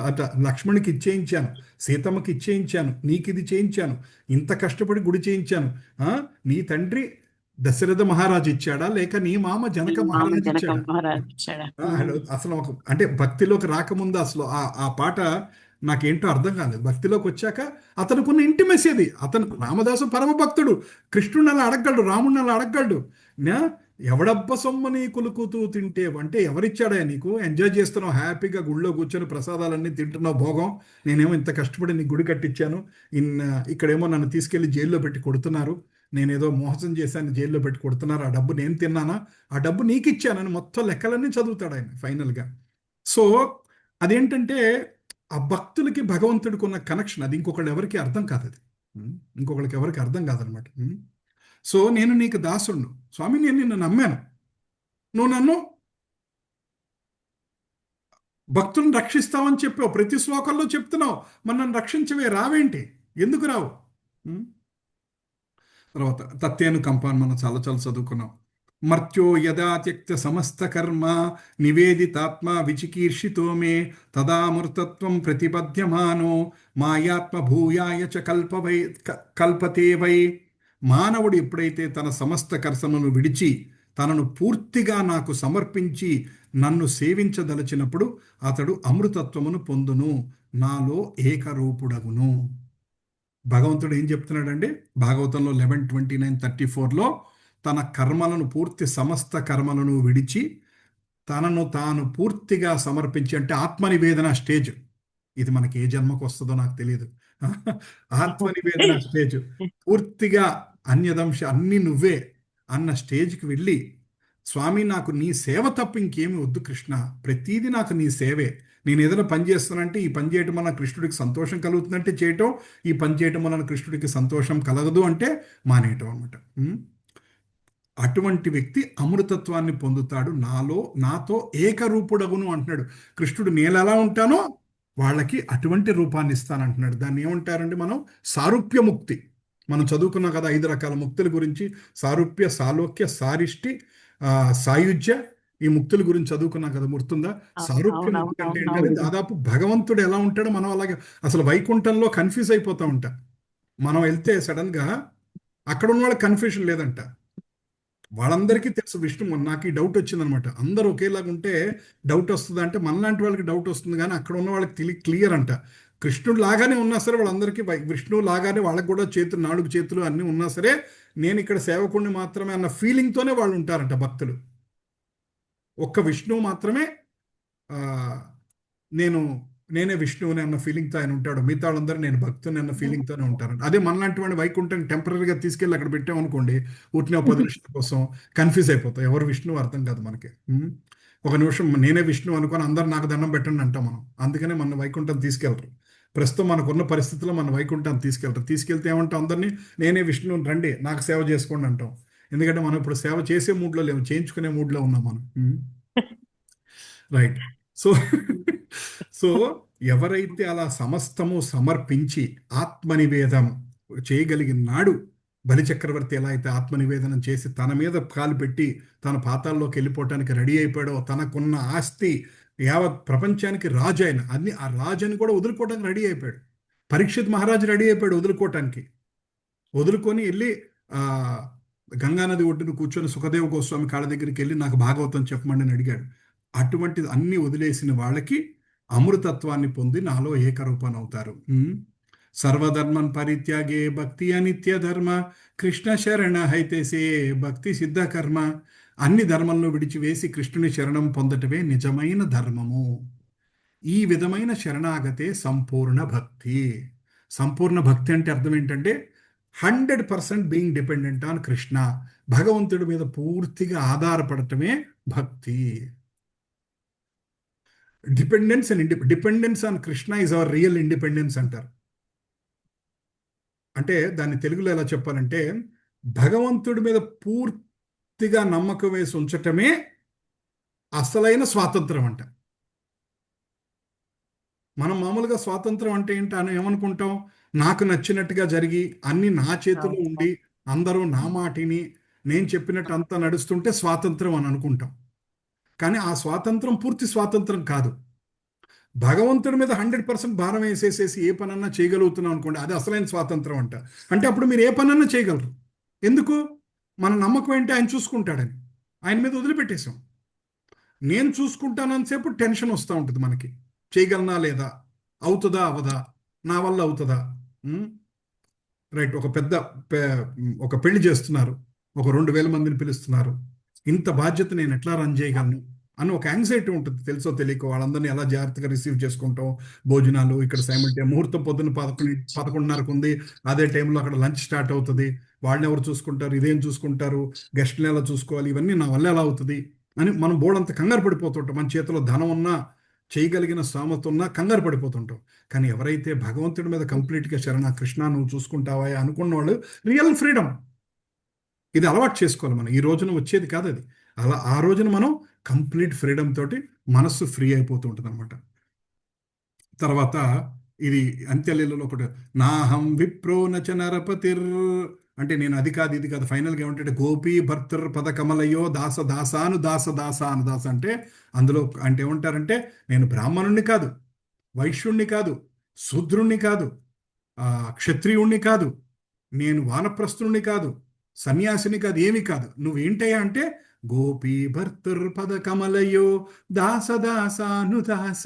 S2: అట, లక్ష్మణుకి ఇచ్చేయించాను, సీతమ్మకి ఇచ్చేయించాను, నీకు ఇది చేయించాను, ఇంత కష్టపడి గుడి చేయించాను. నీ తండ్రి దశరథ మహారాజు ఇచ్చాడా, లేక నీ మామ జనక మహారాజు ఇచ్చాడా? అసలు అంటే భక్తిలోకి రాకముందు అసలు ఆ పాట నాకేంటో అర్థం కాలేదు. భక్తిలోకి వచ్చాక అతనుకున్న ఇంటిమెసీ అది. అతను రామదాసు పరమ భక్తుడు, కృష్ణుని అలా అడగలడు, రాముడిని అలా అడగలడు. ఎవడబ్బ సొమ్మని కులుకుతూ తింటే అంటే ఎవరిచ్చాడా నీకు? ఎంజాయ్ చేస్తున్నావు, హ్యాపీగా గుళ్ళో కూర్చొని ప్రసాదాలన్నీ తింటున్నావు, భోగం. నేనేమో ఇంత కష్టపడి నీ గుడి కట్టించాను, ఇక్కడేమో నన్ను తీసుకెళ్లి జైల్లో పెట్టి కొడుతున్నారు, నేనేదో మోసం చేశాను, జైల్లో పెట్టి కొడుతున్నారు, ఆ డబ్బు నేను తిన్నానా, ఆ డబ్బు నీకు ఇచ్చానని మొత్తం లెక్కలన్నీ చదువుతాడు ఆయన ఫైనల్గా. సో అదేంటంటే ఆ భక్తులకి భగవంతుడికి ఉన్న కనెక్షన్ అది ఇంకొకళ్ళు ఎవరికి అర్థం కాదు. అది ఇంకొకళ్ళకి ఎవరికి అర్థం కాదనమాట. సో నేను నీకు దాసుడు స్వామి, నేను నిన్ను నమ్మాను, నువ్వు నన్ను భక్తులను రక్షిస్తావని చెప్పావు, ప్రతి శ్లోకంలో చెప్తున్నావు, మరి నన్ను రక్షించవే, రావేంటి, ఎందుకు రావు? తర్వాత తత్తేనుకంప మనం చాలా చదువుకున్నాం. మర్త్యో యదా త్యక్త సమస్త కర్మ నివేదితాత్మ విచికీర్షితో మే తదామృతత్వం ప్రతిపద్యమానో మాయాత్మ భూయాయ చ కల్పతే వై. మానవుడు ఎప్పుడైతే తన సమస్త కర్మలను విడిచి తనను పూర్తిగా నాకు సమర్పించి నన్ను సేవించదలచినప్పుడు అతడు అమృతత్వమును పొందును, నాలో ఏకరూపుడగును. భగవంతుడు ఏం చెప్తున్నాడండి భాగవతంలో 11:29-34లో, తన కర్మలను పూర్తి సమస్త కర్మలను విడిచి తనను తాను పూర్తిగా సమర్పించి, అంటే ఆత్మనివేదన స్టేజ్, ఇది మనకి ఏ జన్మకు వస్తుందో నాకు తెలియదు, ఆత్మనివేదన స్టేజ్, పూర్తిగా అన్యదంశ అన్ని నువ్వే అన్న స్టేజ్కి వెళ్ళి, స్వామి నాకు నీ సేవ తప్ప ఇంకేమి వద్దు కృష్ణ, ప్రతీది నాకు నీ సేవే, నేను ఏదైనా పని చేస్తానంటే ఈ పని చేయటం వలన కృష్ణుడికి సంతోషం కలుగుతుందంటే చేయటం, ఈ పని చేయటం వలన కృష్ణుడికి సంతోషం కలగదు అంటే మానేయటం అనమాట. అటువంటి వ్యక్తి అమృతత్వాన్ని పొందుతాడు, నాతో ఏకరూపుడగును అంటున్నాడు కృష్ణుడు. నేను ఎలా ఉంటానో వాళ్ళకి అటువంటి రూపాన్ని ఇస్తానంటున్నాడు. దాన్ని ఏమంటారండి మనం? సారూప్యముక్తి. మనం చదువుకున్నాం కదా 5 రకాల ముక్తుల గురించి, సారూప్య, సాలోక్య, సారిష్టి, సాయుజ్య, ఈ ముక్తుల గురించి చదువుకున్నాం కదా, గుర్తుందా? సారూప్య ముక్తి అంటే ఏంటంటే దాదాపు భగవంతుడు ఎలా ఉంటాడో మనం అలాగే, అసలు వైకుంఠంలో కన్ఫ్యూజ్ అయిపోతూ ఉంటాం. మనం వెళ్తే సడన్గా అక్కడ ఉన్న వాళ్ళకి కన్ఫ్యూషన్ లేదంట, వాళ్ళందరికీ తెలుసు విష్ణు. నాకు ఈ డౌట్ వచ్చిందనమాట, అందరూ ఒకేలాగా ఉంటే డౌట్ వస్తుంది అంటే మనలాంటి వాళ్ళకి డౌట్ వస్తుంది, కానీ అక్కడ ఉన్న వాళ్ళకి క్లియర్ అంట. కృష్ణుడు లాగానే ఉన్నా సరే వాళ్ళందరికీ విష్ణువు లాగానే వాళ్ళకి కూడా 4 చేతులు అన్నీ ఉన్నా సరే నేను ఇక్కడ సేవకుడిని మాత్రమే అన్న ఫీలింగ్తోనే వాళ్ళు ఉంటారంట భక్తులు. ఒక్క విష్ణువు మాత్రమే నేనే విష్ణువుని అన్న ఫీలింగ్తో ఆయన ఉంటాడు, మిగతా వాళ్ళందరూ నేను భక్తుని అన్న ఫీలింగ్తోనే ఉంటారంట. అదే మనలాంటి వాడిని వైకుంఠం టెంపరీగా తీసుకెళ్ళి అక్కడ పెట్టామనుకోండి, ఊటిని 10 నిమిషాల కోసం కన్ఫ్యూజ్ అయిపోతాం, ఎవరు విష్ణువు అర్థం కాదు మనకి. ఒక నిమిషం నేనే విష్ణువు అనుకొని అందరు నాకు దండం పెట్టండి అంటాం మనం, అందుకనే మన వైకుంఠం తీసుకెళ్ళరు. ప్రస్తుతం మనకున్న పరిస్థితుల్లో మన వైకుంఠాన్ని తీసుకెళ్తే ఏమంటాం, అందరినీ నేనే విష్ణువుని రండి నాకు సేవ చేసుకోండి అంటాం. ఎందుకంటే మనం ఇప్పుడు సేవ చేసే మూడ్లో లేవు, చేయించుకునే మూడ్లో ఉన్నాం మనం. రైట్. సో ఎవరైతే అలా సమస్తము సమర్పించి ఆత్మనివేదం చేయగలిగిన నాడు, బలిచక్రవర్తి ఎలా అయితే ఆత్మనివేదనం చేసి తన మీద కాలు పెట్టి తన పాతాల్లోకి వెళ్ళిపోవటానికి రెడీ అయిపోయాడో, తనకున్న ఆస్తి యావత్ ప్రపంచానికి రాజు అయిన అన్ని ఆ రాజుని కూడా వదులుకోవడానికి రెడీ అయిపోయాడు. పరీక్షిత్ మహారాజు రెడీ అయిపోయాడు వదులుకోవటానికి. వదులుకొని వెళ్ళి గంగానది ఒడ్డును కూర్చొని సుఖదేవ గోస్వామి కాళ్ళ దగ్గరికి వెళ్ళి నాకు భాగవతం చెప్పమండి అని అడిగాడు. అటువంటిది అన్ని వదిలేసిన వాళ్ళకి అమృతత్వాన్ని పొంది నాలో ఏకరూపం అవుతారు. సర్వధర్మన్ పరిత్యాగే భక్తి అనిత్య ధర్మ కృష్ణ శరణ హైతేసే భక్తి సిద్ధ కర్మ. అన్ని ధర్మంలో విడిచివేసి కృష్ణుని శరణం పొందటమే నిజమైన ధర్మము. ఈ విధమైన శరణాగతే సంపూర్ణ భక్తి. సంపూర్ణ భక్తి అంటే అర్థం ఏంటంటే 100% బీయింగ్ డిపెండెంట్ ఆన్ కృష్ణ, భగవంతుడి మీద పూర్తిగా ఆధారపడటమే భక్తి. Dependence on Krishna is our real independence అంటారు. అంటే దాన్ని తెలుగులో ఎలా చెప్పాలంటే, భగవంతుడి మీద పూర్తిగా నమ్మకం వేసి ఉంచటమే అసలైన స్వాతంత్రం అంట. మనం మామూలుగా స్వాతంత్రం అంటే ఏంటి అని ఏమనుకుంటాం, నాకు నచ్చినట్టుగా జరిగి అన్ని నా చేతిలో ఉండి అందరూ నా మాటిని నేను చెప్పినట్టు అంతా నడుస్తుంటే స్వాతంత్రం అని అనుకుంటాం. కానీ ఆ స్వాతంత్రం పూర్తి స్వాతంత్రం కాదు. భగవంతుడి మీద 100% భారం వేసేసేసి ఏ పనన్నా చేయగలుగుతున్నాం అనుకోండి, అది అసలైన స్వాతంత్రం అంట. అంటే అప్పుడు మీరు ఏ పనన్నా చేయగలరు. ఎందుకు? మన నమ్మకం ఏంటి, ఆయన చూసుకుంటాడని ఆయన మీద వదిలిపెట్టేశాం. నేను చూసుకుంటానంతసేపు టెన్షన్ వస్తూ ఉంటుంది మనకి, చేయగలనా లేదా, అవుతుందా అవదా, నా వల్ల అవుతుందా. రైట్. ఒక పెళ్లి చేస్తున్నారు, ఒక 2000 మందిని పిలుస్తున్నారు, ఇంత బాధ్యత నేను ఎట్లా రన్ చేయగలను, అని ఒక యాంగ్జైటీ ఉంటుంది, తెలుసో తెలియక వాళ్ళందరినీ ఎలా జాగ్రత్తగా రిసీవ్ చేసుకుంటాం. భోజనాలు ఇక్కడ ముహూర్తం పొద్దున్న 11:30కు ఉంది, అదే టైంలో అక్కడ లంచ్ స్టార్ట్ అవుతుంది. వాళ్ళని ఎవరు చూసుకుంటారు, ఇదేం చూసుకుంటారు, గెస్ట్ని ఎలా చూసుకోవాలి, ఇవన్నీ నా వల్ల ఎలా అవుతుంది అని మనం బోర్డంత కంగారు పడిపోతుంటాం. మన చేతిలో ధనం ఉన్నా, చేయగలిగిన స్తోమత ఉన్నా కంగారు పడిపోతుంటాం. కానీ ఎవరైతే భగవంతుడి మీద కంప్లీట్గా శరణ కృష్ణ నువ్వు చూసుకుంటావా అనుకున్న వాళ్ళు రియల్ ఫ్రీడమ్. ఇది అలవాటు చేసుకోవాలి మనం. ఈ రోజున వచ్చేది కాదు అది. అలా ఆ రోజున మనం కంప్లీట్ ఫ్రీడమ్ తోటి మనస్సు ఫ్రీ అయిపోతూ ఉంటుంది అనమాట. తర్వాత ఇది అంత్యలీలలో ఒకటి, నాహం విప్రో నచ నరపతిర్, అంటే నేను అది కాదు ఇది కాదు. ఫైనల్గా ఏమంటే గోపీ భర్తర్ పద కమలయో దాస దాసాను దాస దాసాను దాస అంటే అందులో అంటే ఏమంటారంటే నేను బ్రాహ్మణుణ్ణి కాదు, వైశ్యుణ్ణి కాదు, శూద్రుణ్ణి కాదు, క్షత్రియుణ్ణి కాదు, నేను వానప్రస్థుణ్ణి కాదు, సన్యాసిని కాదు, ఏమి కాదు. నువ్వేంటయ్యా అంటే గోపీ భర్తర్ పద కమలయో దాస దాసాను దాస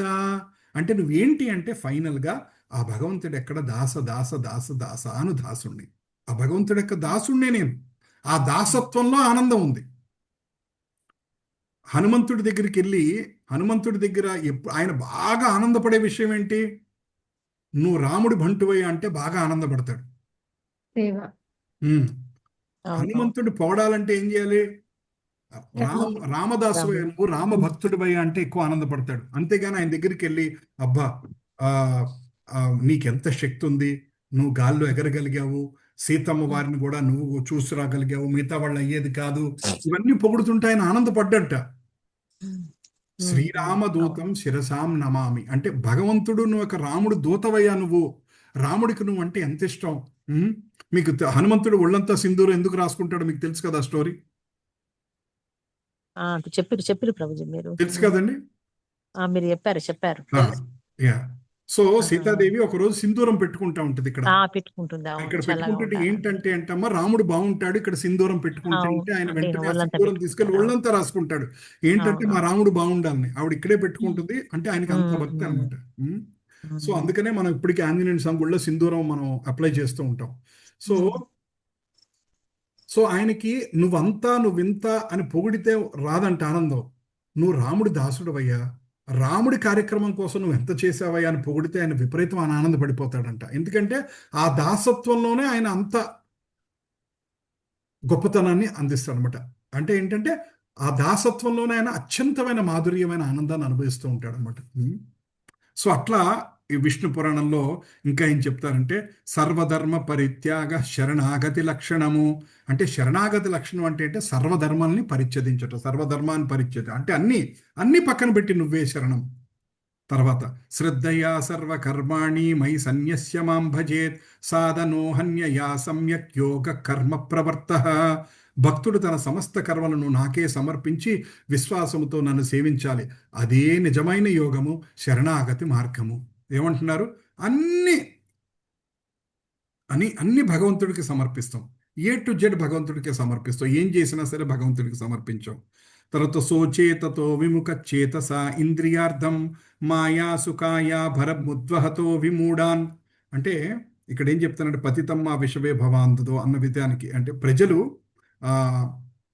S2: అంటే నువ్వేంటి అంటే ఫైనల్గా ఆ భగవంతుడు ఎక్కడ దాస దాస దాస దాసాను దాసుణ్ణి. ఆ భగవంతుడి యొక్క దాసుణ్ణే నేను. ఆ దాసత్వంలో ఆనందం ఉంది. హనుమంతుడి దగ్గరికి వెళ్ళి హనుమంతుడి దగ్గర ఆయన బాగా ఆనందపడే విషయం ఏంటి? నువ్వు రాముడి బంటువయ్యా అంటే బాగా ఆనందపడతాడు. హనుమంతుడి పోవడాలంటే ఏం చేయాలి? రామదాసు నువ్వు రామ భక్తుడివయ్యా అంటే ఎక్కువ ఆనందపడతాడు. అంతేగాని ఆయన దగ్గరికి వెళ్ళి అబ్బా నీకెంత శక్తి ఉంది, నువ్వు గాల్లో ఎగరగలిగావు, సీతమ్మ వారిని కూడా నువ్వు చూసి రాగలిగావు, మిగతా వాళ్ళు అయ్యేది కాదు, ఇవన్నీ పొగుడుతుంటే ఆయన ఆనందపడ్డట. శ్రీరామదూతం శిరసాం నమామి అంటే భగవంతుడు నువ్వు ఒక రాముడు దూతవయ్యా, నువ్వు రాముడికి నువ్వు అంటే ఎంత ఇష్టం. మీకు హనుమంతుడు ఒళ్ళంతా సింధూరం ఎందుకు రాసుకుంటాడు మీకు తెలుసు కదా స్టోరీ?
S1: చెప్పారు ప్రభుజీ, మీరు
S2: తెలుసు కదండి,
S1: మీరు చెప్పారు.
S2: సో సీతాదేవి ఒక రోజు సింధూరం పెట్టుకుంటా ఉంటది. ఇక్కడ పెట్టుకుంటే ఏంటంటే అంటమ్మా రాముడు బాగుంటాడు, ఇక్కడ సింధూరం పెట్టుకుంటే అంటే ఆయన వెంటనే సింధూరం తీసుకెళ్లి ఒళ్ళంతా రాసుకుంటాడు. ఏంటంటే మా రాముడు బాగుండాలని ఆవిడ ఇక్కడే పెట్టుకుంటుంది అంటే ఆయనకి అంత భక్తి అనమాట. సో అందుకనే మనం ఇప్పటికీ ఆంజనేయ సంగుళ్ళలో సింధూరం మనం అప్లై చేస్తూ ఉంటాం. సో ఆయనకి నువ్వింత అని పొగిడితే రాదంట ఆనందం. నువ్వు రాముడి దాసుడవయ్యా, రాముడి కార్యక్రమం కోసం నువ్వు ఎంత చేసావయ్యా అని పొగిడితే ఆయన విపరీతం ఆనందపడిపోతాడంట. ఎందుకంటే ఆ దాసత్వంలోనే ఆయన అంత గొప్పతనాన్ని అందిస్తాడనమాట. అంటే ఏంటంటే ఆ దాసత్వంలోనే ఆయన అత్యంతమైన మాధుర్యమైన ఆనందాన్ని అనుభవిస్తూ ఉంటాడు అనమాట. సో అట్లా ఈ విష్ణు పురాణంలో ఇంకా ఏం చెప్తారంటే సర్వధర్మ పరిత్యాగ శరణాగతి లక్షణము అంటే శరణాగతి లక్షణం అంటే సర్వధర్మాల్ని పరిచ్ఛేదించటం, సర్వధర్మాన్ని పరిచ్ఛేద అంటే అన్ని పక్కన పెట్టి నువ్వే శరణం. తర్వాత శ్రద్ధయా సర్వకర్మాణి మై సన్యస్య మాం భజేత్ సాధనోహన్యయా సమ్యక్ యోగ కర్మ ప్రవర్త. భక్తుడు తన సమస్త కర్మలను నాకే సమర్పించి విశ్వాసముతో నన్ను సేవించాలి, అదే నిజమైన యోగము, శరణాగతి మార్గము. ఏమంటున్నారు? అన్ని భగవంతుడికి సమర్పిస్తాం, A to Z భగవంతుడికి సమర్పిస్తాం, ఏం చేసినా సరే భగవంతుడికి సమర్పించాం. తర్వాత సోచేతతో విముఖ చేతస ఇంద్రియార్థం మాయా సుఖాయా భరముద్వహతో విమూఢాన్ అంటే ఇక్కడ ఏం చెప్తానంటే పతితమ్మ విషవే భవాంతదో అన్న విధానికి అంటే ప్రజలు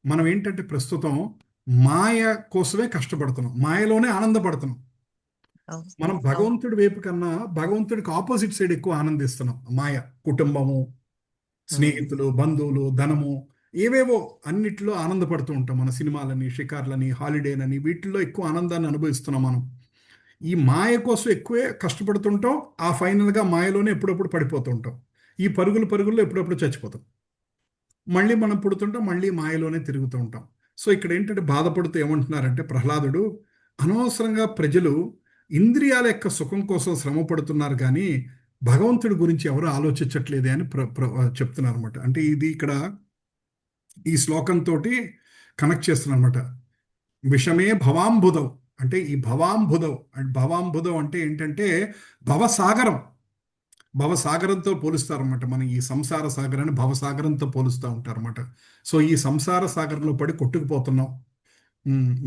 S2: మనం ఏంటంటే ప్రస్తుతం మాయ కోసమే కష్టపడుతున్నాం, మాయలోనే ఆనందపడుతున్నాం. మనం భగవంతుడి వైపు కన్నా భగవంతుడికి ఆపోజిట్ సైడ్ ఎక్కువ ఆనందిస్తున్నాం. మాయ, కుటుంబము, స్నేహితులు, బంధువులు, ధనము, ఏవేవో అన్నిట్లో ఆనందపడుతూ ఉంటాం. మన సినిమాలని, షికార్లని, హాలిడేలని వీటిల్లో ఎక్కువ ఆనందాన్ని అనుభవిస్తున్నాం. మనం ఈ మాయ కోసం ఎక్కువే కష్టపడుతుంటాం, ఆ ఫైనల్గా మాయలోనే ఎప్పుడప్పుడు పడిపోతూ ఉంటాం. ఈ పరుగుల్లో ఎప్పుడప్పుడు చచ్చిపోతాం, మళ్ళీ మనం పుడుతుంటాం, మళ్ళీ మాయలోనే తిరుగుతూ ఉంటాం. సో ఇక్కడ ఏంటంటే బాధపడుతూ ఏమంటున్నారంటే ప్రహ్లాదుడు, అనవసరంగా ప్రజలు ఇంద్రియాల యొక్క సుఖం కోసం శ్రమ పడుతున్నారు కానీ భగవంతుడి గురించి ఎవరు ఆలోచించట్లేదే అని చెప్తున్నారు అనమాట. అంటే ఇది ఇక్కడ ఈ శ్లోకంతో కనెక్ట్ చేస్తున్నారు అనమాట. విషమే భవాంబుధవ్ అంటే ఈ భవాంబుధవ్ అంటే ఏంటంటే భవసాగరంతో పోలుస్తారన్నమాట. మనం ఈ సంసార సాగరాన్ని భవసాగరంతో పోలుస్తూ ఉంటారన్నమాట. సో ఈ సంసార సాగరంలో పడి కొట్టుకుపోతున్నాం.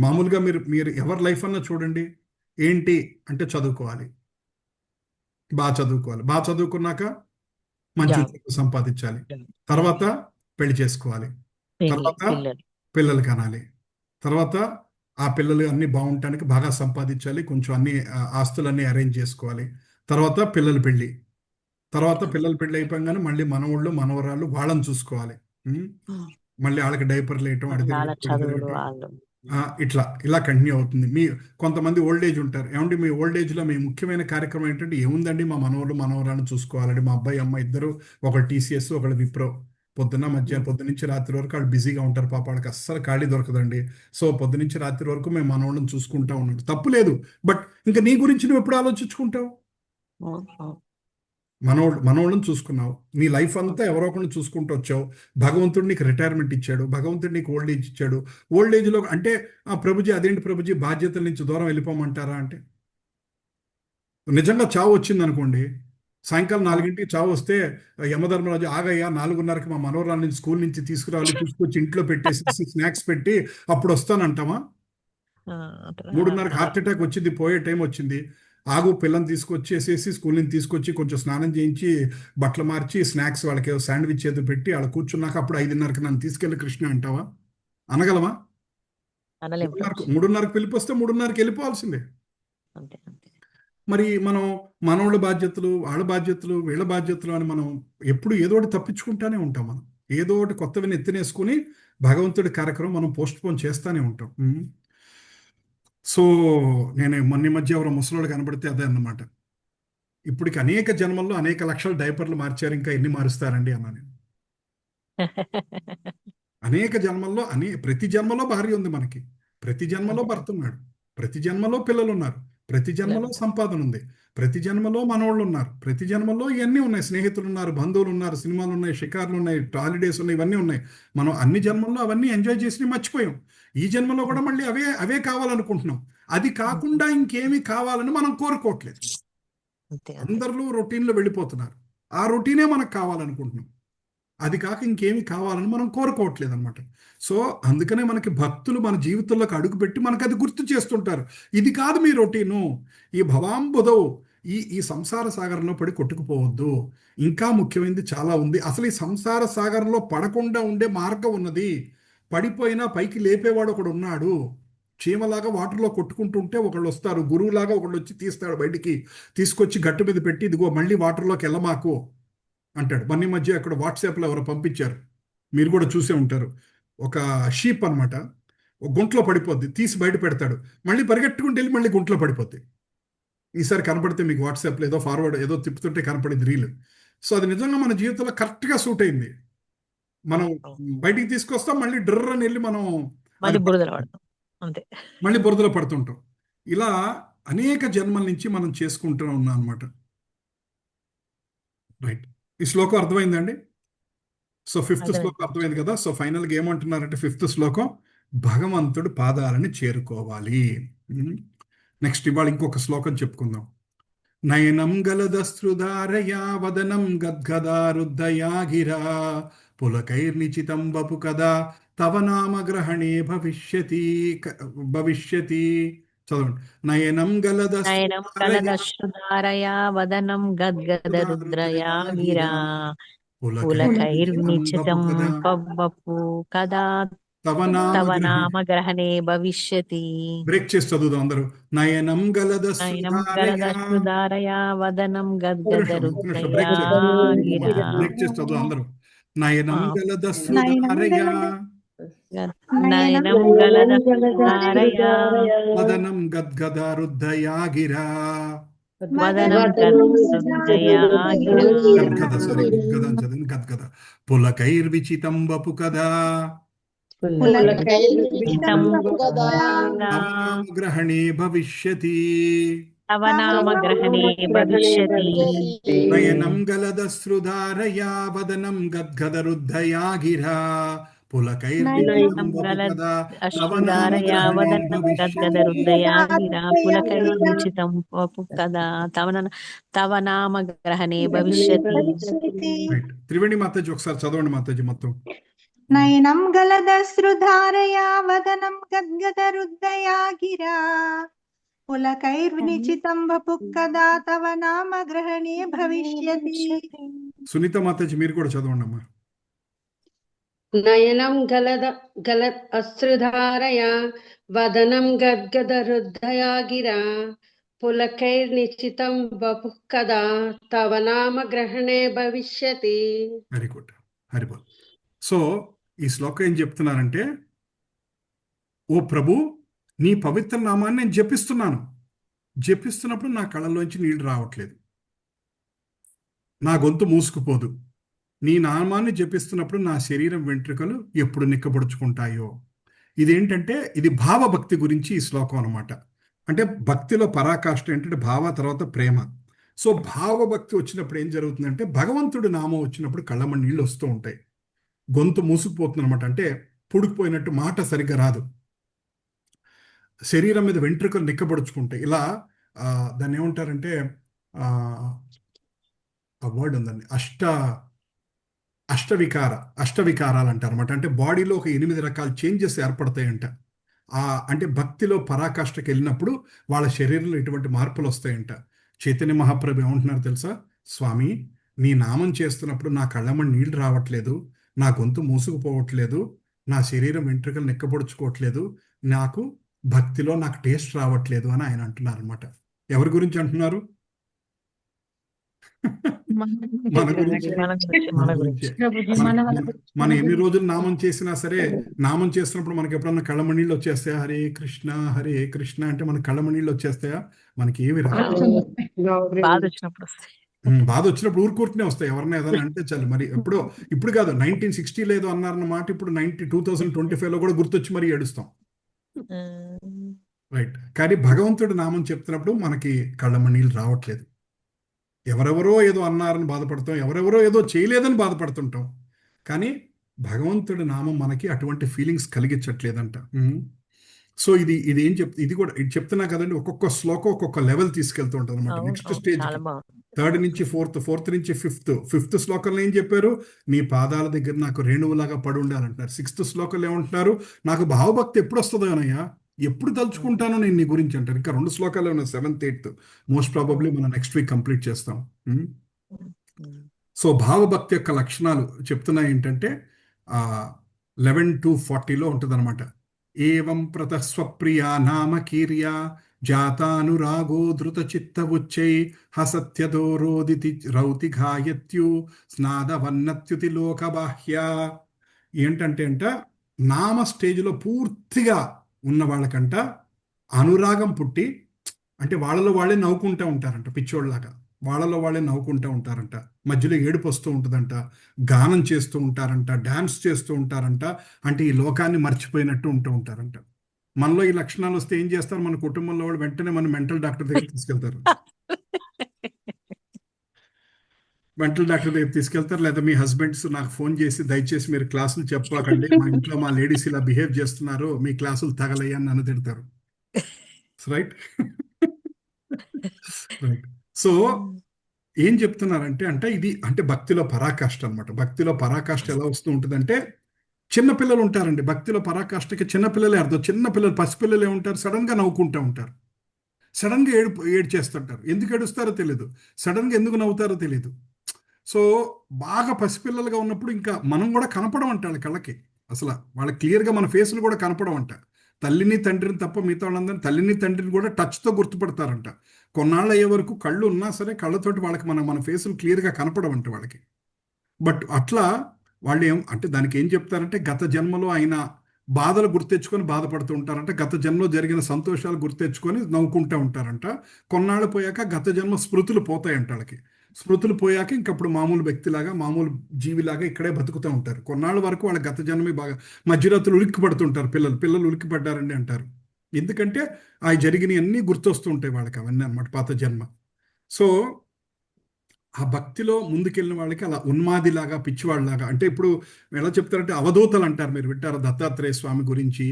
S2: మామూలుగా మీరు ఎవరి లైఫ్ అన్నా చూడండి, ఏంటి అంటే చదువుకోవాలి, బాగా చదువుకున్నాక మంచి ఉద్యోగం సంపాదించాలి, తర్వాత పెళ్లి చేసుకోవాలి, తర్వాత పిల్లలు కనాలి, తర్వాత ఆ పిల్లలు అన్ని బాగుండటానికి బాగా సంపాదించాలి, కొంచెం అన్ని ఆస్తులన్నీ అరేంజ్ చేసుకోవాలి. తర్వాత పిల్లల పెళ్ళి, తర్వాత పిల్లల పెళ్ళి అయిపోగానే మళ్ళీ మనవాళ్ళు మనవరాళ్ళు వాళ్ళని చూసుకోవాలి. ఉమ్. మళ్ళీ వాళ్ళకి డైపర్లు వేయటం,
S1: వాళ్ళ
S2: తిరగటం,
S1: చదువులు వాళ్ళు.
S2: ఇలా కంటిన్యూ అవుతుంది. కొంతమంది ఓల్డ్ ఏజ్ ఉంటారు. ఏమండి మీ ఓల్డ్ ఏజ్లో మీ ముఖ్యమైన కార్యక్రమం ఏంటంటే, ఏముందండి మా మనవళ్ళు మనవరాలను చూసుకోవాలండి, మా అబ్బాయి అమ్మ ఇద్దరు, ఒకళ్ళు TCS ఒకళ్ళు విప్రో, పొద్దున్న నుంచి రాత్రి వరకు వాళ్ళు బిజీగా ఉంటారు, పాప వాళ్ళకి అస్సలు ఖాళీ దొరకదండి. సో పొద్దు నుంచి రాత్రి వరకు మేము మనవాళ్ళని చూసుకుంటా ఉన్నాడు, తప్పు లేదు. బట్ ఇంకా నీ గురించి నువ్వు ఎప్పుడు ఆలోచించుకుంటావు? మనోళ్ళని చూసుకున్నావు, నీ లైఫ్ అంతా ఎవరో ఒకరిని చూసుకుంటూ వచ్చావు. భగవంతుడు నీకు రిటైర్మెంట్ ఇచ్చాడు, భగవంతుడు నీకు ఓల్డ్ ఏజ్ ఇచ్చాడు. ఓల్డ్ ఏజ్లో అంటే ప్రభుజీ అదేంటి ప్రభుజీ బాధ్యతల నుంచి దూరం వెళ్ళిపోమంటారా అంటే, నిజంగా చావు వచ్చింది అనుకోండి, సాయంకాలం 4ంటికి చావు వస్తే యమధర్మరాజు ఆగయ్యా 4:30కి మా మనోరాలని స్కూల్ నుంచి తీసుకురావాలి, తీసుకొచ్చి ఇంట్లో పెట్టేసి స్నాక్స్ పెట్టి అప్పుడు వస్తానంటామా? 3:30కి హార్ట్ అటాక్ వచ్చింది, పోయే టైం వచ్చింది, ఆగు పిల్లల్ని తీసుకొచ్చేసేసి స్కూల్ నుంచి తీసుకొచ్చి కొంచెం స్నానం చేయించి బట్టలు మార్చి స్నాక్స్ వాళ్ళకి శాండ్విచ్ చేతి పెట్టి వాళ్ళ కూర్చున్నాక అప్పుడు 5:30కి నన్ను తీసుకెళ్ళి కృష్ణ అంటావా? అనగలమా? 3:30కి పిలిపిస్తే 3:30కి వెళ్ళిపోవాల్సిందే. మరి మనం మనోళ్ళ బాధ్యతలు, వాళ్ళ బాధ్యతలు, వీళ్ళ బాధ్యతలు అని మనం ఎప్పుడు ఏదో ఒకటి తప్పించుకుంటానే ఉంటాం. మనం ఏదో ఒకటి కొత్తవి ఎత్తినేసుకుని భగవంతుడి కార్యక్రమం మనం పోస్ట్ పోన్ చేస్తానే ఉంటాం. సో నేను మొన్న మధ్య ఎవరో ముసలోడు కనబడితే అదే అన్నమాట, ఇప్పటికి అనేక జన్మల్లో అనేక లక్షల డైపర్లు మార్చారు, ఇంకా ఎన్ని మారుస్తారండి అన్నా నేను. అనేక జన్మల్లో ప్రతి జన్మలో భార్య ఉంది మనకి, ప్రతి జన్మలో భర్త ఉన్నాడు, ప్రతి జన్మలో పిల్లలు ఉన్నారు, ప్రతి జన్మలో సంపాదన ఉంది, ప్రతి జన్మలో మనోళ్ళు ఉన్నారు, ప్రతి జన్మలో ఇవన్నీ ఉన్నాయి, స్నేహితులు ఉన్నారు, బంధువులు ఉన్నారు, సినిమాలు ఉన్నాయి, షికార్లు ఉన్నాయి, హాలిడేస్ ఉన్నాయి, ఇవన్నీ ఉన్నాయి. మనం అన్ని జన్మల్లో అవన్నీ ఎంజాయ్ చేసి మర్చిపోయాం. ఈ జన్మలో కూడా మళ్ళీ అవే కావాలనుకుంటున్నాం. అది కాకుండా ఇంకేమీ కావాలని మనం కోరుకోవట్లేదు. అందరిలో రొటీన్లో వెళ్ళిపోతున్నారు, ఆ రొటీనే మనకు కావాలనుకుంటున్నాం. అది కాక ఇంకేమి కావాలని మనం కోరుకోవట్లేదు అనమాట. సో అందుకనే మనకి భక్తులు మన జీవితంలోకి అడుగుపెట్టి మనకు అది గుర్తు చేస్తుంటారు, ఇది కాదు మీ రొటీను, ఈ భవాంబుధవు, ఈ సంసార సాగరంలో పడి కొట్టుకుపోవద్దు, ఇంకా ముఖ్యమైనది చాలా ఉంది. అసలు ఈ సంసార సాగరంలో పడకుండా ఉండే మార్గం ఉన్నది. పడిపోయినా పైకి లేపేవాడు ఒకడు ఉన్నాడు. చీమలాగా వాటర్లో కొట్టుకుంటుంటే ఒకళ్ళు వస్తారు, గురువులాగా ఒకళ్ళు వచ్చి తీస్తాడు, బయటికి తీసుకొచ్చి గట్టు మీద పెట్టి ఇదిగో మళ్ళీ వాటర్లోకి వెళ్ళమాకు అంటాడు. మొన్న మధ్య అక్కడ వాట్సాప్లో ఎవరు పంపించారు, మీరు కూడా చూసే ఉంటారు. ఒక షీప్ అనమాట, ఒక గుంట్లో పడిపోద్ది, తీసి బయట పెడతాడు, మళ్ళీ పరిగెట్టుకుంటూ వెళ్ళి మళ్ళీ గుంట్లో పడిపోద్ది. ఈసారి కనపడితే మీకు వాట్సాప్లో ఏదో ఫార్వర్డ్ ఏదో తిప్పుతుంటే కనపడింది రీల్. సో అది నిజంగా మన జీవితంలో కరెక్ట్గా సూట్ అయింది. మనం బయటికి తీసుకొస్తాం, మళ్ళీ డ్రర్ అని వెళ్ళి మనం మళ్ళీ బురదలో పడుతుంటాం. ఇలా అనేక జన్మల నుంచి మనం చేసుకుంటూ ఉన్నాం అనమాట. రైట్, ఈ శ్లోకం అర్థమైందండి? సో 5th శ్లోకం అర్థమైంది కదా. సో ఫైనల్గా ఏమంటున్నారంటే 5th శ్లోకం, భగవంతుడు పాదాలని చేరుకోవాలి. నెక్స్ట్ ఇవాళ ఇంకొక శ్లోకం చెప్పుకుందాం. నయనం గలదశ్రుధారయా వదనం గద్గదారుద్దయా గిరా పులకైర్నిచితం వపు కదా తవ నామగ్రహణే భవిష్యతి. చదవండి. నయనం
S1: గలదశ్రుధారయా వదనం గద్గదరుద్రయా గిరా పులకైర్నిచితం వపు కదా తవ నామగ్రహణే భవిష్యతి.
S2: బ్రేక్ చేసి చదువుదాం అందరూ. నయనం
S1: గలదశ్రుధారయా వదనం గద్గదరుద్రయా గిరా.
S2: బ్రేక్ చేసి చదువు అందరూ. నయనం గలదశ్రుధారయా
S1: నయనం గలదశ్రుధారయా
S2: వదనం గద్గదారుద్దయా గిరా
S1: వదనం గద్గదరుద్రయా గిరా
S2: గద్గద పులకైర్విచితం వపు కదా గ్రహణే భవిష్యతి.
S1: తవ నామగ్రహణే భవిష్యతి.
S2: నయనం గలదశ్రుధారయా వదనం గద్గదరుద్దయా గిరా పులకైర్విచితం వపు కదా తవ
S1: నామగ్రహణే భవిష్యతి.
S2: త్రివేణి మాతాజీ ఒకసారి చదవండి మాతాజీ మొత్తం.
S4: నయనం గలదశ్రుధారయా వదనం గద్గదరుద్దయా గిరా పులకైర్వినిచితం వపు కదా తవ నామగ్రహణే భవిష్యతి.
S2: సునీత మాతాజీ మీరు కూడా చదవండి అమ్మా.
S9: నయనం గలద్ అశ్రుధారయా వదనం గద్గదరుద్ధయా గిరా పులకైర్నిశ్చితం వపుః కదా తవ నామ గ్రహణే భవిష్యతి.
S2: వెరీ గుడ్, హరిబోల్. సో ఈ శ్లోకం ఏం చెప్తున్నారంటే, ఓ ప్రభు, నీ పవిత్ర నామాన్ని నేను జపిస్తున్నాను. జపిస్తున్నప్పుడు నా కళ్ళలోంచి నీళ్లు రావట్లేదు, నా గొంతు మూసుకుపోదు. నీ నామాన్ని జపిస్తున్నప్పుడు నా శరీరం వెంట్రుకలు ఎప్పుడు నిక్కబడుచుకుంటాయో. ఇదేంటంటే ఇది భావభక్తి గురించి ఈ శ్లోకం అనమాట. అంటే భక్తిలో పరాకాష్ఠ ఏంటంటే భావ తర్వాత ప్రేమ. సో భావభక్తి వచ్చినప్పుడు ఏం జరుగుతుందంటే, భగవంతుడి నామం వచ్చినప్పుడు కళ్ళమ్మ నీళ్ళు వస్తూ ఉంటాయి, గొంతు మూసుకుపోతుంది అనమాట. అంటే పుడికిపోయినట్టు మాట సరిగ్గా రాదు, శరీరం మీద వెంట్రుకలు నిక్కబడుచుకుంటాయి. ఇలా దాన్ని ఏమంటారంటే, ఆ వర్డ్ ఉందండి, అష్టవికారాలు అంటారు అనమాట. అంటే బాడీలో ఒక 8 రకాల చేంజెస్ ఏర్పడతాయంట. అంటే భక్తిలో పరాకాష్ఠకి వెళ్ళినప్పుడు వాళ్ళ శరీరంలో ఎటువంటి మార్పులు వస్తాయంట. చైతన్య మహాప్రభు ఏమంటున్నారు తెలుసా, స్వామి నీ నామం చేస్తున్నప్పుడు నా కళ్ళమ్మ నీళ్లు రావట్లేదు, నా గొంతు మూసుకుపోవట్లేదు, నా శరీరం వెంట్రుకలు నిక్కపొడుచుకోవట్లేదు, నాకు భక్తిలో నాకు టేస్ట్ రావట్లేదు అని ఆయన అంటున్నారు అనమాట. ఎవరి గురించి అంటున్నారు? మన గురించి. మనం ఎన్ని రోజులు నామం చేసినా సరే, నామం చేస్తున్నప్పుడు మనకి ఎప్పుడన్నా కళ్ళమణీళ్ళు వచ్చేస్తాయా? హరే కృష్ణ హరే కృష్ణ అంటే మనకి కళ్ళమణీళ్ళు వచ్చేస్తాయా? మనకి ఏమి రాదు. బాధ వచ్చినప్పుడు ఊరుకూరుతూనే వస్తాయి. ఎవరన్నా ఏదైనా అంటే చాలు. మరి ఇప్పుడు కాదు, 1960 ఏదో అన్నారన్నమాట, ఇప్పుడు 2025లో కూడా గుర్తొచ్చి మరి ఏడుస్తాం. రైట్. కానీ భగవంతుడి నామం చెప్తున్నప్పుడు మనకి కళ్ళమణీళ్ళు రావట్లేదు. ఎవరెవరో ఏదో అన్నారని బాధపడతాం, ఎవరెవరో ఏదో చేయలేదని బాధపడుతుంటాం. కానీ భగవంతుడి నామం మనకి అటువంటి ఫీలింగ్స్ కలిగించట్లేదంట. సో ఇది ఏం ఇది కూడా ఇది చెప్తున్నా కదండి, ఒక్కొక్క శ్లోకం ఒక్కొక్క లెవెల్ తీసుకెళ్తూ ఉంటుంది అనమాట. నెక్స్ట్ స్టేజ్ 3rd నుంచి 4th నుంచి 5th శ్లోకంలో ఏం చెప్పారు? నీ పాదాల దగ్గర నాకు రేణువులాగా పడి ఉండాలంటున్నారు. 6th శ్లోకంలో ఏమంటున్నారు? నాకు భావభక్తి ఎప్పుడు వస్తుందో అనయ్యా, ఎప్పుడు తలుచుకుంటానో నేను నీ గురించి అంటారు. ఇంకా 2 శ్లోకాలు ఉన్నాయి, 7th 8th. మోస్ట్ ప్రాబబ్లీ మనం నెక్స్ట్ వీక్ కంప్లీట్ చేస్తాం. సో భావభక్తి యొక్క లక్షణాలు చెప్తున్నాయి ఏంటంటే 11 to 40లో ఉంటుంది అనమాట. ఏవం ప్రతస్వప్రియా నామ కీర్యా జాతానురాగో ధృత చిత్త ఉచ్చై హసత్యదో రోదితి రౌతి ఘాయత్యు స్నాదవన్నత్యుతి లోకబాహ్య. ఏంటంటే నామ స్టేజ్లో పూర్తిగా ఉన్న వాళ్ళకంట అనురాగం పుట్టి, అంటే వాళ్ళలో వాళ్ళే నవ్వుకుంటూ ఉంటారంట, పిచ్చోళ్ళలాగా వాళ్ళలో వాళ్ళే నవ్వుకుంటూ ఉంటారంట, మధ్యలో ఏడుపు వస్తూ ఉంటుందంట, గానం చేస్తూ ఉంటారంట, డాన్స్ చేస్తూ ఉంటారంట. అంటే ఈ లోకాన్ని మర్చిపోయినట్టు ఉంటూ ఉంటారంట. మనలో ఈ లక్షణాలు వస్తే ఏం చేస్తారు? మన కుటుంబంలో వాళ్ళు వెంటనే మన మెంటల్ డాక్టర్ దగ్గర తీసుకెళ్తారు. మెంటల్ డాక్టర్ దగ్గర తీసుకెళ్తారు. లేదా మీ హస్బెండ్స్ నాకు ఫోన్ చేసి, దయచేసి మీరు క్లాసులు చెప్పకండి, మా ఇంట్లో మా లేడీస్ ఇలా బిహేవ్ చేస్తున్నారు, మీ క్లాసులు తగలయ్యా అని నన్ను తిడతారు. రైట్. రైట్. సో ఏం చెప్తున్నారంటే ఇది అంటే భక్తిలో పరాకాష్ఠ అనమాట. భక్తిలో పరాకాష్ఠ ఎలా వస్తూ ఉంటుందంటే, చిన్నపిల్లలు ఉంటారండి భక్తిలో పరాకాష్ఠకి. చిన్నపిల్లలే అర్థం. చిన్నపిల్లలు, పసిపిల్లలు ఏముంటారు, సడన్గా నవ్వుకుంటూ ఉంటారు, సడన్గా ఏడ్చేస్తుంటారు. ఎందుకు ఏడుస్తారో తెలియదు, సడన్గా ఎందుకు నవ్వుతారో తెలియదు. సో బాగా పసిపిల్లలుగా ఉన్నప్పుడు ఇంకా మనం కూడా కనపడం అంట వాళ్ళ కళ్ళకి. అసలు వాళ్ళకి క్లియర్గా మన ఫేసులు కూడా కనపడం అంట. తల్లిని తండ్రిని తప్ప మిగతా వాళ్ళందరూ తల్లిని తండ్రిని కూడా టచ్తో గుర్తుపడతారంట. కొన్నాళ్ళు అయ్యే వరకు కళ్ళు ఉన్నా సరే కళ్ళతోటి వాళ్ళకి మన ఫేసులు క్లియర్గా కనపడమంట వాళ్ళకి. బట్ అట్లా వాళ్ళు అంటే దానికి ఏం చెప్తారంటే, గత జన్మలో అయిన బాధలు గుర్తెచ్చుకొని బాధపడుతూ ఉంటారంట, గత జన్మలో జరిగిన సంతోషాలు గుర్తెచ్చుకొని నవ్వుకుంటూ ఉంటారంట. కొన్నాళ్ళు పోయాక గత జన్మ స్మృతులు పోతాయంట వాళ్ళకి. స్మృతులు పోయాక ఇంకప్పుడు మామూలు వ్యక్తిలాగా, మామూలు జీవిలాగా ఇక్కడే బతుకుతూ ఉంటారు. కొన్నాళ్ళ వరకు వాళ్ళ గత జన్మే బాగా, మధ్యరాత్రులు ఉలిక్కి పడుతుంటారు, పిల్లలు ఉలిక్కి పడ్డారండి అంటారు. ఎందుకంటే అవి జరిగినవన్నీ గుర్తొస్తూ ఉంటాయి వాళ్ళకి, అవన్నీ అనమాట పాత జన్మ. సో ఆ భక్తిలో ముందుకెళ్ళిన వాళ్ళకి అలా ఉన్మాదిలాగా, పిచ్చివాళ్ళలాగా, అంటే ఇప్పుడు ఎలా చెప్తారంటే అవధూతలు అంటారు, మీరు వింటారు దత్తాత్రేయ స్వామి గురించి.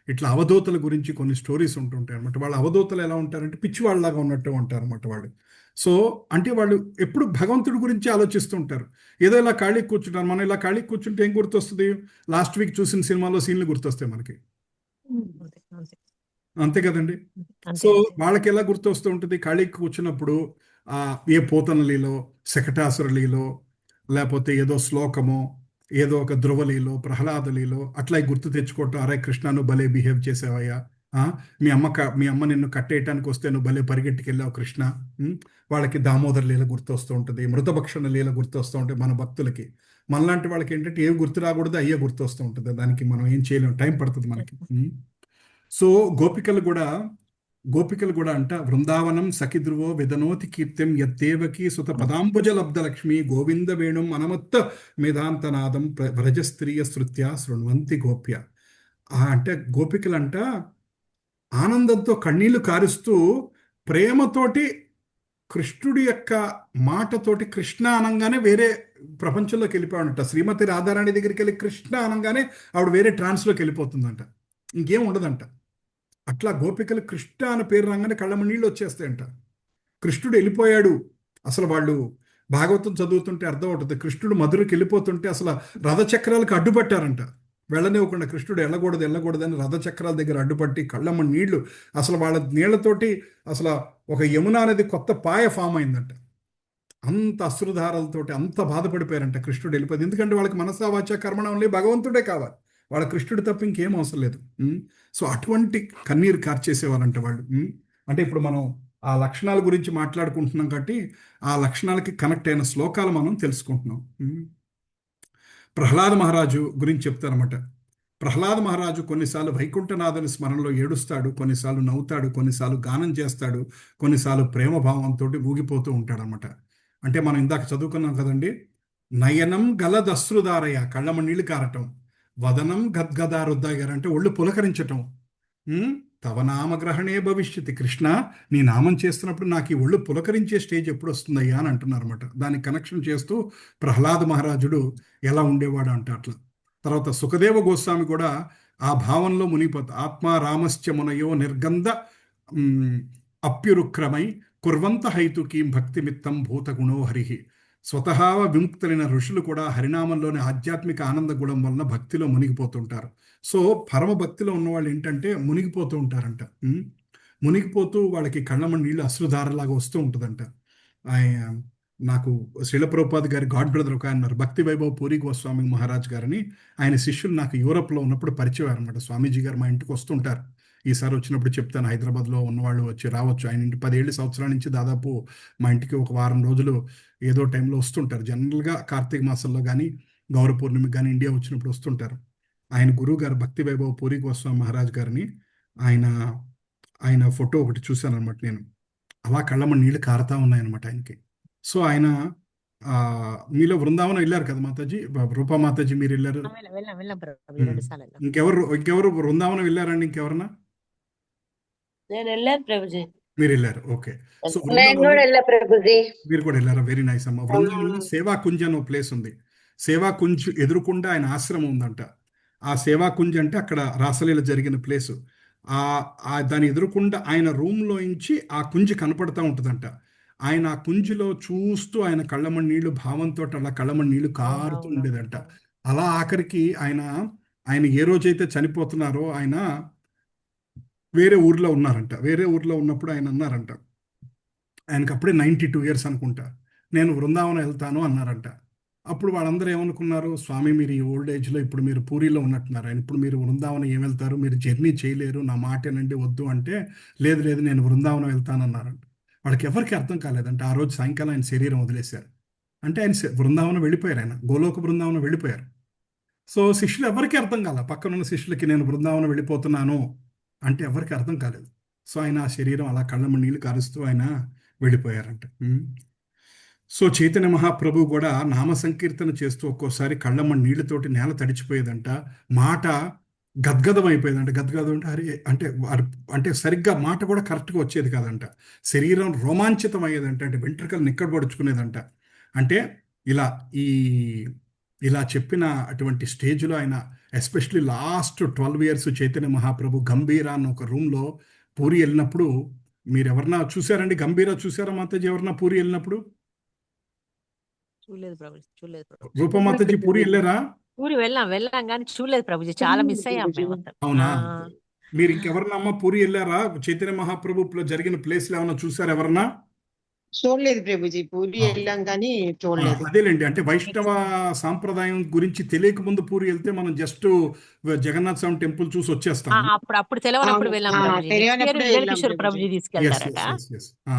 S2: ఇట్లా అవధూతల గురించి కొన్ని స్టోరీస్ ఉంటుంటాయి అనమాట. వాళ్ళు అవధూతలు ఎలా ఉంటారంటే పిచ్చివాళ్ళలాగా ఉన్నట్టు ఉంటారు అనమాట వాళ్ళు. సో అంటే వాళ్ళు ఎప్పుడు భగవంతుడి గురించి ఆలోచిస్తూ ఉంటారు. ఏదో ఇలా ఖాళీకి కూర్చుంటారు. మనం ఇలా ఖాళీకి కూర్చుంటే ఏం గుర్తొస్తుంది? లాస్ట్ వీక్ చూసిన సినిమాలో సీన్లు గుర్తొస్తాయి మనకి, అంతే కదండి. సో వాళ్ళకి ఎలా గుర్తొస్తూ ఉంటుంది? ఖాళీకి కూర్చున్నప్పుడు ఏ పోతనలీలో, శకటాసురలీలో, లేకపోతే ఏదో శ్లోకమో, ఏదో ఒక ధ్రువలీలో ప్రహ్లాదలీలో అట్లా గుర్తు తెచ్చుకోవటం, అరే కృష్ణ నువ్వు భలే బిహేవ్ చేసావయ్యా, మీ అమ్మ నిన్ను కట్టేయటానికి వస్తే నువ్వు భలే పరిగెట్టుకెళ్ళావు కృష్ణ. వాళ్ళకి దామోదర లీల గుర్తొస్తూ ఉంటుంది, మృతభక్షణ లీల గుర్తొస్తూ ఉంటాయి మన భక్తులకి. మనలాంటి వాళ్ళకి ఏంటంటే ఏం గుర్తు రాకూడదు, అయ్యే గుర్తొస్తూ ఉంటుంది. దానికి మనం ఏం చేయలేము, టైం పడుతుంది మనకి. సో గోపికలు కూడా అంట వృందావనం సఖిధ్రువో విదనోతి కీర్త్యం యద్దేవకీ సుత పదాంబుజ లబ్ధ లక్ష్మి గోవింద వేణుం అనమత్త మేధాంతనాదం వ్రజస్త్రీయ శృత్య శృణ్వంతి గోప్య. అంటే గోపికలంట ఆనందంతో కన్నీళ్లు కారుస్తూ ప్రేమతోటి కృష్ణుడి యొక్క మాటతోటి కృష్ణ అనంగానే వేరే ప్రపంచంలోకి వెళ్ళిపోయాడంట. శ్రీమతి రాధారాణి దగ్గరికి వెళ్ళి కృష్ణ అనంగానే ఆవిడ వేరే ట్రాన్స్లోకి వెళ్ళిపోతుందంట, ఇంకేం ఉండదంట. అట్లా గోపికలు కృష్ణ అనే పేరు రాగానే కళ్ళమ్మ నీళ్ళు వచ్చేస్తాయంట. కృష్ణుడు వెళ్ళిపోయాడు. అసలు వాళ్ళు భాగవతం చదువుతుంటే అర్థం అవుతుంది, కృష్ణుడు మధురకి వెళ్ళిపోతుంటే అసలు రథచక్రాలకు అడ్డుపట్టారంట. వెళ్ళనివ్వకుండా కృష్ణుడు వెళ్ళకూడదని రథచక్రాల దగ్గర అడ్డుపట్టి కళ్ళమ్మ నీళ్లు, అసలు వాళ్ళ నీళ్లతోటి అసలు ఒక యమున అనేది కొత్త పాయ ఫామ్ అయిందంట. అంత అశ్రుధారాలతోటి అంత బాధపడిపోయారంట కృష్ణుడు వెళ్ళిపోయింది. ఎందుకంటే వాళ్ళకి మనసా వాచ కర్మణ ఓన్లీ భగవంతుడే కావాలి, వాళ్ళ కృష్ణుడు తప్ప ఇంకేం అవసరం లేదు. సో అటువంటి కన్నీరు కార్చేసేవారంట వాళ్ళు. అంటే ఇప్పుడు మనం ఆ లక్షణాల గురించి మాట్లాడుకుంటున్నాం కాబట్టి ఆ లక్షణాలకి కనెక్ట్ అయిన శ్లోకాలు మనం తెలుసుకుంటున్నాం. ప్రహ్లాద మహారాజు గురించి చెప్తారన్నమాట. ప్రహ్లాద మహారాజు కొన్నిసార్లు వైకుంఠనాథుని స్మరణలో ఏడుస్తాడు, కొన్నిసార్లు నవ్వుతాడు, కొన్నిసార్లు గానం చేస్తాడు, కొన్నిసార్లు ప్రేమభావంతో ఊగిపోతూ ఉంటాడనమాట. అంటే మనం ఇందాక చదువుకున్నాం కదండి, నయనం గలదశ్రుదారయ కళ్ళమ్మ నీళ్లు కారటం, వదనం గద్గదారుద్దాగారు అంటే ఒళ్ళు పులకరించటం, తవ నామగ్రహణే భవిష్యతి కృష్ణ నీ నామం చేస్తున్నప్పుడు నాకు ఈ ఒళ్ళు పులకరించే స్టేజ్ ఎప్పుడు వస్తుందయ్యా అని అంటున్నారన్నమాట. దానికి కనెక్షన్ చేస్తూ ప్రహ్లాద మహారాజుడు ఎలా ఉండేవాడు అంటే అట్లా. తర్వాత సుఖదేవ గోస్వామి కూడా ఆ భావంలో మునిగిపోతా, ఆత్మ రామశ్చ మునయో నిర్గంధ అప్యురుక్రమై కుర్వంత హైతుకీం భక్తిమిత్తం భూతగుణో హరిహి. స్వతహా విముక్తులైన ఋషులు కూడా హరినామంలోని ఆధ్యాత్మిక ఆనంద గుణం వలన భక్తిలో మునిగిపోతుంటారు. సో పరమ భక్తిలో ఉన్నవాళ్ళు ఏంటంటే మునిగిపోతూ ఉంటారంట. మునిగిపోతూ వాళ్ళకి కళ్ళమ్మ నీళ్ళు అశ్రుధారలాగా వస్తూ ఉంటుందంట. నాకు శ్రీల ప్రభుపాద్ గారి గాడ్ బ్రదర్ ఒక ఆయన ఉన్నారు, భక్తి వైభవ్ పూరి గోస్వామి మహారాజ్ గారని. ఆయన శిష్యులు నాకు యూరోప్లో ఉన్నప్పుడు పరిచయం అనమాట. స్వామీజీ గారు మా ఇంటికి వస్తుంటారు. ఈసారి వచ్చినప్పుడు చెప్తాను, హైదరాబాద్లో ఉన్నవాళ్ళు రావచ్చు. ఆయన ఇంటి 10 సంవత్సరాల నుంచి దాదాపు మా ఇంటికి ఒక వారం రోజులు ఏదో టైంలో వస్తుంటారు. జనరల్గా కార్తీక మాసంలో కానీ గౌర పూర్ణిమకి కానీ ఇండియా వచ్చినప్పుడు వస్తుంటారు. ఆయన గురువు గారు భక్తి వైభవ్ పూరి గోస్వామి మహారాజ్ గారిని ఆయన ఫోటో ఒకటి చూశాను అనమాట నేను. అలా కళ్ళమ్మ నీళ్ళు కారుతా ఉన్నాయన్నమాట ఆయనకి. సో ఆయన మీలో బృందావనం వెళ్ళారు కదా మాతాజీ, రూపా మాతాజీ మీరు వెళ్ళారు. ఇంకెవరు బృందావనం వెళ్ళారండి? ఇంకెవరన్నా?
S6: నేను వెళ్ళాను ప్రభుజీ.
S2: మీరు వెళ్ళారు, ఓకే. సో మీరు కూడా వెళ్ళారా? వెరీ నైస్ అమ్మ. బృందావనంలో సేవా కుంజ్ అని ఒక ప్లేస్ ఉంది. సేవా కుంజ్ ఎదురుకుండా ఆయన ఆశ్రమం ఉందంట. ఆ సేవా కుంజ్ అంటే అక్కడ రాసలీల జరిగిన ప్లేసు. దాని ఎదురుకుండా ఆయన రూమ్లో నుంచి ఆ కుంజ్ కనపడతా ఉంటుందంట. ఆయన ఆ కుంజిలో చూస్తూ ఆయన కళ్ళమ్మ నీళ్లు భావంతో అలా కళ్ళమ్మ నీళ్లు కారుతూ ఉండేదంట. అలా ఆఖరికి ఆయన ఏ రోజైతే చనిపోతున్నారో ఆయన వేరే ఊర్లో ఉన్నారంట. వేరే ఊర్లో ఉన్నప్పుడు ఆయన అన్నారంట, ఆయనకు అప్పుడే 92 years అనుకుంటా, నేను బృందావనం వెళ్తాను అన్నారంట. అప్పుడు వాళ్ళందరూ ఏమనుకున్నారు, స్వామి మీరు ఈ ఓల్డ్ ఏజ్లో ఇప్పుడు మీరు పూరిలో ఉన్నట్టున్నారు, ఆయన ఇప్పుడు మీరు బృందావనం ఏం వెళ్తారు, మీరు జర్నీ చేయలేరు, నా మాటేనండి వద్దు అంటే, లేదు నేను బృందావనం వెళ్తానన్నారంట. వాళ్ళకి ఎవరికి అర్థం కాలేదంటే ఆ రోజు సాయంకాలం ఆయన శరీరం వదిలేశారు. అంటే ఆయన బృందావనం వెళ్ళిపోయారు, ఆయన గోలోక బృందావనం వెళ్ళిపోయారు. సో శిష్యులు ఎవరికి అర్థం కాల, పక్కనున్న శిష్యులకి నేను బృందావనం వెళ్ళిపోతున్నాను అంటే ఎవరికి అర్థం కాలేదు. సో ఆయన ఆ శరీరం అలా కళ్ళమ్మ నీళ్లు కారుస్తూ ఆయన వెళ్ళిపోయారంట. సో చైతన్య మహాప్రభు కూడా నామ సంకీర్తన చేస్తూ ఒక్కోసారి కళ్ళమ్మ నీళ్లతోటి నేల తడిచిపోయేదంట, మాట గద్గదం అయిపోయేదంట. గద్గదం అంటే హరి అంటే సరిగ్గా మాట కూడా కరెక్ట్గా వచ్చేది కాదంట. శరీరం రోమాంచితం అయ్యేదంట, అంటే వెంట్రుకలు నిక్కడపడుచుకునేదంట. అంటే ఇలా చెప్పిన అటువంటి స్టేజ్లో ఆయన especially last 12 years Chaitanya Mahaprabhu గంభీరా అన్న ఒక రూమ్లో పూరి వెళ్ళినప్పుడు, మీరు ఎవరన్నా చూసారండి గంభీరా? చూసారా మాతాజీ ఎవరన్నా పూరి వెళ్ళినప్పుడు?
S1: చూడలేదు.
S2: రూపమాతాజీ పూరి వెళ్ళారా?
S1: పూరి వెళ్ళాం కానీ చూడలేదు ప్రభుజీ, చాలా మిస్ అయ్యాం మేము.
S2: అవునా? మీరు ఇంకెవరన్నా అమ్మ పూరి వెళ్ళారా? చైతన్య మహాప్రభు జరిగిన ప్లేస్లో ఏమన్నా చూసారా ఎవరన్నా?
S7: చూడలేదు ప్రభుజీ, పూరి వెళ్ళాం కానీ చూడలేదు.
S2: అదేలేండి, అంటే వైష్ణవ సాంప్రదాయం గురించి తెలియక ముందు పూరి వెళ్తే మనం జస్ట్ జగన్నాథ స్వామి టెంపుల్ చూసి వచ్చేస్తాం.
S1: అప్పుడు తెలియనప్పుడు వెళ్ళాం ప్రభుజీ.
S7: తెలియనప్పుడే వెళ్ళాం
S1: కిషోర్ ప్రభుజీ తీసుకెళ్తారట,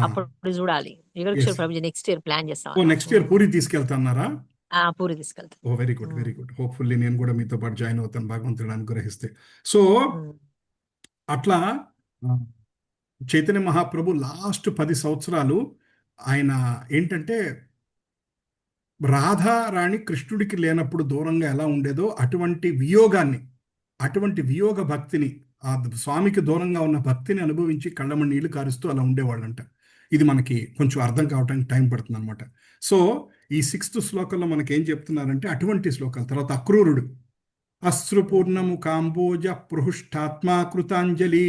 S1: అప్పుడు చూడాలి. కిషోర్ ప్రభుజీ నెక్స్ట్ ఇయర్ ప్లాన్ చేస్తాం.
S2: నెక్స్ట్ ఇయర్ పూరి తీసుకెళ్తాన్నారా?
S1: పూరి తీసుకెళ్తాం.
S2: Oh very good, very good. Hopefully నేను కూడా మీతో పాటు జాయిన్ అవుతాను, భగవంతుడు అనుగ్రహిస్తే. సో అట్లా చైతన్య మహాప్రభు లాస్ట్ 10 సంవత్సరాలు ఆయన ఏంటంటే రాధారాణి కృష్ణుడికి లేనప్పుడు దూరంగా ఎలా ఉండేదో అటువంటి వియోగాన్ని, అటువంటి వియోగ భక్తిని, ఆ స్వామికి దూరంగా ఉన్న భక్తిని అనుభవించి కళ్ళమని నీళ్లు కారుస్తూ అలా ఉండేవాళ్ళంట. ఇది మనకి కొంచెం అర్థం కావడానికి టైం పడుతుంది అనమాట. సో ఈ 6th శ్లోకంలో మనకి ఏం చెప్తున్నారంటే అటువంటి శ్లోకాల తర్వాత అక్రూరుడు అశ్రుపూర్ణము కాంబోజ పృహుష్టాత్మా కృతాంజలి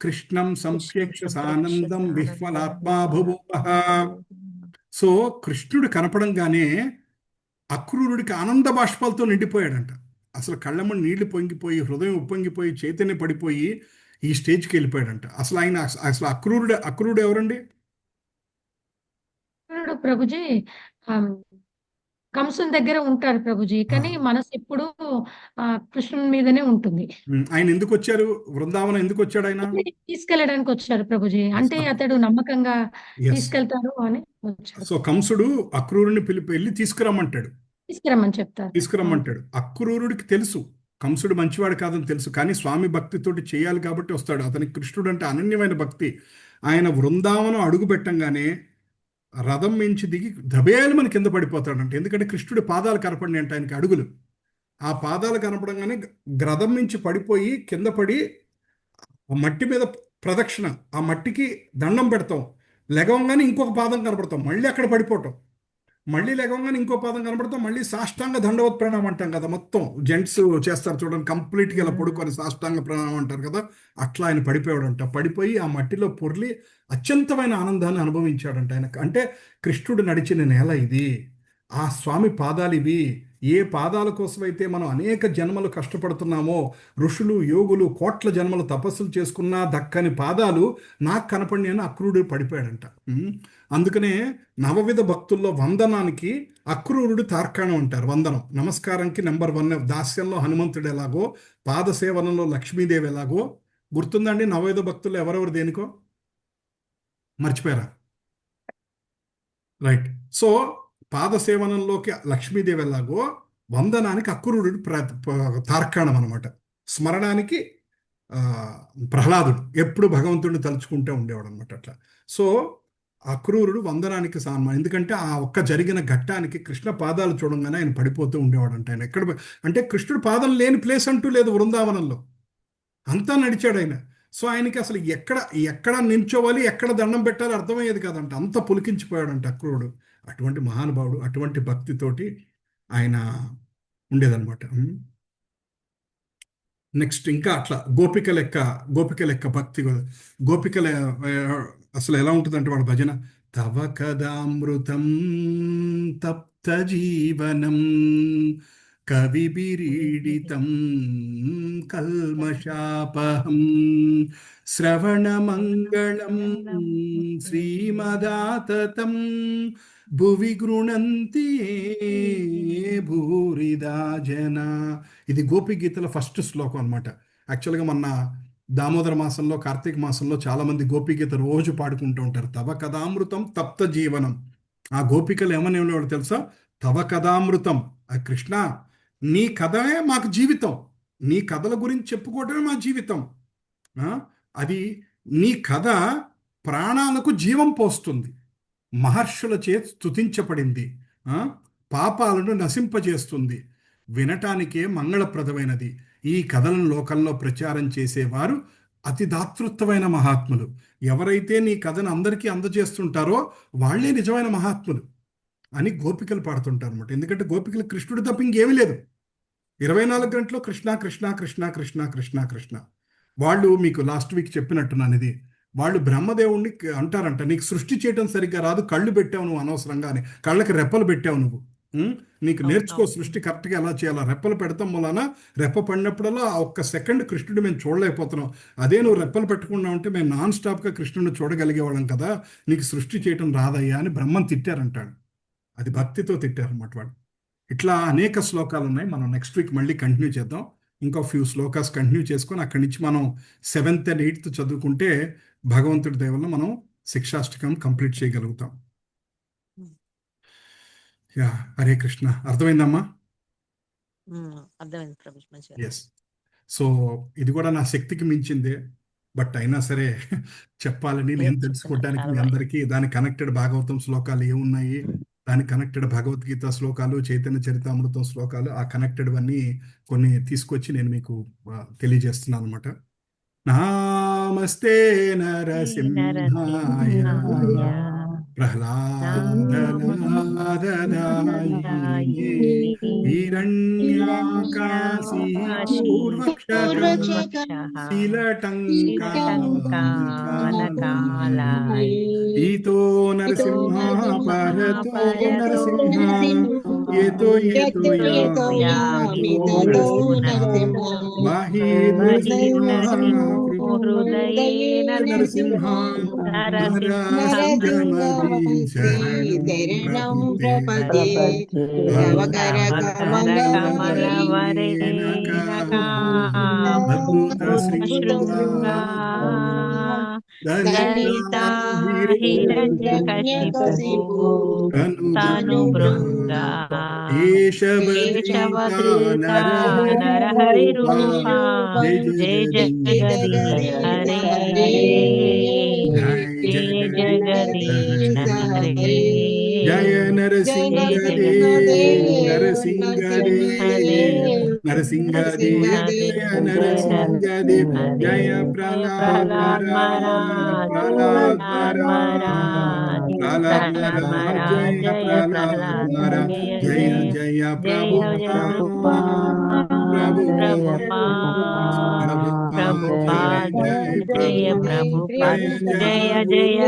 S2: కృష్ణం సంప్రేక్ష సానందం విహ్వలాత్మా భువః. సో కృష్ణుడు కనపడంగానే అక్రూరుడికి ఆనంద బాష్పాలతో నిండిపోయాడంట. అసలు కళ్ళమ్మని నీళ్లు పొంగిపోయి, హృదయం ఉప్పొంగిపోయి, చైతన్య పడిపోయి ఈ స్టేజ్కి వెళ్ళిపోయాడంట. అసలు ఆయన అసలు అక్రూరుడు ఎవరండి?
S3: ప్రభుజీ కంసుని దగ్గర ఉంటారు ప్రభుజీ, కానీ మనసు ఎప్పుడు కృష్ణుని మీదనే ఉంటుంది.
S2: ఆయన ఎందుకు వచ్చారు? బృందావనం ఎందుకు వచ్చాడు? ఆయన
S3: తీసుకెళ్ళడానికి వచ్చారు ప్రభుజీ, అంటే అతడు నమ్మకంగా తీసుకెళ్తారు అని వచ్చారు.
S2: సో కంసుడు అక్రూరుని వెళ్ళి తీసుకురమ్మంటాడు,
S3: తీసుకురమ్మంటాడు.
S2: అక్రూరుడికి తెలుసు కంసుడు మంచివాడు కాదని తెలుసు, కానీ స్వామి భక్తితోటి చేయాలి కాబట్టి వస్తాడు. అతనికి కృష్ణుడు అంటే అనన్యమైన భక్తి. ఆయన బృందావనం అడుగు పెట్టంగానే రథం మించి దిగి దబేలు మన కింద పడిపోతాడంట. ఎందుకంటే కృష్ణుడి పాదాలు కనపడి అంటే ఆయనకి అడుగులు, ఆ పాదాలు కనపడంగానే రథం నుంచి పడిపోయి కింద పడి ఆ మట్టి మీద ప్రదక్షిణ, ఆ మట్టికి దండం పెడతాం, లెగవంగానే ఇంకొక పాదం కనపడతాం, మళ్ళీ అక్కడ పడిపోవటం, మళ్ళీ లెగవంగానే ఇంకో పాదం కనపడతాం, మళ్ళీ సాష్టాంగ దండవత్ ప్రణామం అంటాం కదా, మొత్తం జెంట్స్ చేస్తారు చూడండి, కంప్లీట్గా ఇలా పడుకొని సాష్టాంగ ప్రణామం అంటారు కదా, అట్లా ఆయన పడిపోయాడంట. పడిపోయి ఆ మట్టిలో పొర్లి అత్యంతమైన ఆనందాన్ని అనుభవించాడంట ఆయన. అంటే కృష్ణుడు నడిచిన నేల ఇది, ఆ స్వామి పాదాలు ఇవి. ఏ పాదాల కోసమైతే మనం అనేక జన్మలు కష్టపడుతున్నామో, ఋషులు యోగులు కోట్ల జన్మలు తపస్సులు చేసుకున్నా దక్కని పాదాలు నాకు కనపడి అని అక్రూరుడు పడిపోయాడంట. అందుకనే నవవిధ భక్తుల్లో వందనానికి అక్రూరుడు తార్కాణం అంటారు. వందనం నమస్కారంకి నెంబర్ 1. దాస్యంలో హనుమంతుడు ఎలాగో, పాదసేవనంలో లక్ష్మీదేవి ఎలాగో. గుర్తుందండి నవవిధ భక్తుల్లో ఎవరెవరు దేనికో? మర్చిపోయారా? రైట్. సో పాదసేవనంలోకి లక్ష్మీదేవి ఎలాగో, వందనానికి అక్రూరుడు తార్కాణం అనమాట. స్మరణానికి ప్రహ్లాదుడు ఎప్పుడు భగవంతుడిని తలుచుకుంటూ ఉండేవాడు అనమాట. అట్లా సో అక్రూరుడు వందనానికి సాన్మా. ఎందుకంటే ఆ ఒక్క జరిగిన ఘట్టానికి కృష్ణ పాదాలు చూడంగానే ఆయన పడిపోతూ ఉండేవాడు అంట. ఆయన ఎక్కడ అంటే కృష్ణుడు పాదం లేని ప్లేస్ అంటూ లేదు బృందావనంలో, అంతా నడిచాడు ఆయన. సో ఆయనకి అసలు ఎక్కడ నించోవాలి, ఎక్కడ దండం పెట్టాలి అర్థమయ్యేది కాదంట, అంత పులికించిపోయాడంట అక్రూరుడు. అటువంటి మహానుభావుడు, అటువంటి భక్తితోటి ఆయన ఉండేదన్నమాట. నెక్స్ట్ ఇంకా అట్లా గోపిక లెక్క భక్తి. గోపికల అసలు ఎలా ఉంటుందంటే వాడు భజన, తవ కదామృతం తప్త జీవనం కవిభిరీడితం కల్మషాపహం శ్రవణమంగళం శ్రీమదాతతం భువి గృణంతి భూరిదా జన. ఇది గోపి గీతల ఫస్ట్ శ్లోకం అనమాట. యాక్చువల్గా మొన్న దామోదర మాసంలో, కార్తీక మాసంలో చాలామంది గోపి గీత రోజు పాడుకుంటూ ఉంటారు. తవ కథామృతం తప్త జీవనం. ఆ గోపికలు ఏమని ఉండేవాడు తెలుసా? తవ కథామృతం, కృష్ణ నీ కథే మాకు జీవితం, నీ కథల గురించి చెప్పుకోవటమే మా జీవితం. అది నీ కథ ప్రాణాలకు జీవం పోస్తుంది, మహర్షుల చేత స్తుతించబడింది, పాపాలను నశింపజేస్తుంది, వినటానికే మంగళప్రదమైనది. ఈ కథలను లోకంలో ప్రచారం చేసేవారు అతి దాతృత్వమైన మహాత్ములు. ఎవరైతే నీ కథను అందరికీ అందజేస్తుంటారో వాళ్ళే నిజమైన మహాత్ములు అని గోపికలు పాడుతుంటారు అనమాట. ఎందుకంటే గోపికలు కృష్ణుడు తప్ప ఇంకేమీ లేదు. 24 గంటలు కృష్ణ కృష్ణ కృష్ణ కృష్ణ కృష్ణ కృష్ణ. వాళ్ళు మీకు లాస్ట్ వీక్ చెప్పినట్టున్నాను ఇది, వాళ్ళు బ్రహ్మదేవుణ్ణి అంటారంట, నీకు సృష్టి చేయటం సరిగ్గా రాదు, కళ్ళు పెట్టావు నువ్వు అనవసరంగా అని, కళ్ళకి రెప్పలు పెట్టావు నువ్వు, నీకు నేర్చుకో సృష్టి కరెక్ట్గా ఎలా చేయాలా. రెప్పలు పెడతాం వలన రెప్ప పడినప్పుడల్లా ఆ ఒక్క సెకండ్ కృష్ణుడు మేము చూడలేకపోతున్నాం. అదే నువ్వు రెప్పలు పెట్టుకున్నా ఉంటే మేము నాన్ స్టాప్గా కృష్ణుడిని చూడగలిగేవాళ్ళం కదా, నీకు సృష్టి చేయటం రాదయ్యా అని బ్రహ్మను తిట్టారంటాడు. అది భక్తితో తిట్టారన్నమాట వాడు. ఇట్లా అనేక శ్లోకాలు ఉన్నాయి. మనం నెక్స్ట్ వీక్ మళ్ళీ కంటిన్యూ చేద్దాం. ఇంకో ఫ్యూ శ్లోకాస్ కంటిన్యూ చేసుకొని అక్కడి నుంచి మనం 7th and 8th చదువుకుంటే భగవంతుడి దయ వల్ల మనం శిక్షాష్టకం కంప్లీట్ చేయగలుగుతాం. యా, హరే కృష్ణ. అర్థమైందమ్మా?
S1: అర్థమైంది ప్రభుజీ మంచిగా.
S2: ఎస్. సో ఇది కూడా నా శక్తికి మించిందే, బట్ అయినా సరే చెప్పాలని నేను తెలుసుకోవడానికి మీ అందరికీ దాని కనెక్టెడ్ భాగవతం శ్లోకాలు ఏమున్నాయి, దాని కనెక్టెడ్ భగవద్గీత శ్లోకాలు, చైతన్య చరితామృతం శ్లోకాలు, ఆ కనెక్టెడ్ అన్నీ కొన్ని తీసుకొచ్చి నేను మీకు తెలియజేస్తున్నాను అనమాట. నమస్తే నరసింహాయ ప్రహ్లాదనాదనాయినే హిరణ్యాకాశీపూర్వక్షశీలటంకానకాలాయ ఈతో నరసింహ పరతో నరసింహ ఏతో ఏతో యామితో నరసింహ వాహి
S1: హృదయే
S2: నరసింహ
S7: శరణం ప్రపదే భవకర
S2: అద్భుత శృంగా
S1: దళిత హిరణ్యకశిపు తను భృంగా కేశవధృత నరహరి రూప జయ జగదీశ హరే జయ జగదీశ హరే
S2: జయ నరసింహదే నరసింహదే నరసింహదే జయ నరసింహదే జయ ప్రహ్లాద ప్రహ్లాద జయ ప్రహ్లాద జయ జయ ప్రభు
S1: ప్రభుపాద జయ ప్రభుపాద జయ జయ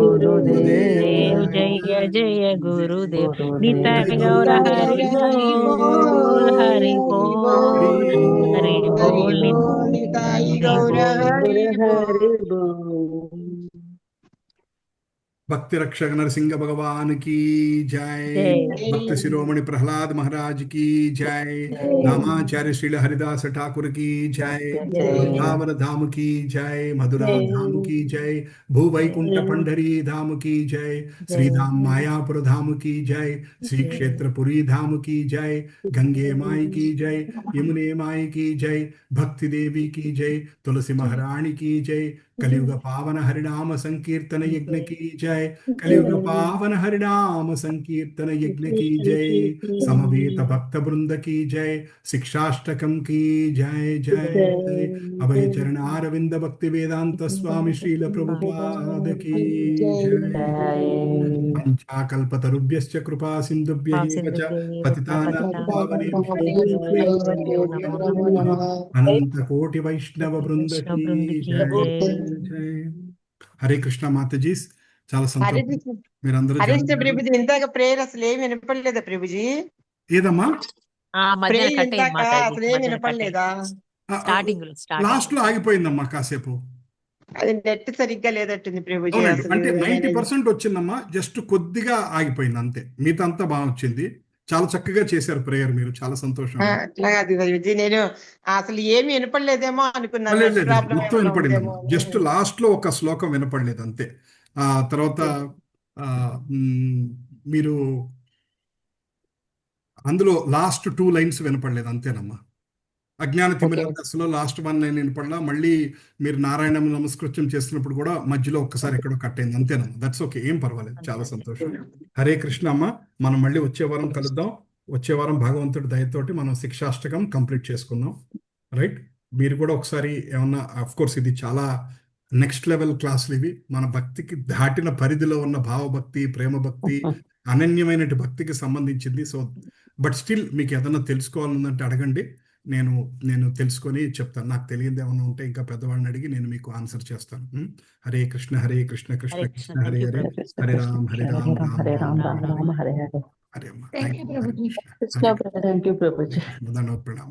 S1: గురుదేవ్ జయ జయ గురుదేవ్ నితాయ గౌర హరి బోల్ హరి బోల్ హరి బోల్
S7: నితాయ గౌర హరి
S2: భక్తి రక్షక నరసింహ భగవాన్ की जय, भक्त शिरोमणि प्रहलाद महाराज की जय, नामाचार्य श्रील हरिदास ठाकुर की जय, वृंदावन धाम की जय, मधुरा धाम की जय, भूवैकुंठ पंढरी धाम की जय, श्रीधाम मायापुर धाम की जय, श्री क्षेत्रपुरी धाम की जय, गंगे माई की जय, यमुने माई की जय, भक्ति देवी की जय, तुलसी महारानी की जय, कलियुग पावन हरिनाम संकीर्तन यज्ञ की जय, कलियुग पावन हरिनाम संकीर्तन यज्ञ की जय, समवेत भक्त वृंद की जय, शिक्षाष्टकम की जय जय जय, अभय चरण अरविंद भक्ति वेदांत स्वामी श्रील प्रभुपाद की जय, पंचाकल्पतरुभ्यश्च कृपा सिंधुभ्यः च पतितानां पावनेभ्यो अनंत कोटि वैष्णव वृंद की जय जय. హరే కృష్ణ మాతాజీ, చాలా సంతోషం మీరందరూ.
S7: హరే కృష్ణ ప్రభుజీ, ఇంతగా ప్రేయర్ అసలు ఏమి వినపడలేదా ప్రభుజీ?
S2: ఏదమ్మా
S7: ప్రేయర్ ఇంతక అసలు ఏమి వినపడలేదా?
S2: లాస్ట్ లో ఆగిపోయిందమ్మా కాసేపు.
S7: అది నెట్ సరిగ్గా లేదట్టుంది ప్రభుజీ.
S2: అంటే 90% వచ్చిందమ్మా, జస్ట్ కొద్దిగా ఆగిపోయింది అంతే, మిగతా అంతా బాగా వచ్చింది. చాలా చక్కగా చేశారు ప్రేయర్ మీరు, చాలా సంతోషం.
S7: అట్లా కాదు ప్రభుజీ, నేను అసలు ఏమి వినపడలేదేమో అనుకున్నాను.
S2: మొత్తం వినపడిందమ్మా, జస్ట్ లాస్ట్ లో ఒక శ్లోకం వినపడలేదు అంతే. ఆ తర్వాత మీరు అందులో లాస్ట్ 2 లైన్స్ వినపడలేదు అంతేనమ్మా. అజ్ఞాన తిమిరలో లాస్ట్ 1 లైన్ వినపడలా. మళ్ళీ మీరు నారాయణ నమస్కృత్యం చేస్తున్నప్పుడు కూడా మధ్యలో ఒక్కసారి ఎక్కడో కట్ అయింది అంతేనమ్మా. దట్స్ ఓకే, ఏం పర్వాలేదు, చాలా సంతోషం. హరే కృష్ణ అమ్మ, మనం మళ్ళీ వచ్చే వారం కలుద్దాం. వచ్చే వారం భగవంతుడి దయతోటి మనం శిక్షాష్టకం కంప్లీట్ చేసుకుందాం. రైట్, మీరు కూడా ఒకసారి ఏమన్నా, అఫ్ కోర్స్ ఇది చాలా నెక్స్ట్ లెవెల్ క్లాసులు ఇవి, మన భక్తికి దాటిన పరిధిలో ఉన్న భావభక్తి, ప్రేమ భక్తి, అనన్యమైన భక్తికి సంబంధించింది. సో బట్ స్టిల్ మీకు ఏదైనా తెలుసుకోవాలంటే అడగండి, నేను తెలుసుకొని చెప్తాను. నాకు తెలియదు ఏమైనా ఉంటే ఇంకా పెద్దవాళ్ళని అడిగి నేను మీకు ఆన్సర్ చేస్తాను. హరే కృష్ణ కృష్ణ
S1: హరే
S2: కృష్ణ
S1: కృష్ణ.
S2: Hare
S1: thank you
S2: Hare
S1: Prabhuji.
S2: హరే రామ్
S9: హరే రామ్
S2: రామ్
S9: రామ్ రామ్ హరే హరే.
S2: హరే అమ్మ.
S3: Thank
S2: thank
S3: you
S2: you. Hare
S3: Prabhuji.
S2: Krishna. Hare
S9: thank you Prabhuji.
S2: Krishna. దండవత్ ప్రణామం.